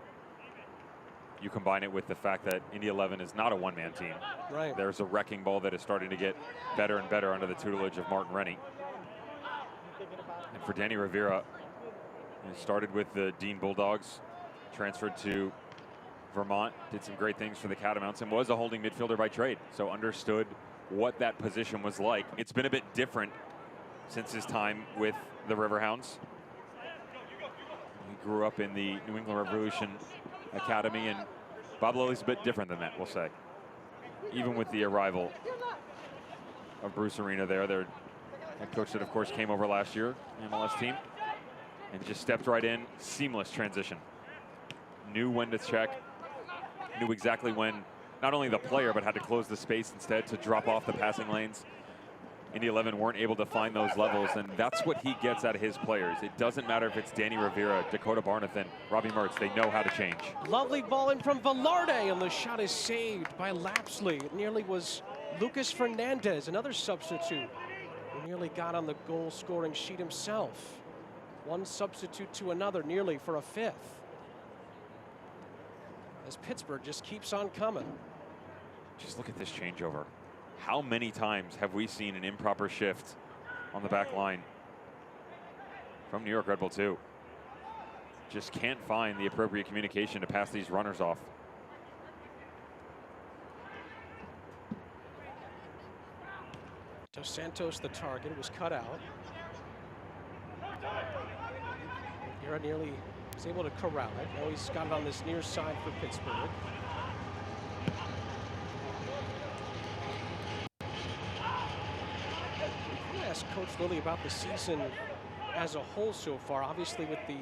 You combine it with the fact that Indy 11 is not a one-man team. Right. There's a wrecking ball that is starting to get better and better under the tutelage of Martin Rennie. And for Danny Rivera, he started with the Dean Bulldogs, transferred to Vermont, did some great things for the Catamounts and was a holding midfielder by trade. So understood what that position was like. It's been a bit different since his time with the Riverhounds. He grew up in the New England Revolution Academy, and Bob Lilly's a bit different than that, we'll say. Even with the arrival of Bruce Arena there, their head coach that, of course, came over last year, MLS team, and just stepped right in. Seamless transition. Knew when to check, knew exactly when, not only the player, but had to close the space instead to drop off the passing lanes. Indy 11 weren't able to find those levels, and that's what he gets out of his players. It doesn't matter if it's Danny Rivera, Dakota Barnathan, Robbie Mertz, they know how to change. Lovely ball in from Velarde, and the shot is saved by Lapsley. It nearly was Lucas Fernandez, another substitute, who nearly got on the goal-scoring sheet himself. One substitute to another, nearly for a fifth. As Pittsburgh just keeps on coming. Just look at this changeover. How many times have we seen an improper shift on the back line from New York Red Bull 2? Just can't find the appropriate communication to pass these runners off. Dos Santos, the target, was cut out. Vera nearly was able to corral it. Now he's got it on this near side for Pittsburgh. Ask Coach Lilly about the season as a whole so far, obviously with the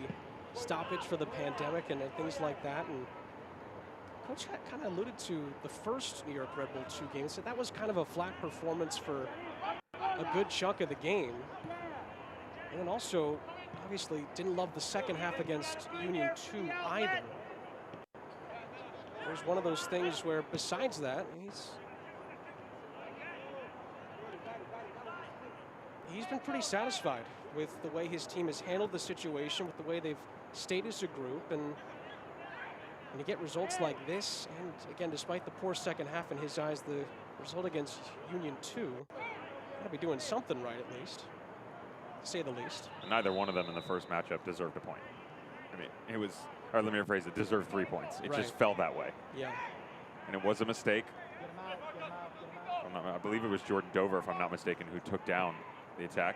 stoppage for the pandemic and things like that. And Coach kind of alluded to the first New York Red Bull 2 game, said that was kind of a flat performance for a good chunk of the game. And then also, obviously, didn't love the second half against Union 2 either. It was one of those things where, besides that, he's been pretty satisfied with the way his team has handled the situation, with the way they've stayed as a group. And when you get results like this, and again, despite the poor second half in his eyes, the result against Union 2, gotta be doing something right at least, to say the least. Neither one of them in the first matchup deserved a point. I mean, it was, or let me rephrase it, deserved 3 points. It just fell that way. Yeah. And it was a mistake. I believe it was Jordan Dover, if I'm not mistaken, who took down the attack.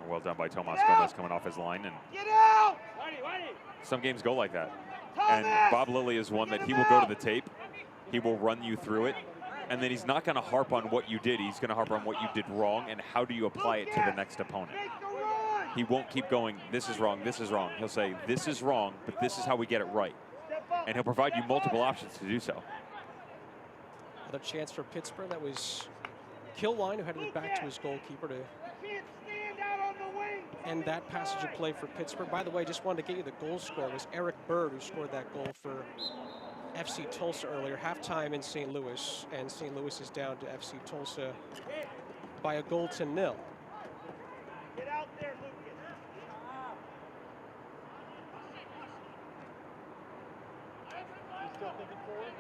Well done by Tomas Gomez coming off his line. And Get out! some games go like that. And Bob Lilly is one that he will go to the tape. He will run you through it. And then he's not going to harp on what you did. He's going to harp on what you did wrong and how do you apply it to the next opponent. He won't keep going, this is wrong, this is wrong. He'll say, this is wrong, but this is how we get it right. And he'll provide you multiple options to do so. Another chance for Pittsburgh. That was Kilwine, who headed it back to his goalkeeper to end that passage of play for Pittsburgh. By the way, just wanted to get you the goal score. It was Eric Bird who scored that goal for FC Tulsa earlier. Halftime in St. Louis, and St. Louis is down to FC Tulsa by a goal to nil. Get out there, Lucas. Still thinking forward?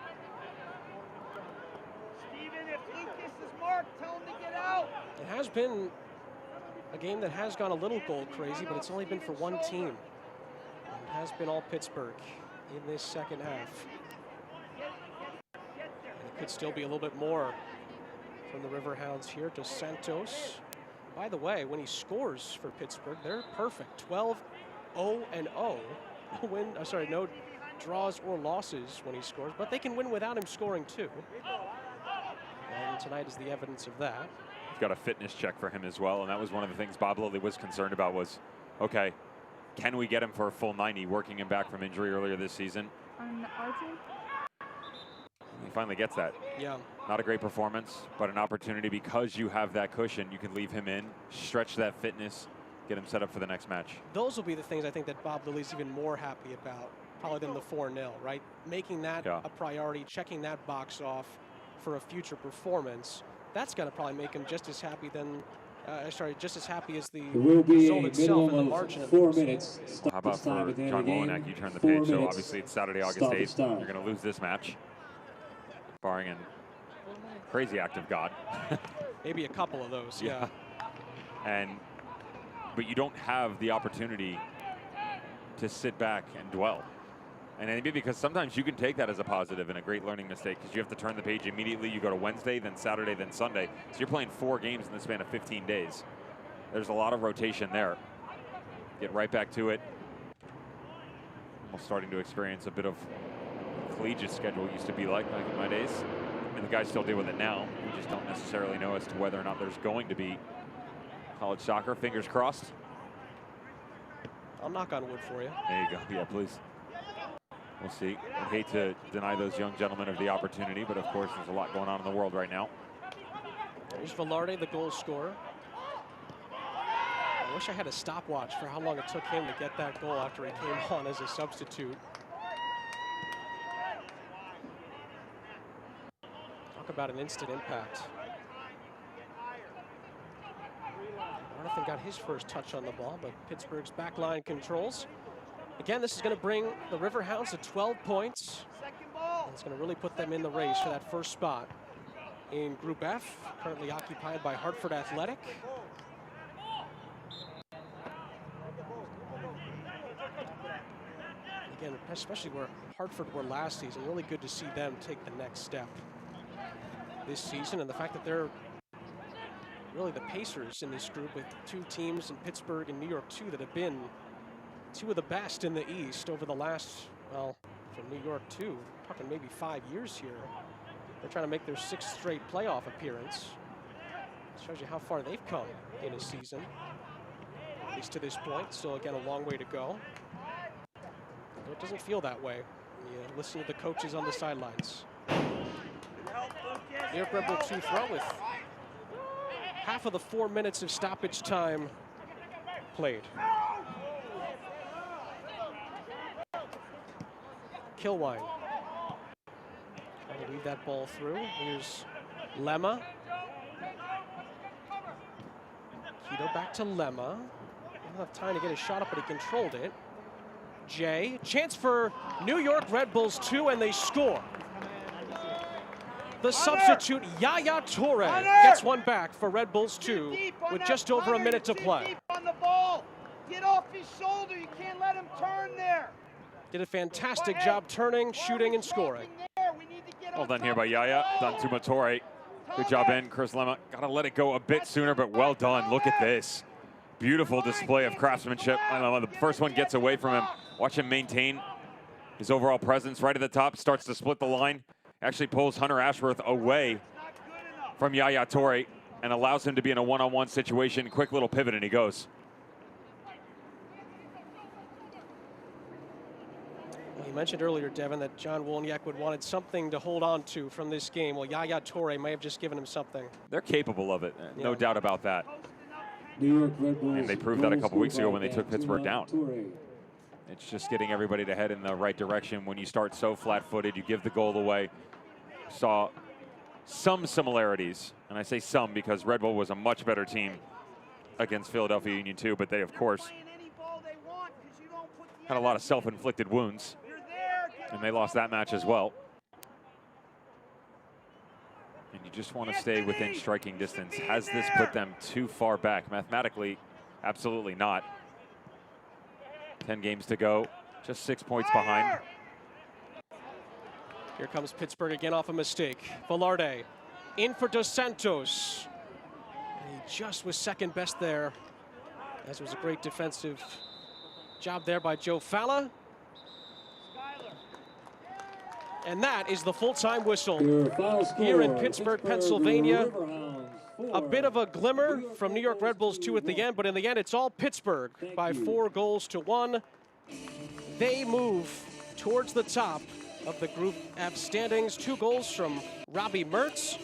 Steven, if Lucas is marked, tell him to get out. It has been a game that has gone a little goal crazy, but it's only been for one team. It has been all Pittsburgh in this second half. And it could still be a little bit more from the Riverhounds here. Dos Santos. By the way, when he scores for Pittsburgh, they're perfect. 12-0-0. No draws or losses when he scores, but they can win without him scoring too. And tonight is the evidence of that. We've got a fitness check for him as well, and that was one of the things Bob Lilly was concerned about was, okay, can we get him for a full 90, working him back from injury earlier this season? On our team? He finally gets that. Yeah. Not a great performance, but an opportunity because you have that cushion. You can leave him in, stretch that fitness, get him set up for the next match. Those will be the things I think that Bob Lilly's even more happy about, probably than the 4-0, right? Making that a priority, checking that box off for a future performance. That's going to probably make him just as happy than, just as happy as the result itself and the margin of 4 minutes. How about for John Wolenak, you turn the page, so obviously it's Saturday, August 8th. You're going to lose this match, barring a crazy act of God. Maybe a couple of those, yeah. But you don't have the opportunity to sit back and dwell. And maybe because sometimes you can take that as a positive and a great learning mistake because you have to turn the page immediately. You go to Wednesday, then Saturday, then Sunday. So you're playing 4 games in the span of 15 days. There's a lot of rotation there. Get right back to it. Almost starting to experience a bit of collegiate schedule used to be like in my days. And the guys still deal with it now. We just don't necessarily know as to whether or not there's going to be college soccer. Fingers crossed. I'll knock on wood for you. There you go. Yeah, please. We'll see. I hate to deny those young gentlemen of the opportunity, but of course there's a lot going on in the world right now. Here's Velarde, the goal scorer. I wish I had a stopwatch for how long it took him to get that goal after he came on as a substitute. Talk about an instant impact. Jonathan got his first touch on the ball, but Pittsburgh's backline controls. Again, this is going to bring the Riverhounds to 12 points. It's going to really put them in the race for that first spot in Group F, currently occupied by Hartford Athletic. Again, especially where Hartford were last season, really good to see them take the next step this season. And the fact that they're really the pacers in this group with 2 teams in Pittsburgh and New York, too, that have been 2 of the best in the East over the last, well, from New York, too, talking maybe 5 years here. They're trying to make their 6th straight playoff appearance. Shows you how far they've come in a season, at least to this point. Still, again, a long way to go. But it doesn't feel that way when you listen to the coaches on the sidelines. New York Red Bull 2 throw with half of the 4 minutes of stoppage time played. Kilwine trying to weave that ball through. Here's Lemma. Quito back to Lemma. Didn't have time to get his shot up, but he controlled it. Jay, chance for New York Red Bulls 2, and they score. The substitute, Yaya Toure, gets one back for Red Bulls 2 with just over a minute to play. On the ball. Get off his shoulder. You can't let him turn there. Did a fantastic job turning, shooting, and scoring. Well done here by Yaya. Done to Matore. Good job in, Chris Lemma. Got to let it go a bit sooner, but well done. Look at this. Beautiful display of craftsmanship. I don't know, the first one gets away from him. Watch him maintain his overall presence right at the top. Starts to split the line. Actually pulls Hunter Ashworth away from Yaya Toure and allows him to be in a one-on-one situation. Quick little pivot, and he goes. You mentioned earlier, Devin, that John Wolniak would wanted something to hold on to from this game. Well, Yaya Toure may have just given him something. They're capable of it, no doubt about that. New York Red Bulls, and they proved that a couple weeks ago when they took Pittsburgh down. It's just getting everybody to head in the right direction. When you start so flat-footed, you give the goal away. Saw some similarities, and I say some because Red Bull was a much better team against Philadelphia Union 2, but they, of course, had a lot of self-inflicted wounds, and they lost that match as well. And you just want to stay within striking distance. Has this put them too far back? Mathematically, absolutely not. 10 games to go, just 6 points behind. Here comes Pittsburgh again off a mistake. Velarde in for Dos Santos. And he just was second best there, as was a great defensive job there by Joe Falla. And that is the full-time whistle here in Pittsburgh, Pennsylvania. A bit of a glimmer from New York Red Bulls 2 at the end, but in the end, it's all Pittsburgh by 4-1. They move towards the top of the Group F standings. 2 goals from Robbie Mertz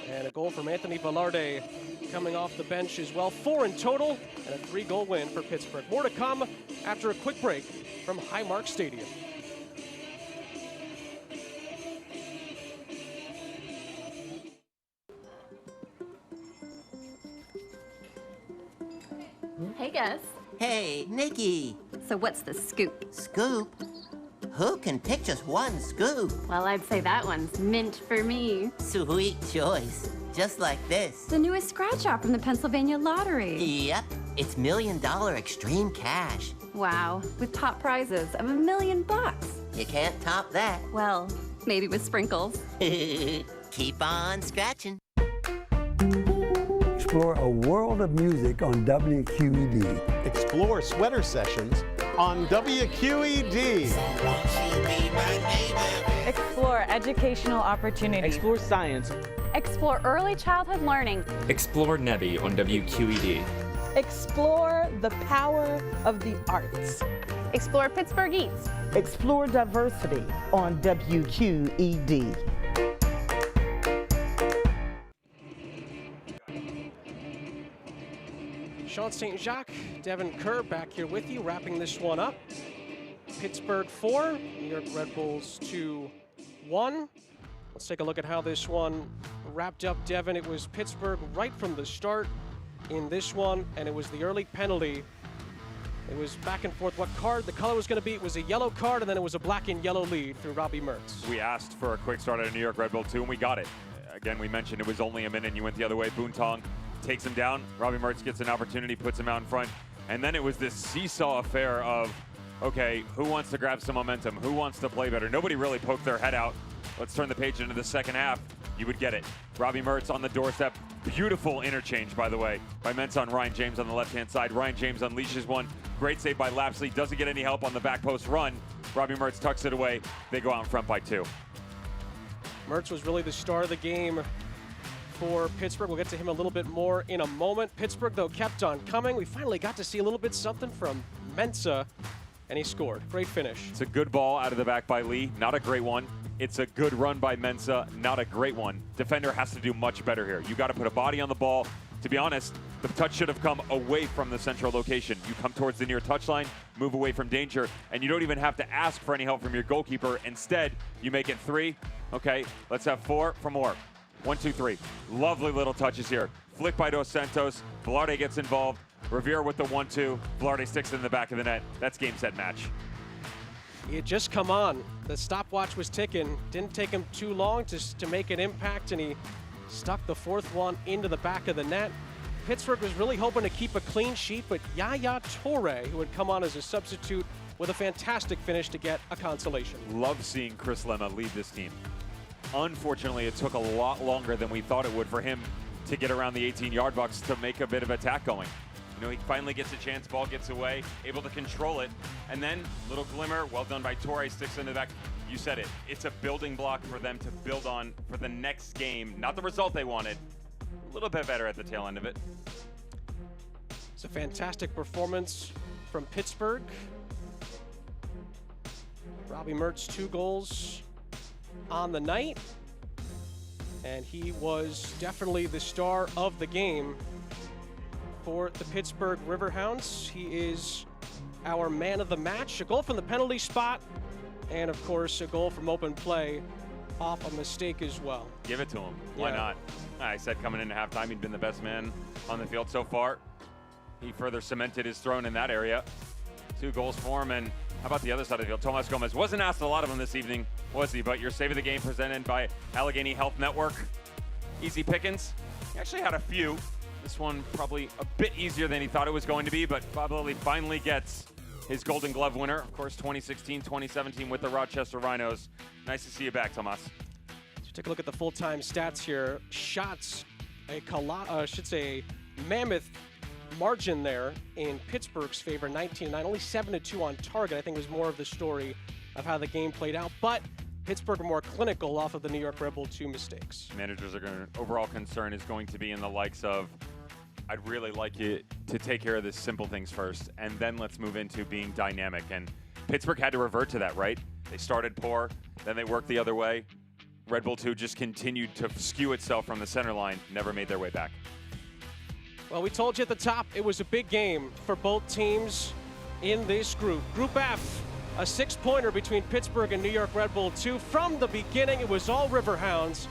and a goal from Anthony Velarde coming off the bench as well. 4 in total and a 3-goal win for Pittsburgh. More to come after a quick break from Highmark Stadium. Hey, Gus. Hey, Nikki. So what's the scoop? Scoop? Who can pick just one scoop? Well, I'd say that one's mint for me. Sweet choice. Just like this. The newest scratch-off from the Pennsylvania Lottery. Yep. It's $1 million extreme cash. Wow. With top prizes of $1 million. You can't top that. Well, maybe with sprinkles. Keep on scratching. Explore a world of music on WQED. Explore sweater sessions on WQED. Explore educational opportunities. Explore science. Explore early childhood learning. Explore Nebby on WQED. Explore the power of the arts. Explore Pittsburgh Eats. Explore diversity on WQED. Sean St. Jacques, Devin Kerr back here with you, wrapping this one up. Pittsburgh 4, New York Red Bulls 2-1. Let's take a look at how this one wrapped up, Devin. It was Pittsburgh right from the start in this one, and it was the early penalty. It was back and forth what card the color was going to be. It was a yellow card, and then it was a black and yellow lead through Robbie Mertz. We asked for a quick start at a New York Red Bull 2, and we got it. Again, we mentioned it was only a minute, and you went the other way. Boontong takes him down. Robbie Mertz gets an opportunity, puts him out in front. And then it was this seesaw affair of, okay, who wants to grab some momentum? Who wants to play better? Nobody really poked their head out. Let's turn the page into the second half. You would get it. Robbie Mertz on the doorstep. Beautiful interchange, by the way, by Mensah on Ryan James on the left-hand side. Ryan James unleashes one. Great save by Lapsley. Doesn't get any help on the back post run. Robbie Mertz tucks it away. They go out in front by 2. Mertz was really the star of the game for Pittsburgh. We'll get to him a little bit more in a moment. Pittsburgh, though, kept on coming. We finally got to see a little bit something from Mensah, and he scored. Great finish. It's a good ball out of the back by Lee. Not a great one. It's a good run by Mensah. Not a great one. Defender has to do much better here. You got to put a body on the ball. To be honest, the touch should have come away from the central location. You come towards the near touchline, move away from danger, and you don't even have to ask for any help from your goalkeeper. Instead, you make it 3. Okay, let's have 4 for more. 1, 2, 3. Lovely little touches here. Flick by Dos Santos. Velarde gets involved. Revere with the 1-2. Velarde sticks it in the back of the net. That's game, set, match. He had just come on. The stopwatch was ticking. Didn't take him too long to make an impact, and he stuck the 4th one into the back of the net. Pittsburgh was really hoping to keep a clean sheet, but Yaya Toure, who had come on as a substitute, with a fantastic finish to get a consolation. Love seeing Chris Lemma lead this team. Unfortunately, it took a lot longer than we thought it would for him to get around the 18-yard box to make a bit of attack going. You know, he finally gets a chance, ball gets away, able to control it, and then little glimmer, well done by Torre, sticks into the back. You said it, it's a building block for them to build on for the next game. Not the result they wanted, a little bit better at the tail end of it. It's a fantastic performance from Pittsburgh. Robbie Mertz, 2 goals on the night, and he was definitely the star of the game for the Pittsburgh Riverhounds. He is our man of the match. A goal from the penalty spot, and of course a goal from open play off a mistake as well. Give it to him. Why not? I said coming into halftime he'd been the best man on the field so far. He further cemented his throne in that area. 2 goals for him, and how about the other side of the field? Tomas Gomez wasn't asked a lot of him this evening, was he? But your save of the game presented by Allegheny Health Network. Easy pickings. He actually had a few. This one probably a bit easier than he thought it was going to be, but Bob Lilly finally gets his Golden Glove winner. Of course, 2016, 2017 with the Rochester Rhinos. Nice to see you back, Tomas. So take a look at the full-time stats here. Shots, a mammoth margin there in Pittsburgh's favor, 19-9, only 7-2 on target. I think was more of the story of how the game played out, but Pittsburgh are more clinical off of the New York Red Bull 2 mistakes. Managers are going to, overall concern is going to be in the likes of, I'd really like you to take care of the simple things first, and then let's move into being dynamic. And Pittsburgh had to revert to that, right? They started poor, then they worked the other way. Red Bull 2 just continued to skew itself from the center line, never made their way back. Well, we told you at the top, it was a big game for both teams in this group. Group F, a 6-pointer between Pittsburgh and New York Red Bull 2. From the beginning, it was all Riverhounds,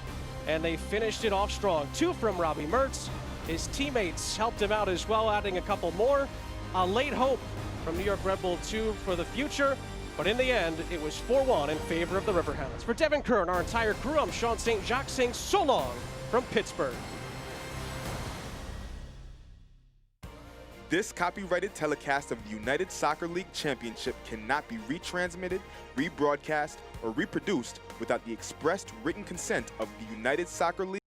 and they finished it off strong. 2 from Robbie Mertz. His teammates helped him out as well, adding a couple more. A late hope from New York Red Bull 2 for the future, but in the end, it was 4-1 in favor of the Riverhounds. For Devin Kerr and our entire crew, I'm Sean St. Jacques saying so long from Pittsburgh. This copyrighted telecast of the United Soccer League Championship cannot be retransmitted, rebroadcast, or reproduced without the expressed written consent of the United Soccer League.